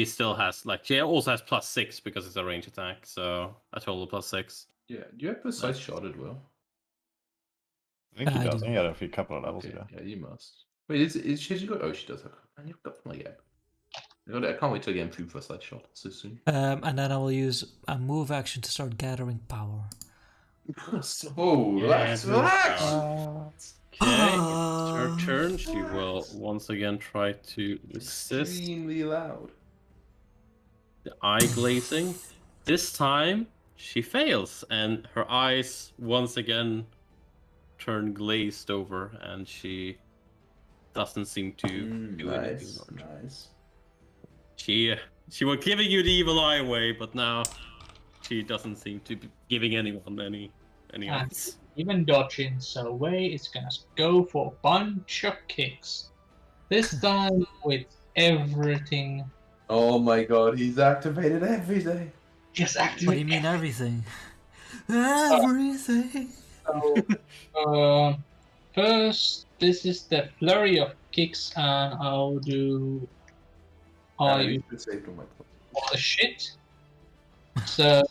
still has she also has +6 because it's a range attack, so a total +6. Yeah, do you have precise shot as well? I think he I does. I do. think he had a couple of levels Okay, ago. yeah, you must. Wait, is she got? Oh, she does have. And you've got my gap. I can't wait till you improve precise shot so soon. And then I will use a move action to start gathering power. Oh, relax. Okay, it's her turn. She will once again try to resist Extremely loud. the eye glazing. This time she fails, and her eyes once again turn glazed over, and she doesn't seem to do anything. Nice. She was giving you the evil eye way, but now she doesn't seem to be giving anyone any eyes. Even dodging, so Wei is gonna go for a bunch of kicks. This time with everything. Oh my god, he's activated everything. Just What do activate. you mean everything? Everything! So, first, this is the flurry of kicks, and I'll do. I saved on my all the shit. So,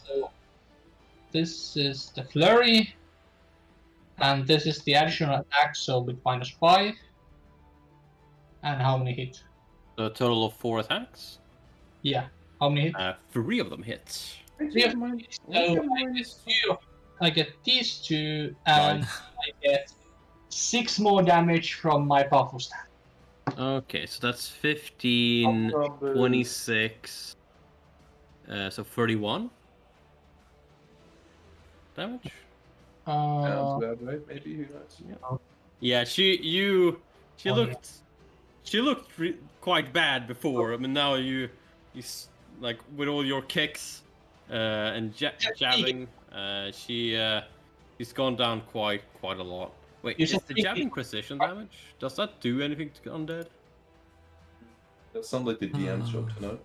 this is the flurry, and this is the additional attack, so with -5. And how many hit? So a total of 4 attacks. Yeah, how many hit? 3 of them hit. So I get these 2, and I get 6 more damage from my powerful staff. Okay, so that's 15, 26, so 31 damage. Sounds bad, right? Maybe, who knows? Yeah, she looked quite bad before. I mean, now you like with all your kicks and jabbing, she's gone down quite a lot. Wait, is the jabbing precision damage? Does that do anything to undead? That sounds like the DM's job to know.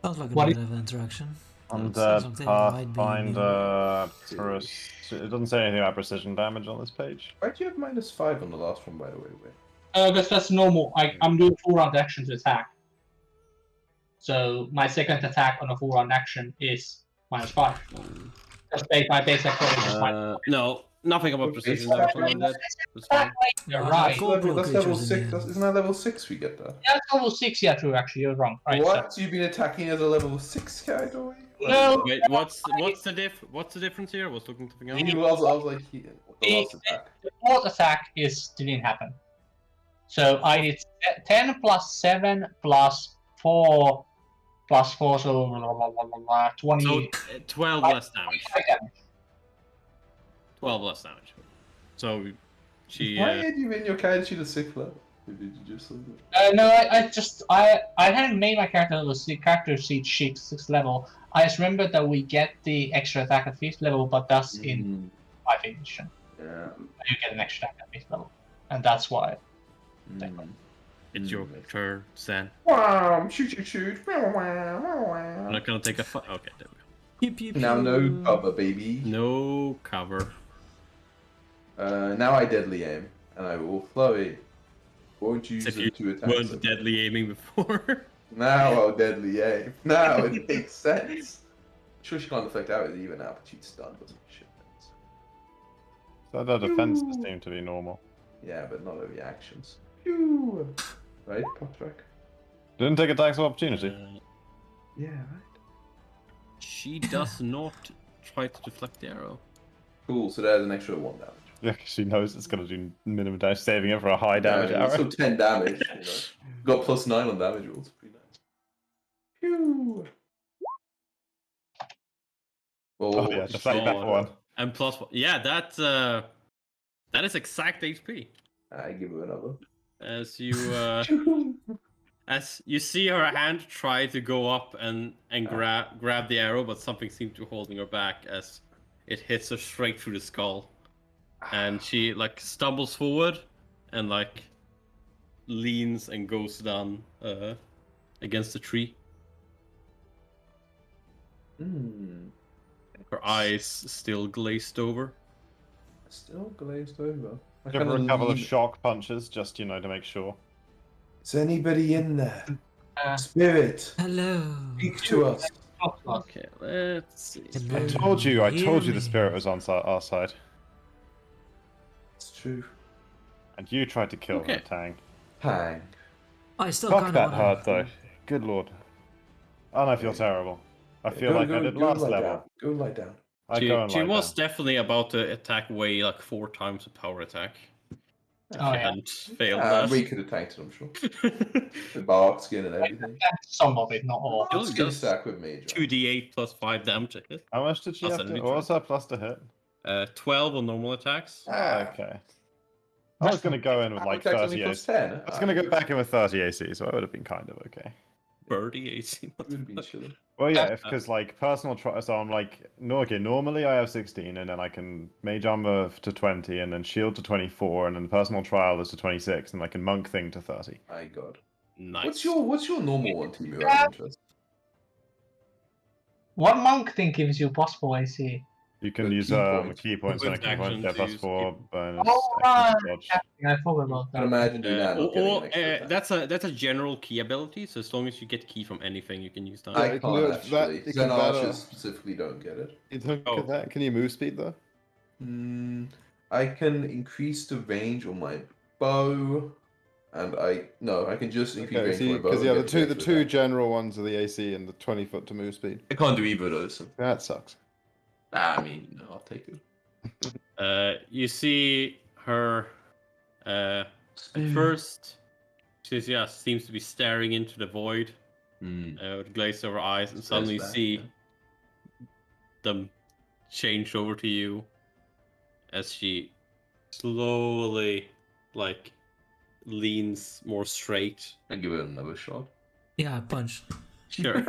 Sounds like a What bit of interaction. Undead Something might be Pathfinder. It doesn't say anything about precision damage on this page. Why do you have -5 on the last one, by the way? Because that's normal. I'm doing 4-round action to attack. So my second attack on a 4-round action is -5. Just my base attack is no, nothing about precision damage on undead. That's fine. You're right. That's level 6. Isn't that level 6 we get that? Yeah, level 6. Yeah, true. Actually, you're wrong. Right. What? You've been attacking as a level 6 guy, do we? No. Wait, what's the difference here? I was looking something else. I was like, the last attack. The fourth attack didn't happen. So I did 10 plus 7 plus 4 plus 4, so 20. So 12 less damage. 12 less damage. So she. Why had you in your character sheet a 6th level? Or did you just? No, I hadn't made my character level character sheet 6th level. I just remembered that we get the extra attack at 5th level, but that's in 5th edition. Yeah. You get an extra attack at 5th level, and that's why. It's your turn, Sen. Wow! Shoot! I'm not gonna take a fight. Okay, there we go. Pew, pew, Now no pew. cover, baby. No cover. Now I deadly aim, and I will Chloe. Won't use If the you 2 attacks. weren't deadly aiming before. Now I'll deadly aim. Now it makes sense. Sure, she can't affect hours even now, but she's stunned or some shit. So the defenses seem to be normal. Yeah, but not over the actions. Phew. Right, pop track. Didn't take attacks of opportunity. Yeah, right. She does not try to deflect the arrow. Cool. So there's an extra 1 damage. Yeah, 'cause she knows it's gonna do minimum damage, saving it for a high damage arrow. So 10 damage. You know. Got +9 on damage rolls. Pretty nice. Phew. Oh yeah, deflect that one. And +1. Yeah, that is exact HP. I give her another. As you see her hand try to go up and grab the arrow, but something seems to be holding her back as it hits her straight through the skull, and she like stumbles forward and like leans and goes down against the tree. Her eyes still glazed over. Still glazed over. Give her a couple of shock punches, just to make sure. Is anybody in there? Spirit, Hello. speak to us. Okay, let's see. I told you the spirit was on our side. It's true. And you tried to kill Okay. her, Tang. Pang. I still Fuck kind that of hurt, though. Good lord. And I feel terrible. I feel like I did last lie level. Down. Go lie down. I go and She lie was down. definitely about to attack way like 4 times the power attack. Oh, She yeah. hadn't failed We that. could have tanked it, I'm sure. The bark skin and everything. Some of it, not all. Still Skin just stack with Major. 2d8 plus 5 damage to hit. How much did she Plus have to? enemy What was her plus to hit? 12 on normal attacks. Okay. I was going to go in with like 30 AC. 10. I was going to go back in with 30 AC, so I would have been kind of okay. Birdie AC. Would have been chilling. Well, yeah, because like personal so I'm like, no, okay, normally I have 16, and then I can mage armor to 20, and then shield to 24, and then personal trial is to 26, and I can monk thing to 30. My god. Nice. What's your normal one, Timu? Out of interest? What monk thing gives you possible AC? You can With use key points. key points and a With key point, action yeah, to plus use 4 key- bonus. Oh, action dodge. I forgot about I can that. imagine doing that. Not getting an extra attack. that's a general key ability. So as long as you get key from anything, you can use that. I you can can't do it- actually. you can Zen better- archers specifically don't get it. You don't Oh. get that? Can you move speed though? I can increase the range on my bow, and I can just increase Okay, range on my bow. because and yeah, get the extra two attack. general ones are the AC and the 20 foot to move speed. I can't do either of those. So. That sucks. I mean, no, I'll take it. You see her. At first, she seems to be staring into the void with glazed over eyes, and suddenly back, see yeah. them change over to you as she slowly, like, leans more straight. I give it another shot. Yeah, punch. Sure.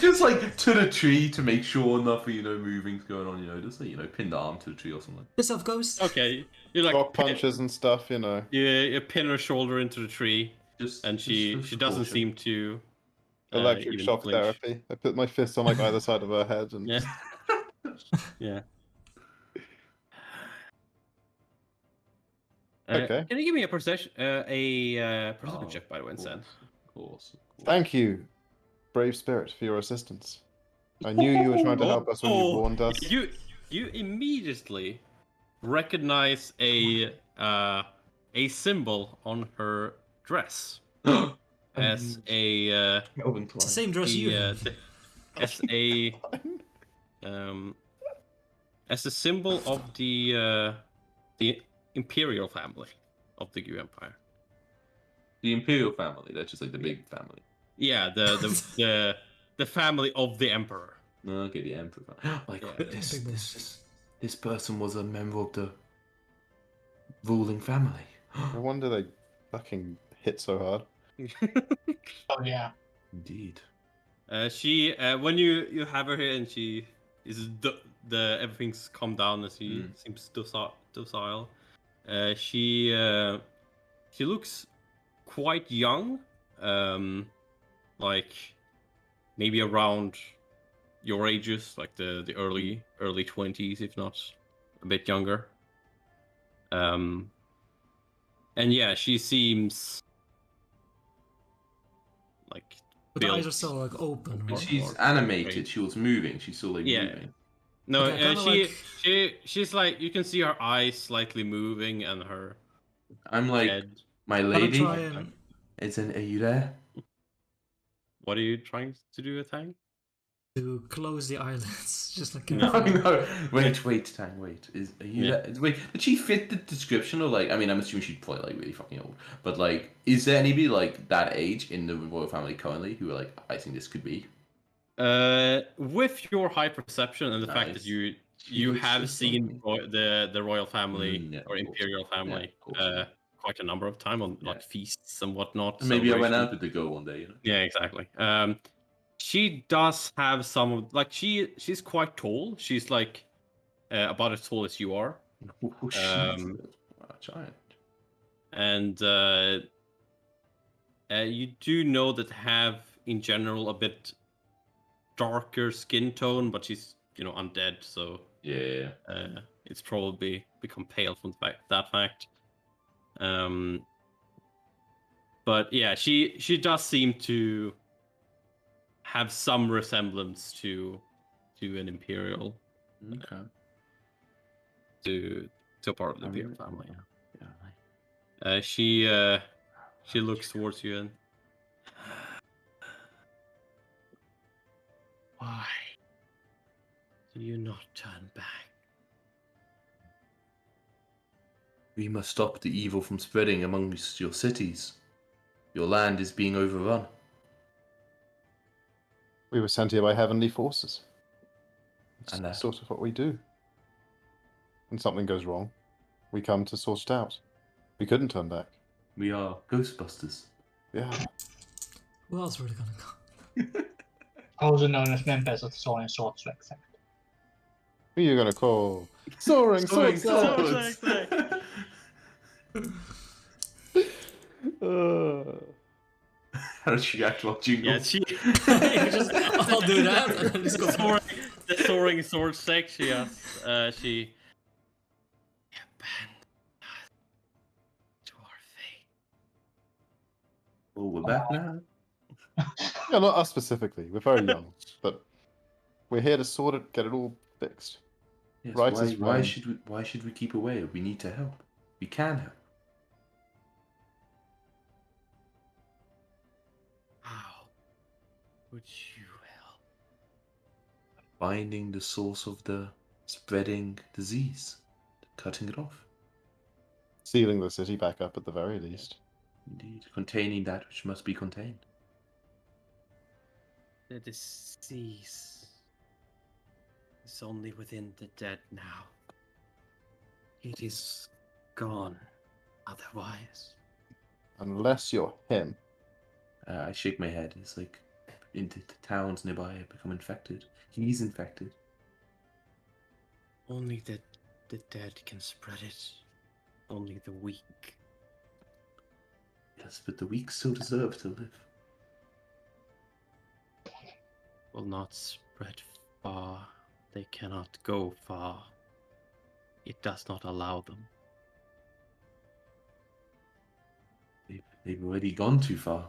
Just like to the tree to make sure nothing, moving's going on. Just like, pin the arm to the tree or something. Piss off, ghost. Okay, you like Shock punches and stuff, you pin her shoulder into the tree, Just and she doesn't seem to. Electric even shock flinch. therapy. I put my fist on like either side of her head and Yeah. Yeah. Okay. Can you give me a perception check, by the way, instead? Of course. thank you, brave spirit, for your assistance. I knew you were trying to help us when you warned us. You immediately recognize a symbol on her dress as a Elven It's the twine. same dress you have. as a symbol of the imperial family of the Gu Empire. The Imperial family, that's just like the big family. Yeah, the family of the emperor. Okay, the Emperor. Like, Yeah. this person was a member of the ruling family. No wonder they fucking hit so hard. Oh yeah. Indeed. She when you have her here and she is the everything's calmed down and she seems docile. She looks quite young, like maybe around your ages, like the early 20s, if not a bit younger. And yeah, she seems like But the eyes built. are still like open. But Right? she's animated. She was moving. She's still like moving. No, Okay, kinda she's like, you can see her eyes slightly moving and her I'm like, head. my Gotta lady, try and are you there? What are you trying to do, Tang? to close the eyelids, just like No, carefully. no. Wait, Tang, wait. Are you Yeah. there? Wait, did she fit the description or like? I mean, I'm assuming she's probably like really fucking old. But like, is there anybody like that age in the royal family currently who are like, I think this could be? With your high perception and the fact that Nice. you looks have just seen like the royal family Yeah, of or course. imperial family of course. quite a number of times on Yeah. like feasts and whatnot. And maybe I went celebrations. out with the girl one day. You know? Yeah, exactly. She does have some of like she's quite tall. She's like about as tall as you are, Oh, shit. A giant. and you do know that have in general a bit darker skin tone, but she's undead, so Yeah. it's probably become pale from that fact. But yeah, she does seem to have some resemblance to an imperial, Okay. to a part of the imperial family. Yeah. She looks towards you and why do you not turn back? We must stop the evil from spreading amongst your cities. Your land is being overrun. We were sent here by heavenly forces. It's And sort of what we do. When something goes wrong, we come to sort it out. We couldn't turn back. We are Ghostbusters. Yeah. Who else were they gonna go? Also known as members of the Soaring Sword Select Sect. Who are you gonna call? Soaring Sword Swords. Select! How did she act while jingle? Yeah, she I'll do that. And then just go the soaring sword sect. She abandoned us to our fate. Oh, we're back now. Yeah, not us specifically. We're very young, but we're here to sort it, get it all fixed. Yes, Right why, is why right. should we keep away? We need to help. We can help. How would you help? Finding the source of the spreading disease, cutting it off. Sealing the city back up at the very least. Indeed, containing that which must be contained. The disease is only within the dead now. It is gone otherwise. Unless you're him. I shake my head. It's like into the towns nearby have become infected. He's infected. Only the dead can spread it. Only the weak. Yes, but the weak still deserve to live. Will not spread far. They cannot go far. It does not allow them. They've already gone too far.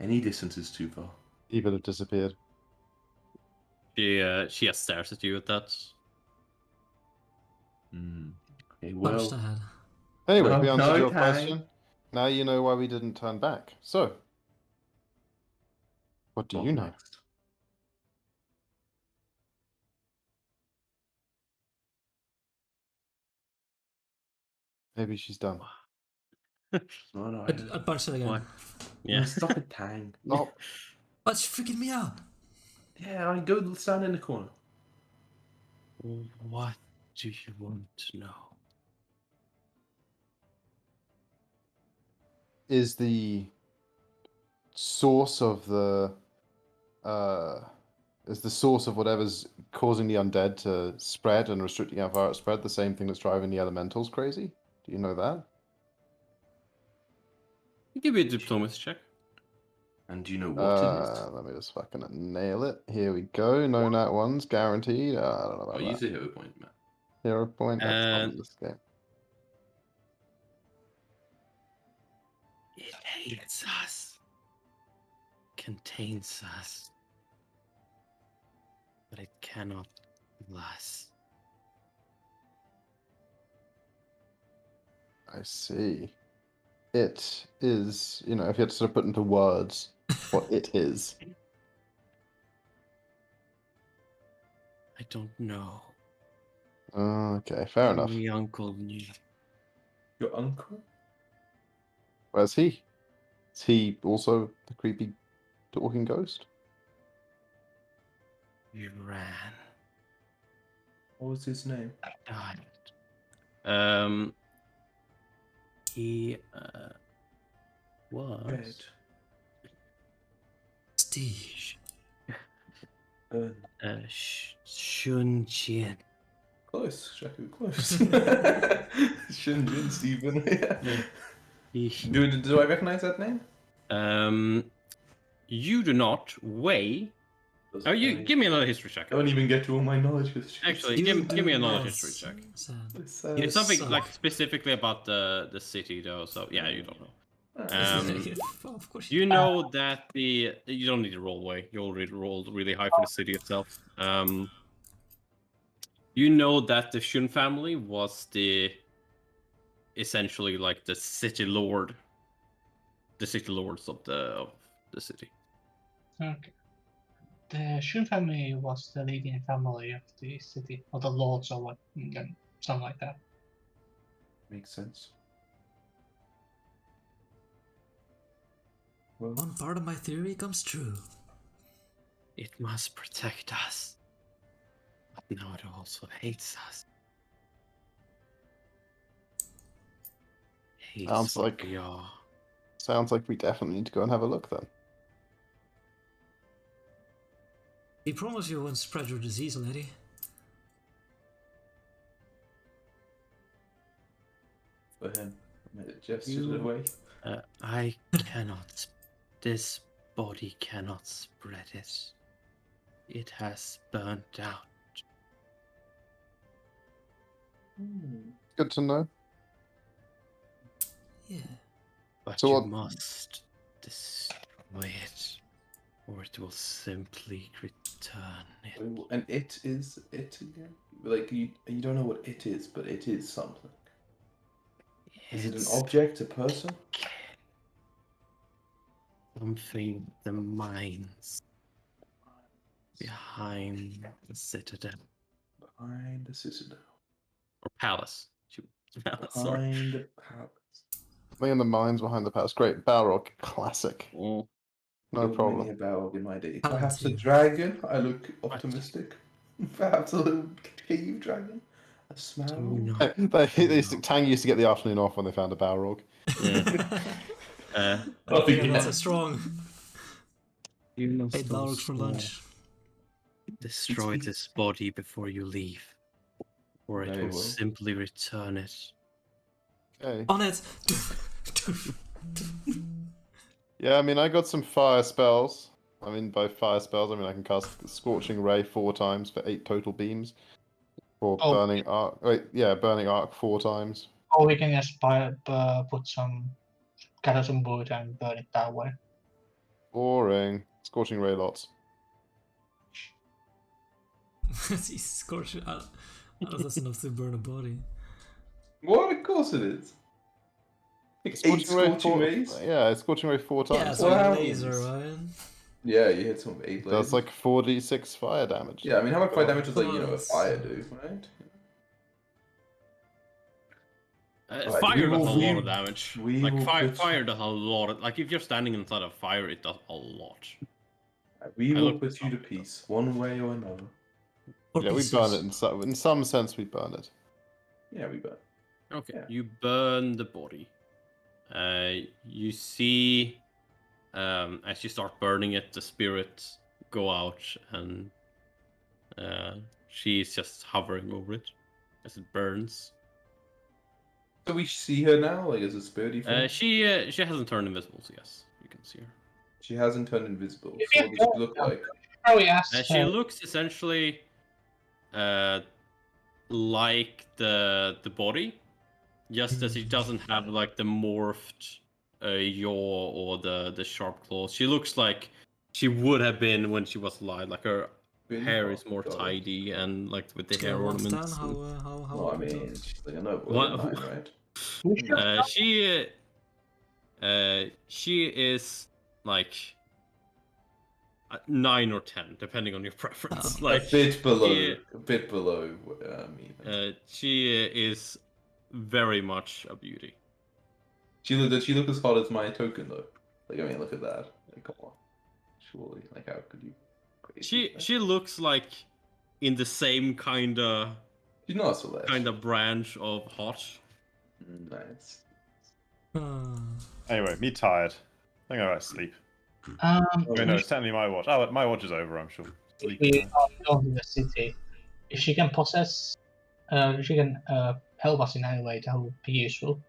Any distance is too far. People have disappeared. She just stares at you at that. Okay, punched well, ahead. Anyway, No, we answered no, your Kai. question. Now you know why we didn't turn back. So, what do what you know? next? Maybe she's done. No, no, I'd punch it again. What? yeah. Yeah. Stop it, Tang. Oh, That's freaking me out. Yeah, I go stand in the corner. What do you want to know? is the source of the whatever's causing the undead to spread and restricting how far it spread the same thing that's driving the elementals crazy? Do you know that? Give me a diplomacy check. And do you know what it is? Let me just fucking nail it. Here we go. No nat ones guaranteed. I don't know about Oh, that. use a hero point, man. 0 point. That's not in this game. It hates us. Contains us. But it cannot last. I see. It is, if you had to sort of put into words what it is. I don't know. Okay, fair enough. My uncle knew. Your uncle? Where's he? Is he also the creepy talking ghost? He ran. What was his name? Died. He was Red. Steve. Shun Jin. Close, Shaku, close. Shinjin Stephen. Yeah. Do I recognize that name? You do not weigh. Does Oh, you I give me another history check. don't even get to all my knowledge. Actually, You give me do another not, history check. Sam. It's something So- like specifically about the city, though. So yeah, you don't know. Of course You know that you don't need to roll away. You already rolled really high for the city itself. You know that the Shun family was essentially like the city lords of the city. Okay. The Shun family was the leading family of the city, or the lords, or what, something like that. Makes sense. Well, One part of my theory comes true. It must protect us, but now it also hates us. Hates Sounds what like- we are. Sounds like we definitely need to go and have a look then. We promise you won't spread your disease, lady. for him. I made a gesture You- away. I cannot. This body cannot spread it. It has burnt out. Good to know. Yeah. But So you what- must destroy it, or it will simply return it. And it is it again? Like you don't know what it is, but it is something. Is it an It's object, a person? something the minds behind the citadel Behind the citadel. or palace. Palace, sorry. Behind the palace. Something in the minds behind the past. Great. Balrog, classic. Oh, No Don't problem. many a Balrog in my day. Palantir. Perhaps a dragon. I look optimistic. Perhaps a little cave dragon. A do smell. not. Tang used to get the afternoon off when they found a Balrog. Yeah. Oh, Yeah, yeah. that's a strong. You must 8 dollars for also lunch. destroy this body before you leave, or it Very will well. simply return it. Okay. On it! Yeah, I mean, I got some fire spells. I mean, by fire spells, I mean I can cast Scorching Ray 4 times for 8 total beams. Or Oh. Burning Arc. Wait, yeah, Burning Arc 4 times. Or we can just gather some wood and burn it that way. Boring. Scorching Ray lots. He's scorching. I don't that's enough to burn a body. What? Of course it is. Like 8 scorching rays? Yeah, it's Scorching Ray 4 Yeah, times. it's like Wow. a laser, right? Yeah, you hit some with 8 That's lasers. like 4d6 fire damage. Yeah, I mean, how much fire damage does, like, a Plus- fire do, right? Right, Fire we does a will- lot of damage. we Like will fire, put- fire does a lot of, like if you're standing inside of fire, it does a lot. We I will looked put this you to up. peace, one way or another. Or Yeah, we pieces. burn it in some sense. We burn it. Yeah, we bet. Okay, Yeah. you burn the body. You see, as you start burning it, the spirits go out, and she's just hovering over it as it burns. So we see her now, like as a spirity form? She hasn't turned invisible, so yes, you can see her. She hasn't turned invisible. If So you what does she look like? Probably asked She looks essentially like the body, just that she doesn't have like the morphed jaw or the sharp claws. She looks like she would have been when she was alive. Like her Really? hair Oh, is more got it. tidy and like with the Scale hair 1 to 10, ornaments. how Well, I would you mean, tell? she's like a noble, What- 9, right? She is like 9 or 10, depending on your preference. Oh. Like a bit below. she- A bit below. she is very much a beauty. Does she look as hot as my token though? Like, I mean, look at that. Like, come on. Surely, like, how could you? She looks like in the same kind of She's not Celeste. branch of hot. Nice. Anyway, me tired. I think I might sleep. Wait, no, it's technically my watch. Oh, my watch is over. I'm sure. Sleep. we are going to the city. If she can possess, she can help us in any way, that would be useful.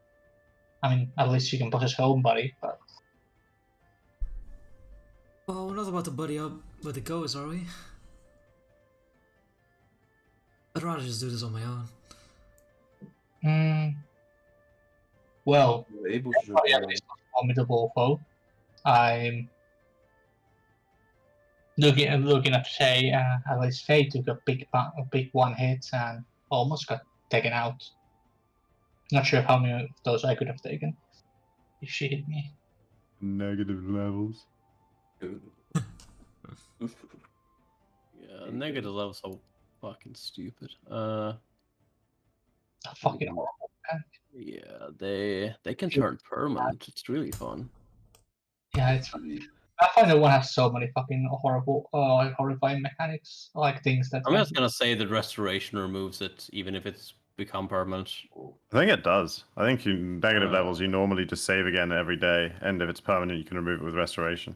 I mean, at least she can possess her own body, but Oh, we're not about to buddy up with the ghosts, are we? I'd rather just do this on my own. well, We're able to probably at least a formidable foe. I'm looking at Faye. At least Faye took a big one hit and almost got taken out. Not sure how many of those I could have taken if she hit me. Negative levels. Yeah, negative levels so fucking stupid. Fucking horrible. Yeah, they can turn permanent. It's really fun. Yeah, it's funny. Pathfinder 1 has so many fucking horrible, horrifying mechanics, like things that. I'm just gonna say that restoration removes it, even if it's become permanent. I think it does. I think you negative Uh, levels you normally just save again every day, and if it's permanent, you can remove it with restoration.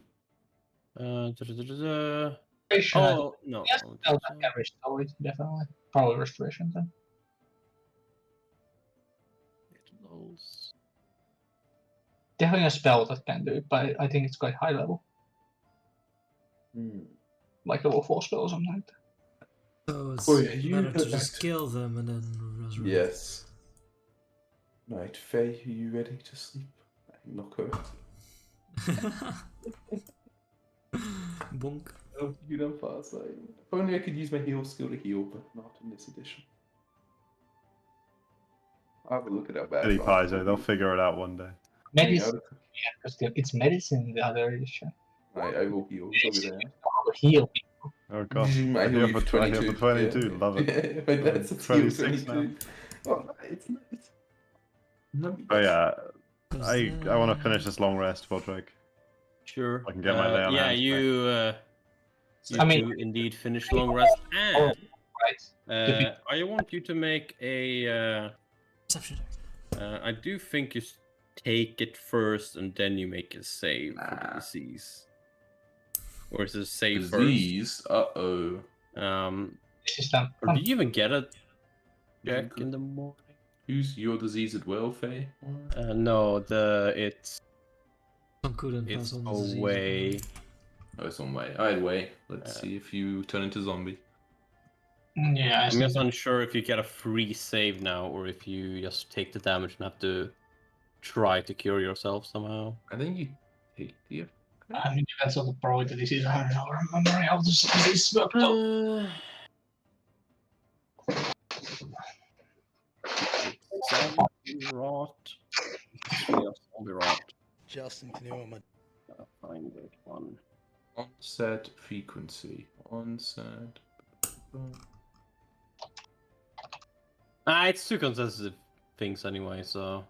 Oh no. Yes, Oh, no, that can restore it, definitely. Probably restoration then. Definitely a spell that can do it, but I think it's quite high level. Like level 4 spell or something like that. So it's Oh, yeah, you better to look just like- kill them and then resurrect. Yes. Right, Faye, are you ready to sleep? I can knock her out. Bonk. Oh, you know, fast. Like, if only I could use my heal skill to heal, but not in this edition. I'll have a look at how bad. Silly fast Paizo, will they'll be. figure it out one day. Medicine, yeah, because it's medicine in the other edition. I will heal. It's over there. I'll heal. Oh god. I I heal heal you for for 22. 22. Yeah. Love it. My dad's a heal 26 now. 22. Oh, it's nice. Oh yeah, I want to to finish this long rest, Bodrek. Sure. I can get my lay on yeah, hands you I mean- do indeed finish long rest. And Right. I want you to make a. Perception check. I do think you take it first and then you make a save for the disease. Or is it a save Disease. Uh-oh. first? This is done. Or do you even get a check in the morning? Who's your disease as well, Faye? No, it's Some couldn't pass on the disease. away. Oh, it's on way. Either way, let's see if you turn into zombie. Yeah, I'm just unsure if you get a free save now or if you just take the damage and have to try to cure yourself somehow. I think you take the. I mean, depends on the probability this is. I don't know, remembering how this worked out. Zombie rot. Zombie rot. Justin, can you want my Find it one. Onset frequency. Onset. It's too consensitive things anyway, so...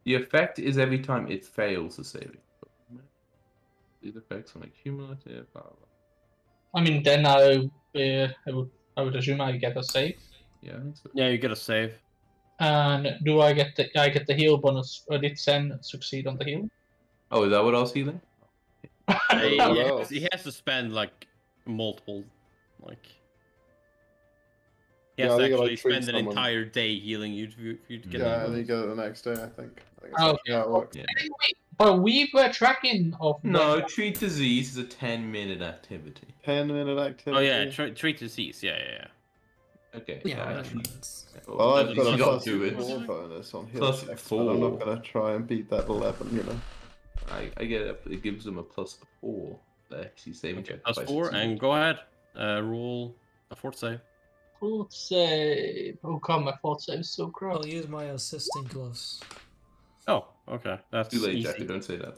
The effect is every time it fails a saving. These effects are like cumulative. Blah, blah. I mean, then I would assume I get a save. Yeah, I think so. Yeah, you get a save. And do I get the heal bonus? Or did Sen succeed on the heal? Oh, is that what I was healing? He has to spend like multiple, like. He has Yeah, I to think I, actually like, treat spend an someone. entire day healing you to get Yeah, the and you bonus. get it the next day, I think. I think Oh, actually how it works. Yeah. But we were tracking of No, treat disease is a 10-minute activity. 10-minute activity. Oh yeah, treat disease. Yeah. Okay. Yeah, actually. Well, I've got a you plus do it. 4 bonus on heal Plus checks, but I'm 4. not gonna try and beat that 11, you know. I get it. It gives them a plus 4. The AC saving check. Plus by 4, succeeding. and go ahead. Roll a fort save. Fort save. Oh, come, my fort save is so I'll crap. use my assisting gloves. Oh, okay, that's Too late, easy. Jackie. Don't say that.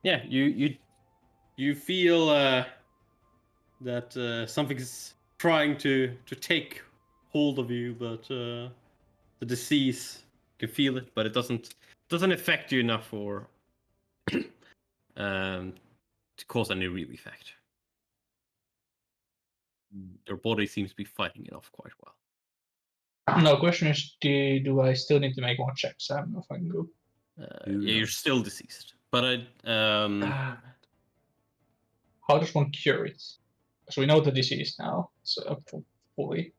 Yeah, you feel that something's trying to take hold of you, but the disease, you can feel it, but it doesn't affect you enough for to cause any real effect. Your body seems to be fighting it off quite well. No, question is, do I still need to make more checks? I don't know if I can go. Yeah, you're still deceased, but How does one cure it? So we know the disease now, so up to fully.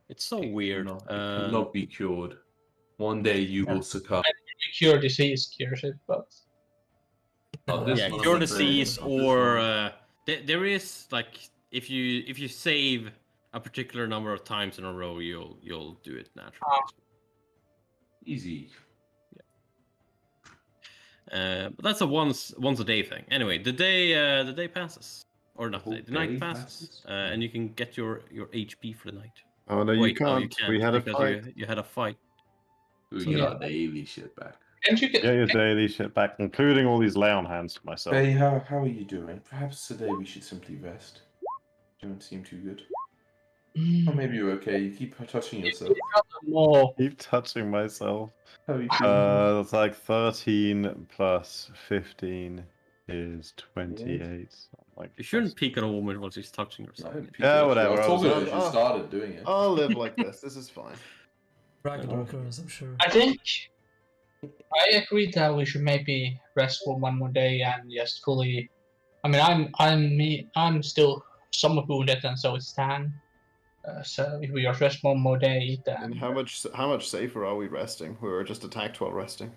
it's so weird. It cannot be cured. One day you will succumb. Cure disease cures it, but Oh, this Yeah, one cure was disease, very- or there is like if you save a particular number of times in a row, you'll do it naturally. Easy. But that's a once a day thing. Anyway, the day passes, or not whole the night day passes, passes? and you can get your HP for the night. Oh no, Wait, you no, can't. We had a because fight. you had a fight. We So, get yeah. our daily shit back. can't you Get your daily shit back, including all these lay on hands for myself. Faye, how are you doing? Perhaps today we should simply rest. You don't seem too good. Or maybe you're okay. You keep touching yourself. more? Keep touching myself. How are you feeling? That's like 13 plus 15 is 28. Like You shouldn't peek at a woman while she's touching I herself. didn't peek Yeah, at you. whatever, I was I was talking like, as you started doing it. I'll live like this. This is fine. Regular occurrence, I'm sure. I think I agree that we should maybe rest for one more day and just fully. I mean, I'm still somewhat wounded, and so is Stan. So if we just rest one more day, then And how much safer are we resting? We were just attacked while resting.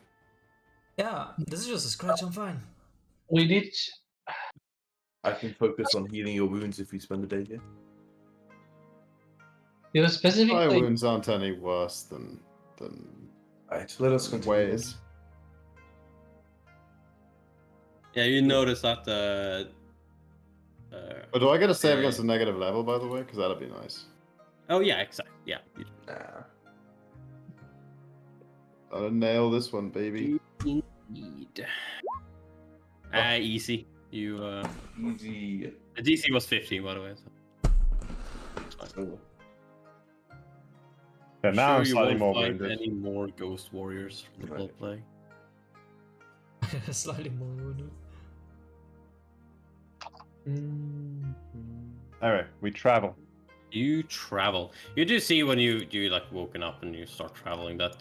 Yeah, this is just a scratch, I'm fine. we did. I can focus on healing your wounds if we spend the day here. It was My specifically. wounds aren't any worse than Alright, let us continue. ways. Yeah, you notice that But do I get a save Yeah. against a negative level, by the way? Because that'd be nice. oh yeah, exactly. Yeah. Nah. Gotta nail this one, baby. Indeed. Easy. You Easy. the DC was 15, by the way. So. Yeah, now I'm you slightly won't more find wounded. any more ghost warriors from the Blood Plague. Slightly more wounded. Anyway, we travel. You travel. You do see when you like woken up and you start traveling that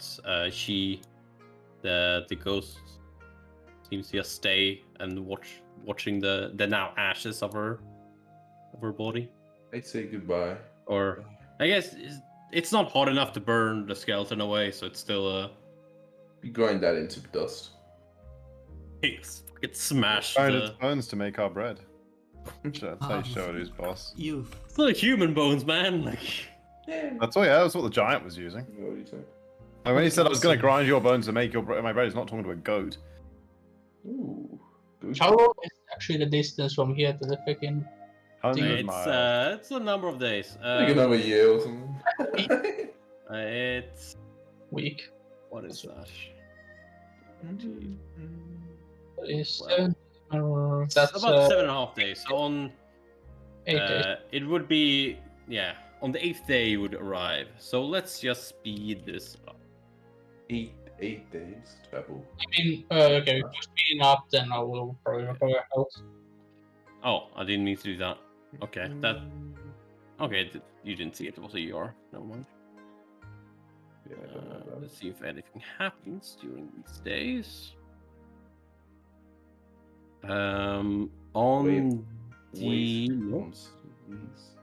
the ghost seems to just stay and watching the now ashes of her body. I'd say goodbye. Or I guess it's not hot enough to burn the skeleton away, so it's still We grind that into dust. it's smashed. Grind its bones to make our bread. That's how you Um, show it who's boss. You. It's not human bones, man. Like That's what the giant was using. What do you say? Like when he said I was going Awesome. to grind your bones to make my bread, he's not talking to a goat. Ooh. Good. How long is actually the distance from here to the freaking 100 it's miles. it's a number of days. Like another year or something. It's week? what is that? Is Well, that's About 7.5 days. So on 8 days. it would be on the 8th day you would arrive. So let's just speed this up. 8 days travel. I mean, okay, if we're speeding up, then I will probably recover health. Oh, I didn't need to do that. Okay, okay. You didn't see it. It was a ER. Never mind. Yeah, I don't know that. Let's see if anything happens during these days. On the Bombs, please.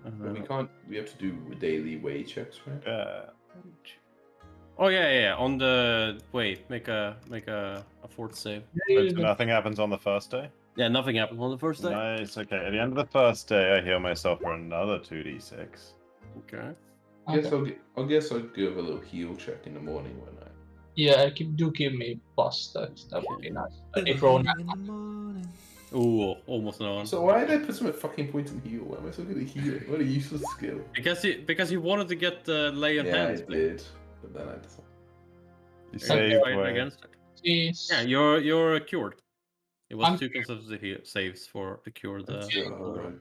But we can't. We have to do daily way checks, right? oh yeah. On the make a fort save. So nothing happens on the first day? Yeah, nothing happens on the first day. Nice, okay. At the end of the first day, I heal myself for another 2d6. Okay. I guess I'll give a little heal check in the morning when I. Yeah, do give me plus. That would be nice. If roll In the morning. Ooh, almost no one. So why did I put so much fucking points in heal? Why am I so good at healing? What a useless skill. Because you wanted to get the lay on hands. I did, but then I decided. You Save save right against it. Jeez. Yeah, you're cured. It was I'm 2 consecutive saves to cure the.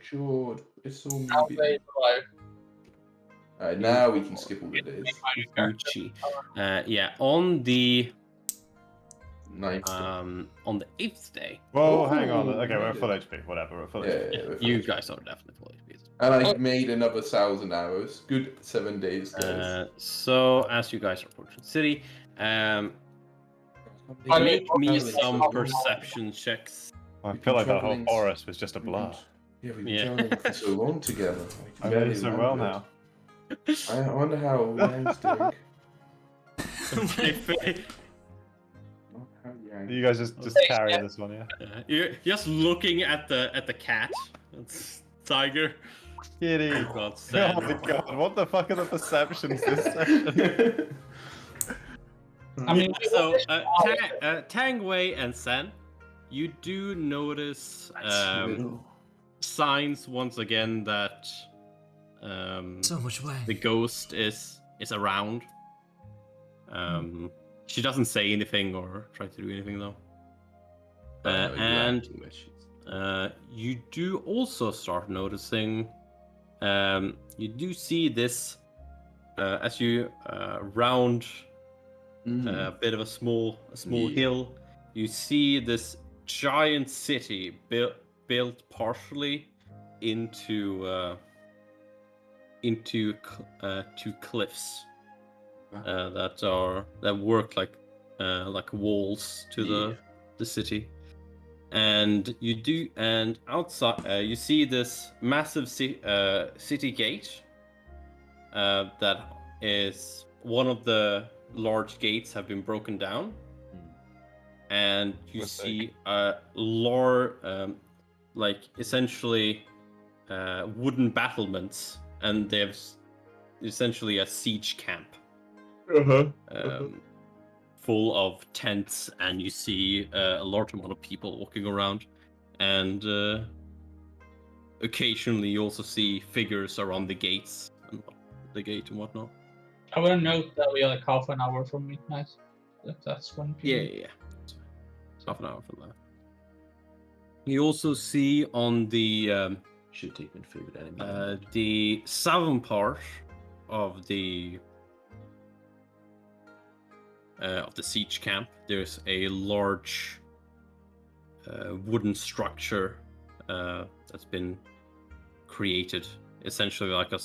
Cured. It's all me. I'll play alive. Alright, now we can skip all the days. Gucci. Yeah, on the 9th. on the 8th day. Whoa, hang on. Ooh, Okay, we're made full it. HP. Whatever, we're full Yeah, HP. yeah, Yeah, we're you fine. guys are definitely full HP. And I made another 1,000 arrows. Good 7 days, guys. So as you guys are approaching the city, I make mean, me okay, some so- perception checks. I We've feel been like that whole traveling- forest was just a blur. Yeah, we've been Yeah. traveling for so long together. I'm doing so well now. I wonder how Yang's doing. Not how Yang. You guys just carry this one, yeah? You're just looking at the cat. It's Tiger. Kitty. Oh god, Oh sad. my god, what the fuck are the perceptions this session? I mean, So, Tang Wei and Sen, you do notice signs once again that So much way. the ghost is around. She doesn't say anything or try to do anything though. And you do also start noticing. You do see this as you round a bit of a small hill. You see this giant city built partially into two cliffs that work like walls to the city. And outside you see this massive city gate that is one of the large gates have been broken down, and you see essentially wooden battlements, and there's essentially a siege camp full of tents, and you see a large amount of people walking around, and occasionally you also see figures around the gates and whatnot. I will note that we are like half an hour from midnight. That's when people... Yeah. Half an hour from there. You also see on the Should take my favorite anime. the southern part of the siege camp, there's a large wooden structure that's been created, essentially like I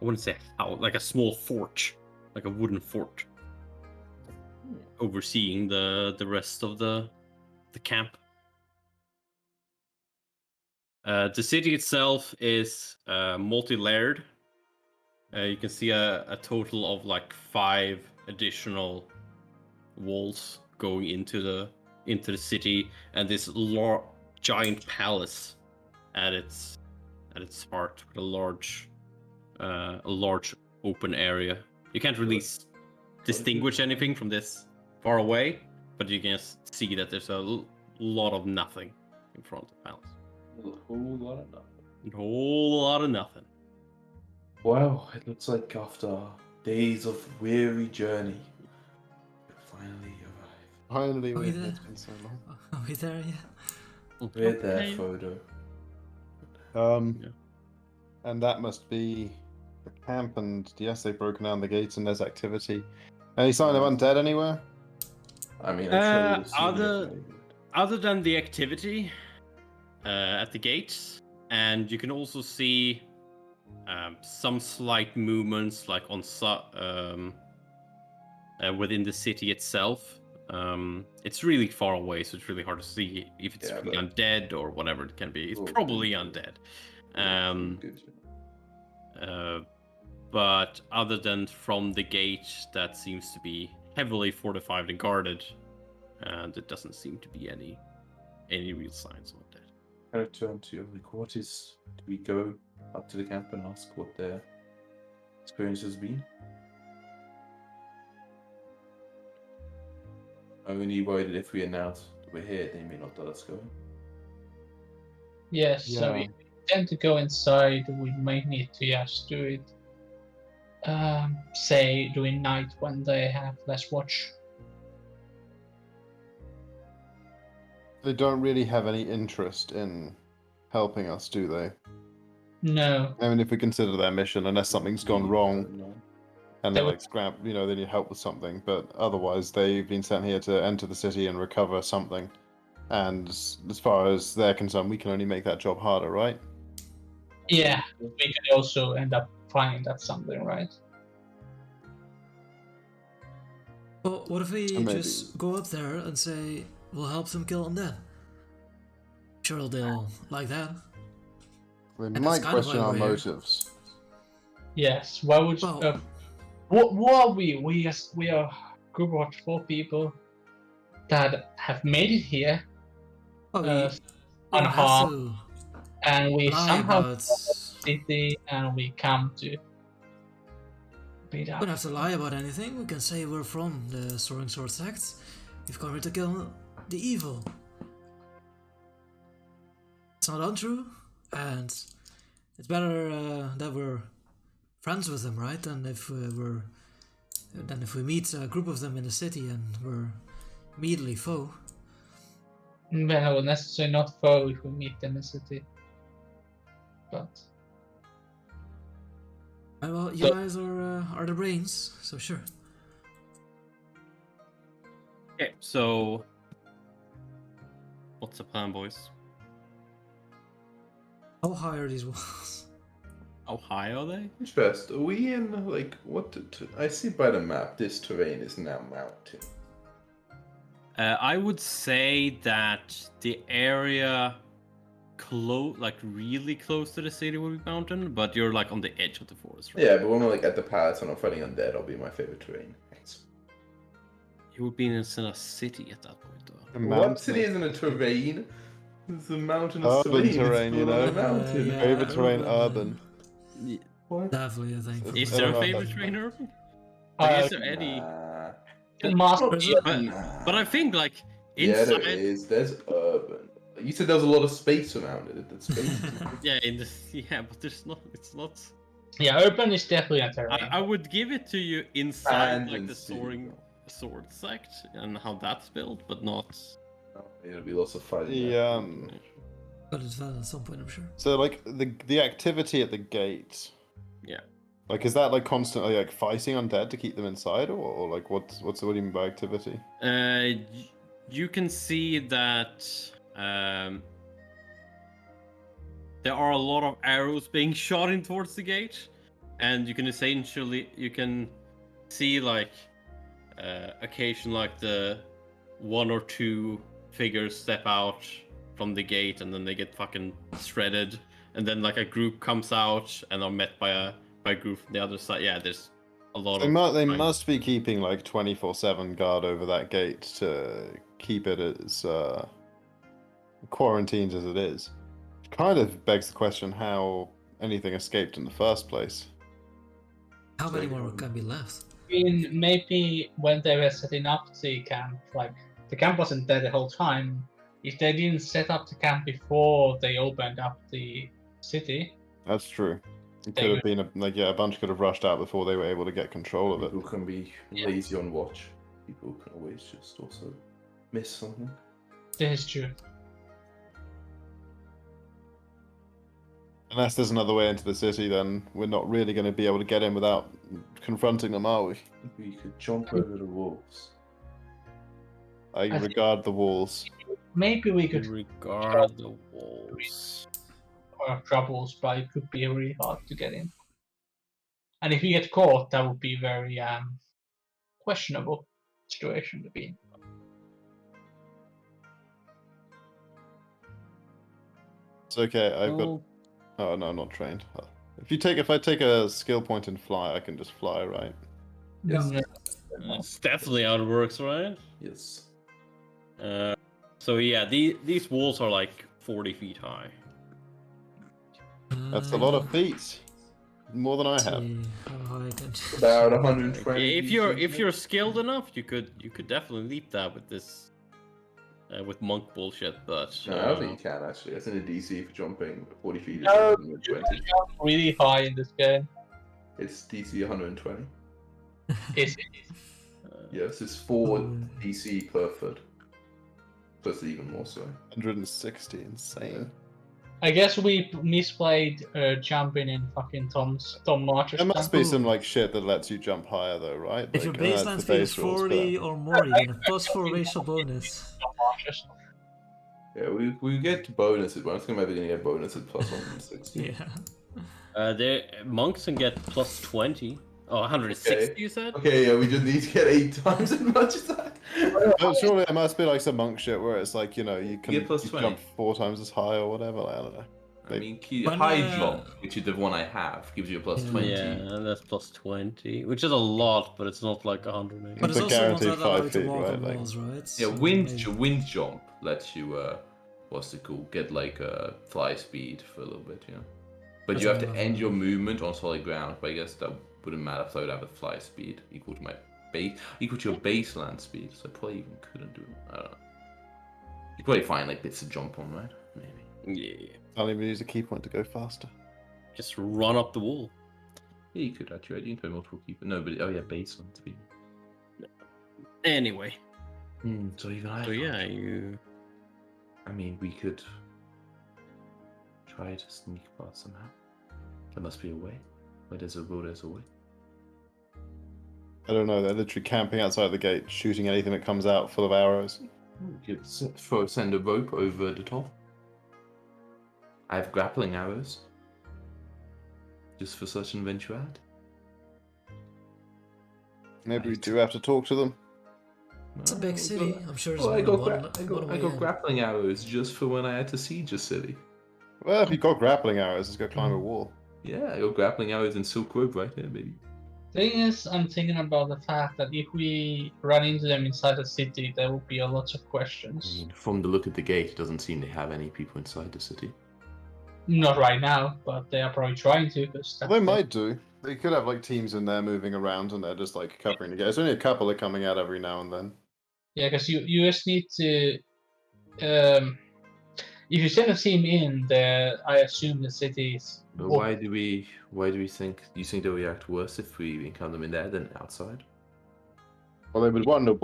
wouldn't say how, like a small fort, like a wooden fort, overseeing the rest of the camp. The city itself is multi-layered. You can see a total of like 5 additional walls going into the city, and this giant palace at its heart, with a large open area. You can't really distinguish anything from this far away, but you can see that there's a lot of nothing in front of the palace. A whole lot of nothing. A whole lot of nothing. Well, it looks like after days of weary journey, we finally arrived. Finally, Are we there? it's been so long. Are we there yet? We're there, Okay. Frodo. And that must be the camp, and yes, they've broken down the gates and there's activity. Any sign of undead anywhere? I mean, I'm sure we'll see Other than the activity at the gates, and you can also see some slight movements like on within the city itself. It's really far away, so it's really hard to see if it's really undead or whatever it can be. It's probably undead. But other than from the gate that seems to be heavily fortified and guarded, there doesn't seem to be any real signs of that. I return to your quarters. Do we go up to the camp and ask what their experience has been? I'm only worried that if we announce that we're here, they may not let us go. Yes, so if we tend to go inside, we might need to just do it, say, during night when they have less watch. They don't really have any interest in helping us, do they? No. I mean, if we consider their mission, unless something's gone wrong, and They they're would- like scrap, they need help with something. But otherwise, they've been sent here to enter the city and recover something. And as far as they're concerned, we can only make that job harder, right? Yeah, we could also end up finding that something, right? Well, what if we Maybe. just go up there and say we'll help them kill undead? Sure, they'll like that. They that's might kind of question why our we're here. motives. Yes. Why would Well- what are we? We are a group of 4 people that have made it here, Oh, we on don't harm, have to and we lie somehow about. city, and we come to beat We up. don't have to lie about anything. We can say we're from the Soaring Sword sect. We've come here to kill the evil. It's not untrue, and it's better that we're friends with them, right? Than if we meet a group of them in the city and we're immediately foe. Well, necessarily not foe if we meet them in city, but Well, you So- guys are the brains, so sure. Okay, so what's the plan, boys? How high are these walls? How high are they? Interest. Are we in I see by the map this terrain is now mountain. I would say that the area really close to the city will be mountain, but you're like on the edge of the forest, right? Yeah, but when we're like at the palace and I'm fighting undead, that'll be my favorite terrain. Thanks. You would be in a city at that point, though. A What mountain. city isn't a terrain? It's a mountainous Urban terrain. terrain, It's you full on know? a mountain. Yeah. Favorite terrain, urban. urban. What? Definitely, I think. It's- Is I there a don't know. favorite train urban? Like, is there any? Nah. it must Not be. urban. But I think like Yeah, inside, there is. There's urban. You said there was a lot of space around it. That space. but there's not. It's not. Yeah, urban is definitely a terrain. I would give it to you inside like the Tangents, soaring sword sect and how that's built, but not. It'll be lots of fighting. Yeah. But it's valid at some point, I'm sure. So, like, the activity at the gate. Yeah. Like, is that like constantly like fighting undead to keep them inside, or like what do you mean by activity? You can see that there are a lot of arrows being shot in towards the gate, and you can see like occasion like the 1 or 2 figures step out from the gate, and then they get fucking shredded, and then like a group comes out and are met by a group from the other side. Yeah, there's a lot They, of. they must be keeping like 24/7 guard over that gate to keep it as quarantined as it is. It kind of begs the question how anything escaped in the first place. How many more can be left? Maybe when they were setting up the camp, like the camp wasn't there the whole time. If they didn't set up the camp before they opened up the city, That's true. It They could have would- been a bunch could have rushed out before they were able to get control of it. People can be Yeah. lazy on watch. People can always just also miss something. this is true. Unless there's another way into the city, then we're not really going to be able to get in without confronting them, are we? We could jump over the walls. I regard the walls. Maybe we could Regard the walls. troubles, but it could be really hard to get in. And if we get caught, that would be very questionable situation to be in. It's okay. I've got. Oh no, I'm not trained. If I take a skill point and fly, I can just fly, right? Yes. That's definitely how it works, right? Yes. So yeah, these walls are like 40 feet high. That's a lot of feet. More than I have. About 120. If you're skilled enough, you could definitely leap that with this with monk bullshit. But No, I don't think you can actually. That's in a DC for jumping 40 feet. No, Is you 120. jump really high in this game. It's DC 120. Is it? Yes, it's 4 DC per foot. Plus even more so. 160, insane. I guess we misplayed jumping in fucking Tom March's. There must be some like shit that lets you jump higher though, right? If your Like, that's baseline the speed is base rules for 40 that. or more, you get a +4 racial bonus. Yeah, we get bonuses, but I think maybe gonna get bonuses plus 160. Yeah. the monks can get plus 20. Oh, 160 Okay. you said? Okay, yeah, we just need to get 8 times as much as that. Oh, surely there must be like some monk shit where it's like, you know, you can get plus you 20. jump 4 times as high or whatever. Like, I don't know. I mean, When, high jump, which is the one I have, gives you a plus 20. Yeah, that's plus 20, which is a lot, but it's not like 100. But It's it's a also not guaranteed that allow 5 you to feet, walk right? on Like, walls, right? Yeah, So wind jump lets you what's it called? Get like fly speed for a little bit, you know. But That's you have what to I end love. your movement on solid ground. But I guess that wouldn't matter if I would have a fly speed equal to my equal to your baseline speed. So I probably even couldn't do it. I don't know. You probably find like bits to jump on, right? Maybe. Yeah, Can't even use a key point to go faster. just run up the wall. Yeah, you could actually. You can multiple keeper. No, but oh yeah, baseline speed. Anyway, So even I. so yeah, you. I mean, we could try to sneak past somehow. There must be a way. Where there's a will, there's a way. I don't know. They're literally camping outside the gate, shooting anything that comes out full of arrows. You could send a rope over the top. I have grappling arrows. Just for such an eventuality. Maybe we do have to talk to them. It's a big city. I'm sure there's Well, I more got, than I one got way in. grappling arrows just for when I had to siege a city. Well, if you've got grappling arrows, just go climb a wall. Yeah, I got grappling arrows and silk rope right there, baby. Thing is, I'm thinking about the fact that if we run into them inside the city, there will be a lot of I questions. mean, from the look at the gate, it doesn't seem they have any people inside the city. Not right now, but they are probably trying to. Because Well, they might do. They could have like teams in there moving around, and they're just like covering the gate. There's only a couple that are coming out every now and then. Yeah, because you just need to. If you send a team in there, I assume the city is. But why do we think? Do you think they'll react worse if we encounter them in there than outside? Well, they would wonder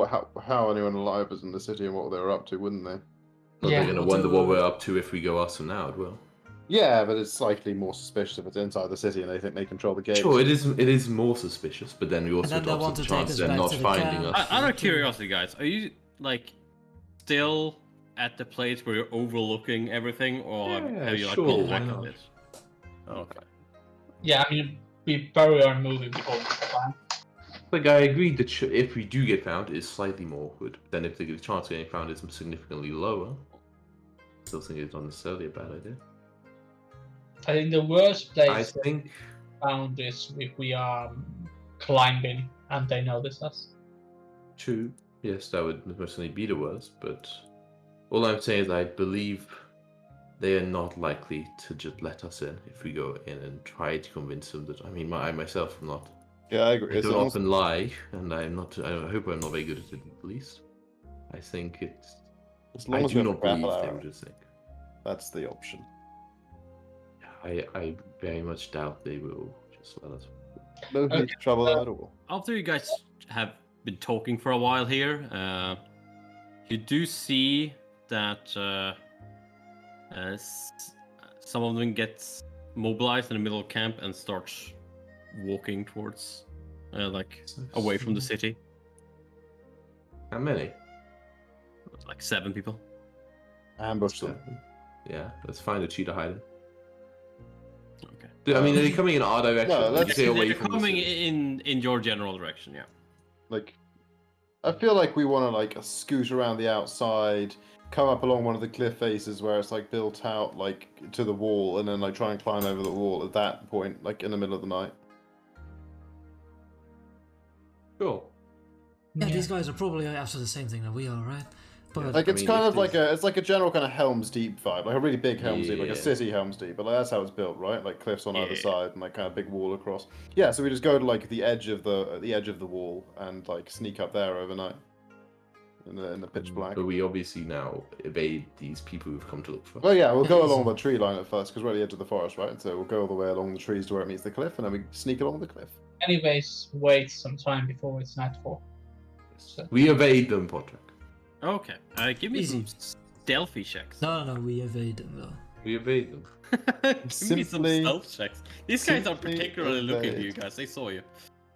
how anyone alive is in the city and what they were up to, wouldn't they? But Yeah. they're gonna wonder what we're up to if we go us and out. Well, Yeah, but it's slightly more suspicious if it's inside the city and they think they control the gates. sure, it is more suspicious, but then we also then they talk want the to take chance us they're back not to the finding camp. us. Out of curiosity, guys, are you like still at the place where you're overlooking everything, or Yeah, have you like sure, pulled why back a not? bit? Okay. Yeah, I mean, we probably are moving before the plan. Like I agree that if we do get found, it's slightly more awkward. Then if the chance of getting found is significantly lower, I still think it's not necessarily a bad idea. I think the worst place I to think found is if we are climbing and they notice us. true. Yes, that would most certainly be the worst. But all I'm saying is I believe they are not likely to just let us in if we go in and try to convince them that. I mean, I myself am not. Yeah, I agree. I As don't long as- often lie, and I'm not. I hope I'm not very good at it, at least. I think it's. as I long as do we have not a grapple believe they arrow, would just think. that's the option. I very much doubt they will just let us. No need to trouble that at all. After you guys have been talking for a while here, you do see that some of them get mobilize in the middle of camp and start walking towards, away from the city. How many? Like 7 people. Ambush them. Yeah, let's find a cheetah hiding. Okay. I mean, are they coming in our direction? No, let's- Stay away They're from coming the city? in your general direction, yeah. Like, I feel like we want to like scoot around the outside, come up along one of the cliff faces where it's like built out like to the wall, and then like try and climb over the wall at that point, like in the middle of the night. Sure. Yeah, these guys are probably after the same thing that we are, right? But Like I it's mean, kind if of like there's- it's like a general kind of Helm's Deep vibe, like a really big Helm's Deep, like Yeah. a city Helm's Deep, but like, that's how it's built, right? Like cliffs on either Yeah. side and like kind of big wall across. Yeah, so we just go to like the edge of the wall and like sneak up there overnight in the pitch black. But we obviously now evade these people who've come to look for us. Well, yeah, we'll go Yeah, along easy. the tree line at first because we're at the edge of the forest, right? So we'll go all the way along the trees to where it meets the cliff, and then we sneak along the cliff. Anyways, wait some time before it's nightfall. So, We evade them, Podrick. Okay. Give me Easy. some stealthy checks. no, we evade them though. We evade them. Give me some Simply- stealth checks. These guys are simply particularly looking at you evade. guys. They saw you.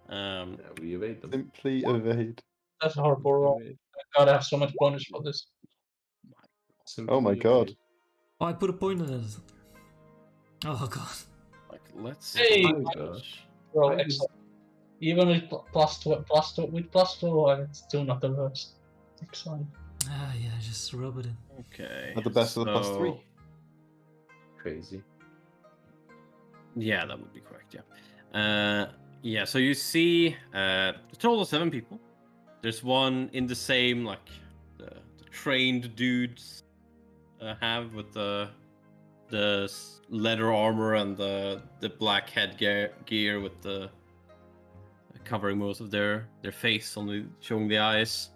Yeah, we evade them. Simply evade. that's a horrible roll. I gotta have so much bonus for this. Simply Oh my god. evade. Oh, I put a point in it. Oh god. Like, let's. Hey! Gosh. Roll I just- excellent. Even with +2, it's still not the worst. Excellent. Ah, yeah, just rub it in. Okay. At the best of the +3. so- Crazy. Yeah, that would be correct. Yeah. Yeah. So you see, a total of 7 people. There's one in the same the trained dudes have with the leather armor and the black headgear with the covering most of their face, only showing the eyes,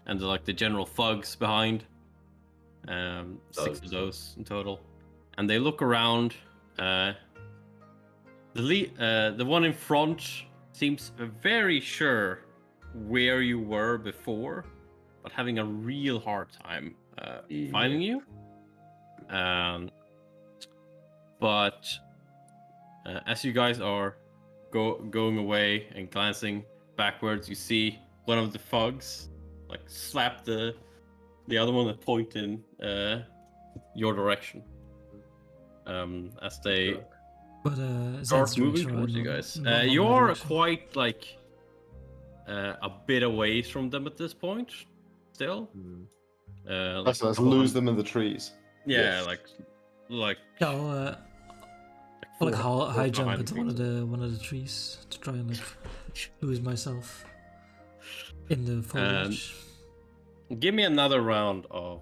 and the general thugs behind. 6 of those in total, and they look around. The one in front seems very sure where you were before, but having a real hard time finding you. But as you guys are going away and glancing backwards, you see one of the thugs slap the other one and point in your direction. As they But start Zed's moving right, towards you not- guys. not on my You're direction. quite a bit away from them at this point, still. So let's lose them in the trees. Yeah, Yes. like Yeah, I'll four- high four jump behind into one of the trees to try and lose myself in the foliage. Give me another round of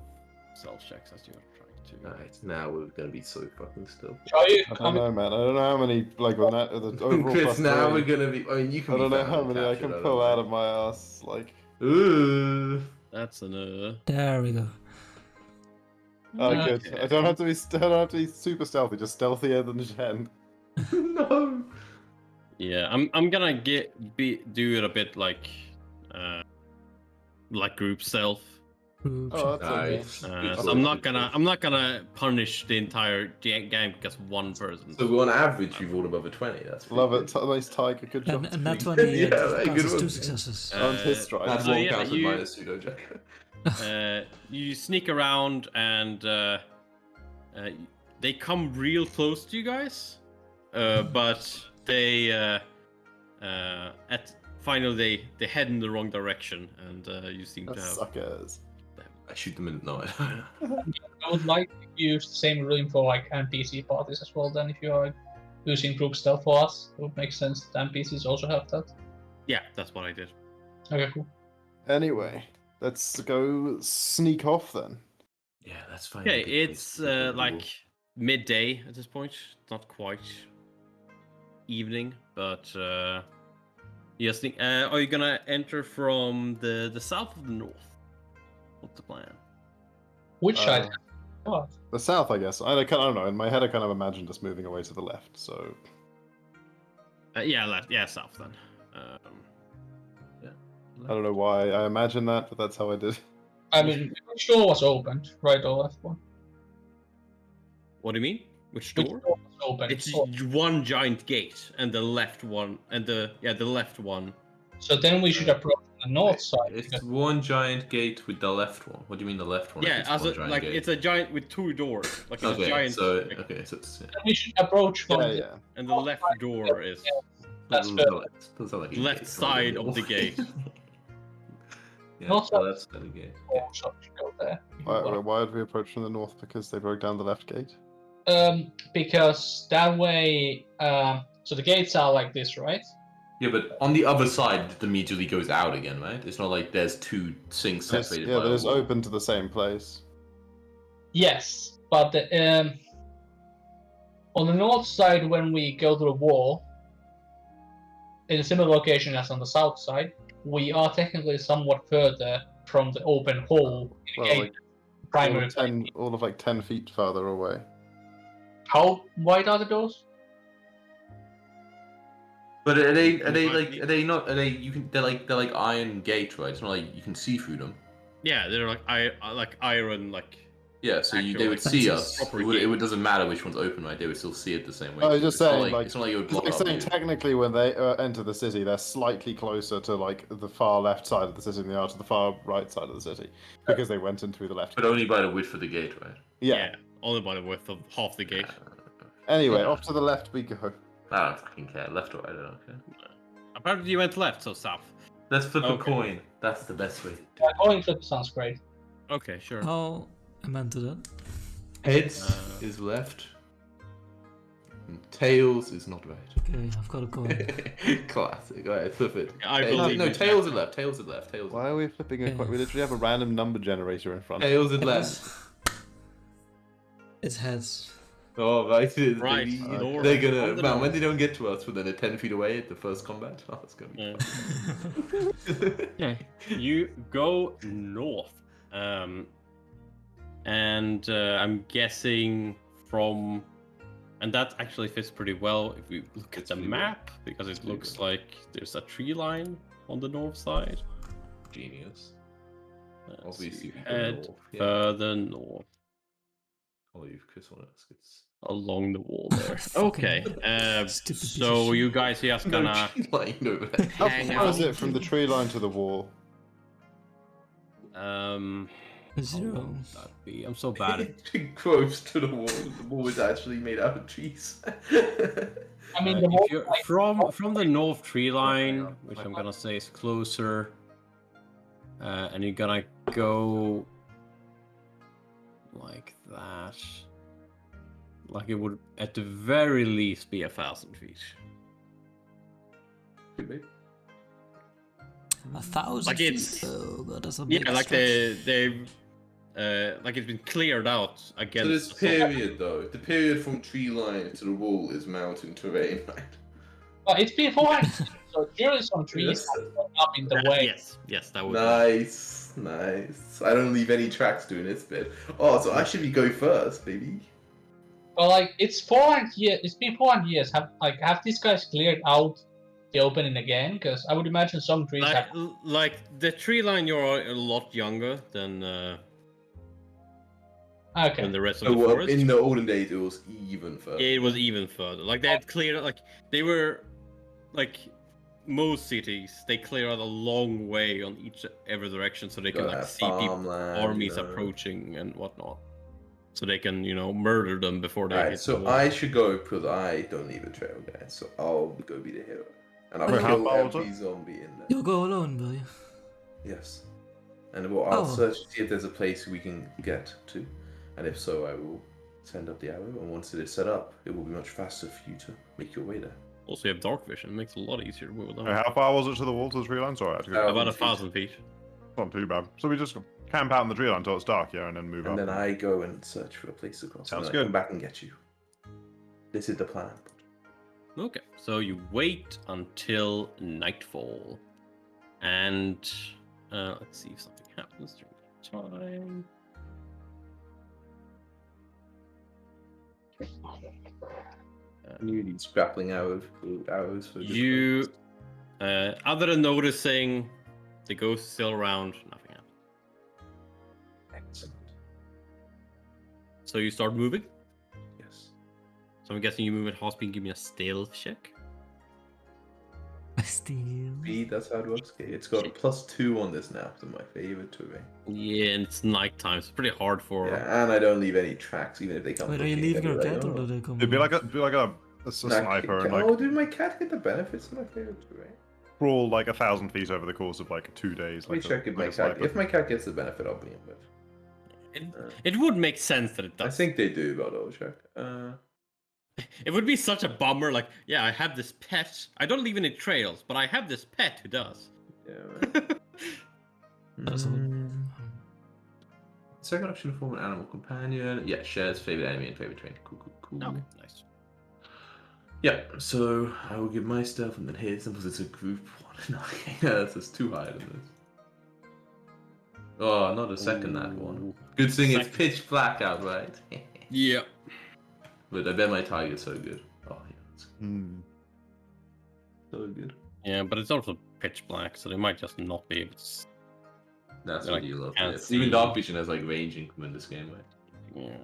stealth checks as you're trying to. Alright, now we're gonna be so fucking still. Are you I don't coming? know, man. I don't know how many with that the overall Chris, now +3. we're gonna be. I mean, you can. I don't be know found how and many I captured, can don't pull know. out of my ass. Like, Ooh. That's an There we go. good. Okay. I don't have to be super stealthy. Just stealthier than Jen. No. Yeah, I'm gonna do it a bit like group stealth. Group Oh, check. that's okay. Nice. So I'm not gonna punish the entire gang because one person. So on average, you've rolled above a 20. That's pretty Love good. it. Nice tiger. Good job. And that Yeah, 20 very counts good as one. 2 successes. On his stride. That's So one yeah, counted you- minus pseudo check. You sneak around and they come real close to you guys, but they finally they head in the wrong direction, and you seem to have. Suckers. I shoot them in. No, I I would like to use the same ruling for NPC parties as well. Then, if you are using group stealth for us, it would make sense that NPCs also have that. Yeah, that's what I did. Okay, cool. Anyway, let's go sneak off then. Yeah, that's fine. Okay, it's midday at this point. Not quite evening, but yes. Are you gonna enter from the south or the north? What's the plan? Which side? Uh, What? The south, I guess. I don't know. In my head, I kind of imagined us moving away to the left. So Yeah, south then. I don't know why I imagined that, but that's how I did. I mean, which door was opened? Right or left one? What do you mean? Which Which door? door was open. It's Oh, one giant gate, and the left one, and the left one. so then we should approach the north side. It's because one giant gate with the left one. What do you mean the left one? if Yeah, it's as one a, giant like gate? it's a giant with 2 doors. Like it's a Okay, giant. so it's then we should approach from Yeah, the yeah. And the left door is That's doesn't fair. sound like a left gate, side not of the gate. yeah, North the side. left side of the gate. Oh, so we should go there. Why would we approach from the north? Because they broke down the left gate. Because that way, so the gates are like this, right? Yeah, but on the other side, it immediately goes out again, right? It's not like there's 2 sinks separated by But a it's wall. open to the same place. Yes, but on the north side, when we go to the wall, in a similar location as on the south side, we are technically somewhat further from the open hole in the Well, gate, like primary. all of like 10 feet farther away. How wide are the doors? But are they they're like iron gate, right? It's not like you can see through them. Yeah, they're like iron, like Yeah, so Actual, they would like, see fences. us. Proper It doesn't matter which one's open, right? They would still see it the same way. I was just It's not saying, like, it's not like you would It's block like our saying view. technically when they enter the city, they're slightly closer to like the far left side of the city than they are to the far right side of the city because they went in through the left. But only by the width of the gate, right? Yeah. only by the width of half the gate. Anyway, off to the left we go. I don't fucking care. Left or right, I don't care. Apparently you went left, so south. Let's flip a Okay. coin. That's the best way. Yeah, going flip sounds great. Okay, sure. How am I to that? Heads is left. And tails is not right. Okay, I've got a coin. Classic. Alright, flip it. I Tails- believe no, in tails that. is left. Tails is left. Tails. Why are we flipping a coin? We literally have a random number generator in front. Tails is left. It's heads. Oh, right. Right, They, north. they're gonna. On the Man, north. when they don't get to us, when they're 10 feet away at the first combat, oh, it's gonna be. Yeah. You go north, and I'm guessing from, and that actually fits pretty well if we look at the pretty map because it pretty looks well. like there's a tree line on the north side. Genius. So Obviously, you we go head north, yeah. further north Oh, you've Chris on us. It's along the wall there. Fucking Okay. stupid piece So of you shit. guys just no gonna. tree line over there. How Hang far is out. it from the tree line to the wall? Zero. That'd be. I'm so bad at. Close to the wall. The wall is actually made out of trees. I mean, the If wall you're from the north tree line, which I'm gonna say is closer, and you're gonna go like that, like it would at the very least be 1,000 feet. 1,000 Like feet? it's- Oh god, that's a big Yeah, like stretch. they've like it's been cleared out So against. this the sun. period, though, the period from tree line to the wall is mountain terrain, right? But it's beforehand, so surely some trees Yes. have gone up in the way. Yes, that would. Nice, nice. I don't leave any tracks doing this bit. Oh, so I should be go first, baby. But like, it's 400 years. It's been 400 years. Have these guys cleared out the opening again? Because I would imagine some trees Like, have. like the tree line, you're a lot younger than Okay. the rest of So the forest. in the olden days, it was even further. It was even further. Like they had cleared, like they were, like most cities, they clear out a long way on every direction, so they can Got like that see people, farmland, armies you know. approaching and whatnot, so they can murder them before they Alright, hit so the wall. I should go because I don't leave a trail, guys. So I'll go be the hero, and I'll Wait, how kill far was every zombie in there. You'll go alone, will you? Yes, and I'll Oh. search to see if there's a place we can get to, and if so, I will send up the arrow. And once it is set up, it will be much faster for you to make your way there. Also, you have dark vision. It makes it a lot easier to move along. How far was it to the wall to the tree line? Sorry, I had to go. About 1,000 1,000 feet. Not too bad. So we just camp out in the tree line until it's dark, yeah, and then move And up. then I go and search for a place to cross. Sounds and then I good. come back and get you. This is the plan. Okay, so you wait until nightfall, and let's see if something happens during that time. You need grappling arrows for this You, place. other than noticing the ghost still around, nothing happened. Excellent. So you start moving. Yes. So I'm guessing you move at half speed. Give me a stealth check. Steal. Speed, that's how it works. Okay, it's got a +2 on this now, so my favorite terrain. Yeah, and it's nighttime. It's pretty hard for. Yeah, and I don't leave any tracks, even if they come. Wait, are you looking, leaving they'll your be cat or like, do "Oh." they come? It'd be like a sniper and like Oh, did my cat get the benefits of my favorite terrain? crawl like 1,000 feet over the course of like 2 days. Let me Like check if my cat. If my cat gets the benefit, I'll be in with. It would make sense that it does. I think they do, but I'll check. It would be such a bummer. Like, yeah, I have this pet. I don't leave any trails, but I have this pet who does. Yeah. Right. That's all. Second option to form an animal companion. Yeah, shares favorite enemy and favorite train. Cool. Okay, nice. Yeah, so I will give my stuff and then his, because it's a group one. Yeah, that's just too high on this. Oh, not a second that one. Good thing it's pitch black out, right? Yeah. But I bet my tiger's so good. Oh, yeah, it's so good. Yeah, but it's also pitch black, so they might just not be able to. That's Like, what you love. can't Yeah. see. Even Dark Vision has like range income in this game, right? Yeah.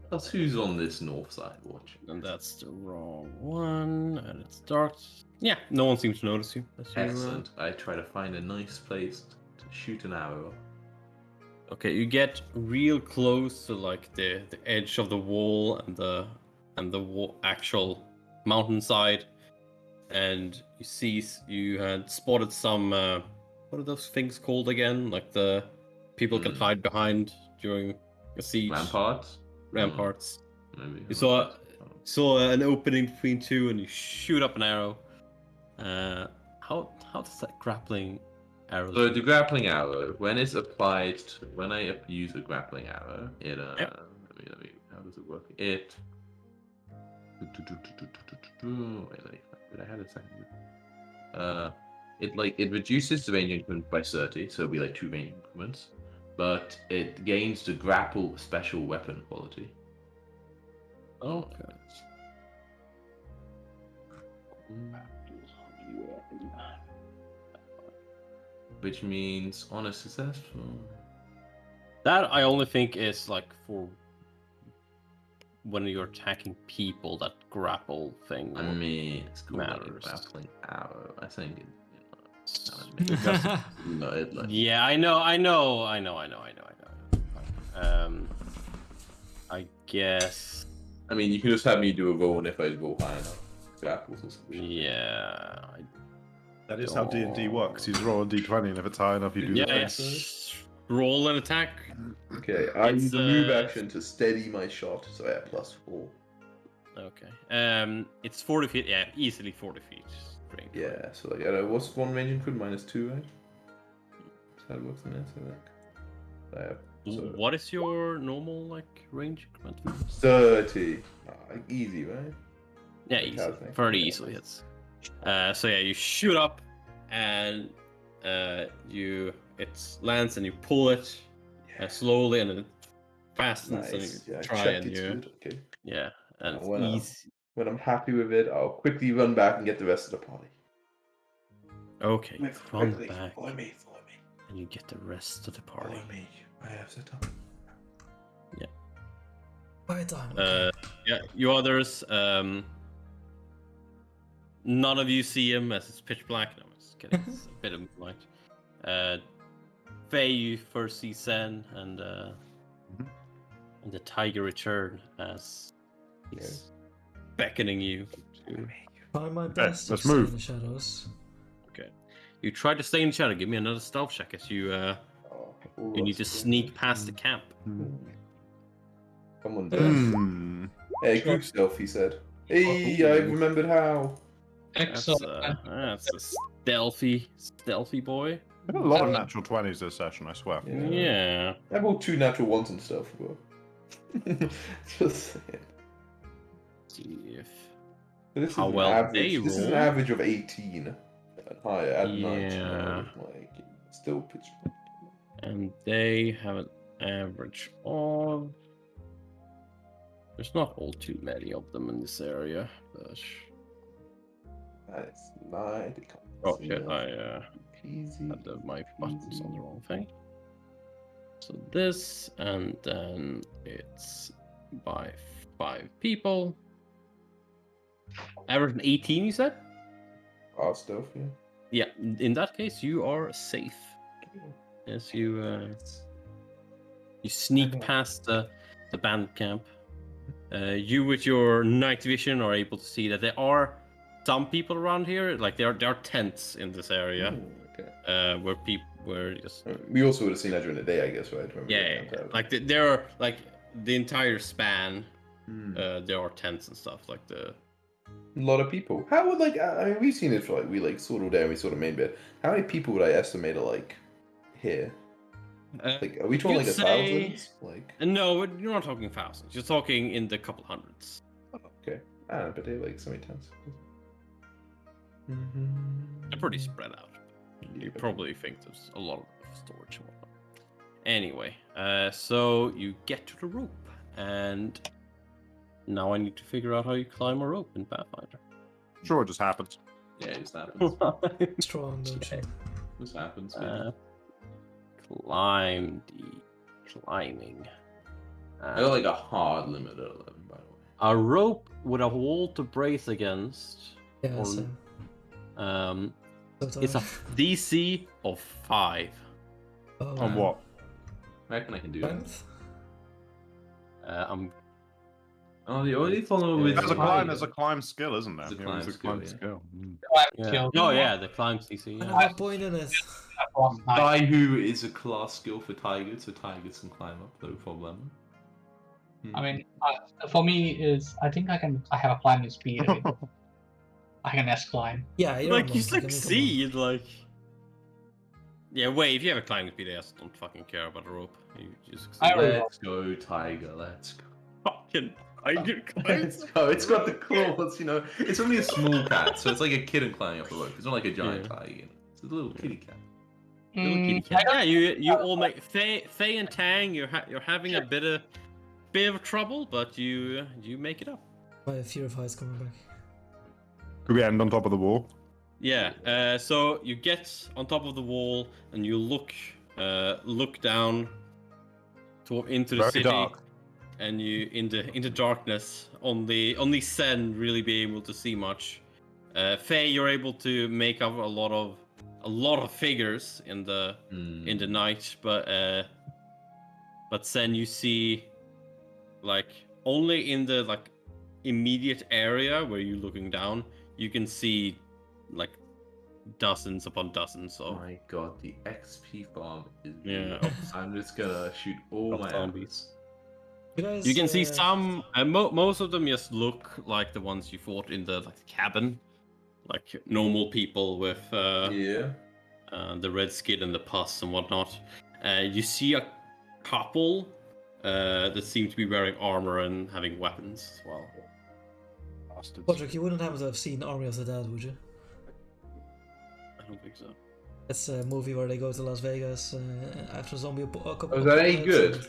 That's who's on this north side watching. And that's the wrong one, and it starts. Yeah, no one seems to notice you. That's your, Excellent. I try to find a nice place to shoot an arrow. Okay, you get real close to like the edge of the wall and the actual mountainside, and you see you had spotted some what are those things called again? Like the people can hide behind during a siege. Ramparts. Maybe. You saw an opening between two, and you shoot up an arrow. How does that grappling arrow? So the grappling arrow, when it's applied, when I use a grappling arrow, it let me. How does it work? It. Wait, I had a second. It reduces the range increment by 30, so it'll be like 2 range increments, but it gains the grapple special weapon quality. Okay. Which means on a successful. That I only think is like for when you're attacking people, that grapple thing. I mean, it's called like a matters. grappling arrow. I think it. Yeah, I know. I guess. I mean, you can just have me do a roll, and if I roll high enough, grapples or something. Yeah. That is how D&D works. You roll a d20, and if it's high enough, you do Yeah. that. Yes. Roll an attack. Okay, I It's, use a move action to steady my shot, so I have +4. Okay. It's 40 feet. Yeah, easily 40 feet. Strength. Yeah, so like, I don't know, what's one range increment? -2, right? That's how it works in this, I think. I have, so What is your normal like range increment? 30. Easy, right? Yeah, Like easy. how thing. Very Yeah, easily. nice. It's so yeah, you shoot up, and it lands, and you pull it slowly, and it fastens, and Nice. you Yeah, try check and it's you good. Okay. and it's Well, easy. When I'm happy with it, I'll quickly run back and get the rest of the party. Okay, run Quickly, back, follow me. and you get the rest of the party. Follow me. I have the time. By time. Yeah, you others. None of you see him as it's pitch black. No, I'm just kidding. It's a bit of moonlight. Faye, you first see Sen, and the tiger return as he's beckoning you. To... Try my best to let's stay move. in the shadows. Okay, you try to stay in the shadow. Give me another stealth check as you need to sneak past the camp. Come on, Dan. Hey, group stealth, he said. Hey, I remembered how. Excellent. That's a stealthy boy. There are a lot of natural 20s this session, I swear. Yeah. I rolled 2 natural ones and stuff, bro. Just saying. See if This is How an well average. they This is an roll. average of 18 and higher at night. Yeah. Like, still pitch black. and they have an average of. There's not all too many of them in this area, but That's 9. oh shit, I Easy. had my buttons on the wrong thing. So this, and then it's by 5 people. Average 18, you said? Odd stuff, yeah. Yeah, in that case, you are safe. Yes, you sneak past the band camp. You, with your night vision, are able to see that there are some people around here. Like there are tents in this area. Ooh, okay. Where people were just. We also would have seen that during the day, I guess, right? When we Yeah, went out. like there are like the entire span. There are tents and stuff like the. A lot of people. How would I mean, we've seen it for we sort of down, we sort of main bit. How many people would I estimate here? Are we talking like 1,000? No, you're not talking thousands. You're talking in the couple hundreds. Oh, okay. But they so many tents. They're pretty spread out. You probably think there's a lot of storage and whatnot. Anyway, so you get to the rope, and now I need to figure out how you climb a rope in Pathfinder. Sure, it just happens. Yeah, it just happens. Strong, don't you? Just happens. Climbing. I got like a hard limit at 11, by the way. A rope with a wall to brace against. Yeah, or, same. It's a DC of 5. Oh, On what? I reckon I can do that. Length? Oh, the only follow with There's a climb skill, isn't there? There's a climb There's a skill, climb yeah. skill. Yeah. Oh yeah, the climb CC. I Yeah. have a point in it. Guy who is a class skill for tigers, so tigers can climb up, no problem. I mean, for me, I think I have a climbing speed. I can S climb. Yeah, you Like you succeed, like. Yeah, wait. If you have a climbing speed, I just don't fucking care about the rope. You just succeed. Let's go, tiger. Let's go. Fucking tiger climb. Let's go. It's got the claws, you know. It's only a small cat, so it's like a kitten climbing up a rope. It's not like a giant tiger. It's a little kitty cat. Little kitty cat. Yeah, you all make Faye and Tang. You're having a bit of trouble, but you make it up. My fear of heights coming back. Could we end on top of the wall? Yeah. So you get on top of the wall and you look down into the Very city, dark. and you into darkness. Only Sen really be able to see much. Faye, you're able to make up a lot of figures in the night, but Sen, you see like only in the like immediate area where you're looking down, you can see like dozens upon dozens of. Oh my god, the XP farm is. Yeah. I'm just gonna shoot all my zombies. You can see some, and most of them just look like the ones you fought in the cabin, like normal people with the red skin and the pus and whatnot. You see a couple that seem to be wearing armor and having weapons as well. Bastards. Patrick, you wouldn't happen to have seen Army of the Dead, would you? I don't think so. It's a movie where they go to Las Vegas after zombie apocalypse. Oh, is that any good?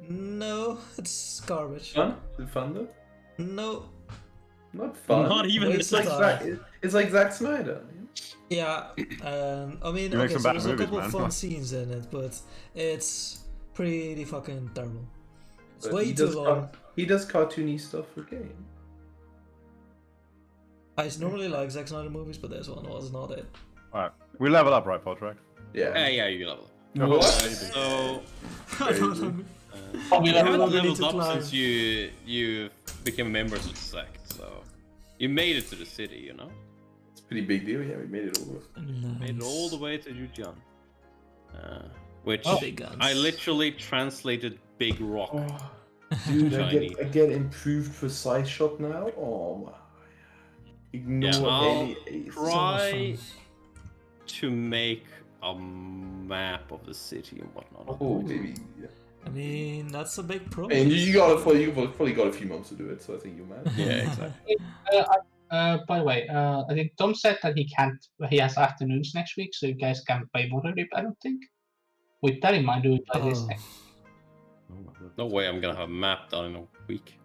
No, it's garbage. Fun? Is it fun though? No. Not fun. Not even. Waste It's of like time. it's like Zack Snyder. Yeah, I mean, You make okay, some so bad there's a movies, couple of man. fun scenes in it, but it's pretty fucking terrible. It's But way he too does long. He does cartoony stuff for game. I normally like Zack Snyder movies, but this one was not it. Alright. We level up, right, Podrick? Yeah. Yeah, you level. What? So I don't know. you Yeah, haven't we need leveled to up climb. since you became a member of the sect. So you made it to the city, you know. It's a pretty big deal. Yeah, we made it over. Made it all the way to Yujian. Which Big guns. I literally translated Big Rock. Dude, Shiny. I get improved precise shot now. Oh my. Ignore Yeah, I'll any ace. try to make a map of the city and whatnot. Oh, maybe. Yeah. I mean, that's a big I problem. mean, you probably got a few months to do it, so I think you're mad. Yeah, exactly. By the way, I think Tom said that he has afternoons next week, so you guys can play Waterdeep, I don't think. With that in mind, do it like this Oh. next. No way I'm gonna have a map done in a week.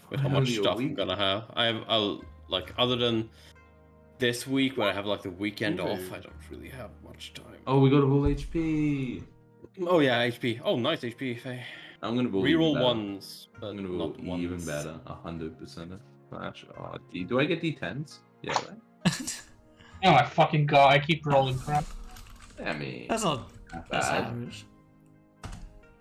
With how much Only a stuff I'm week? gonna have. I'll like other than this week where I have like the weekend Okay. off, I don't really have much time. Oh, we got a full HP. Oh yeah, HP. Oh, nice HP. I'm gonna roll Reroll even better. ones, but I'm gonna roll not ones. even better. 100%. Do I get D10s? Yeah, right. Oh my fucking god! I keep rolling crap. I mean, That's not. That's bad. average.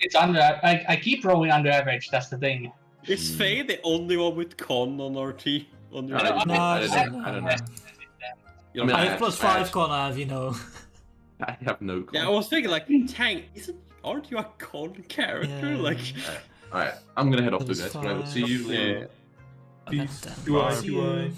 It's under. I keep rolling under average. That's the thing. Is Faye the only one with con on our team? On your I don't know. I don't know. You I mean, I have plus I 5 con, I have, you know. I have no con. Yeah, I was thinking like, Tank, aren't you a con character? Yeah. Like, Alright, I'm gonna head off to Plus guys, but I will 5. see you. Yeah. Okay, Peace. then. Goodbye. See you. Goodbye.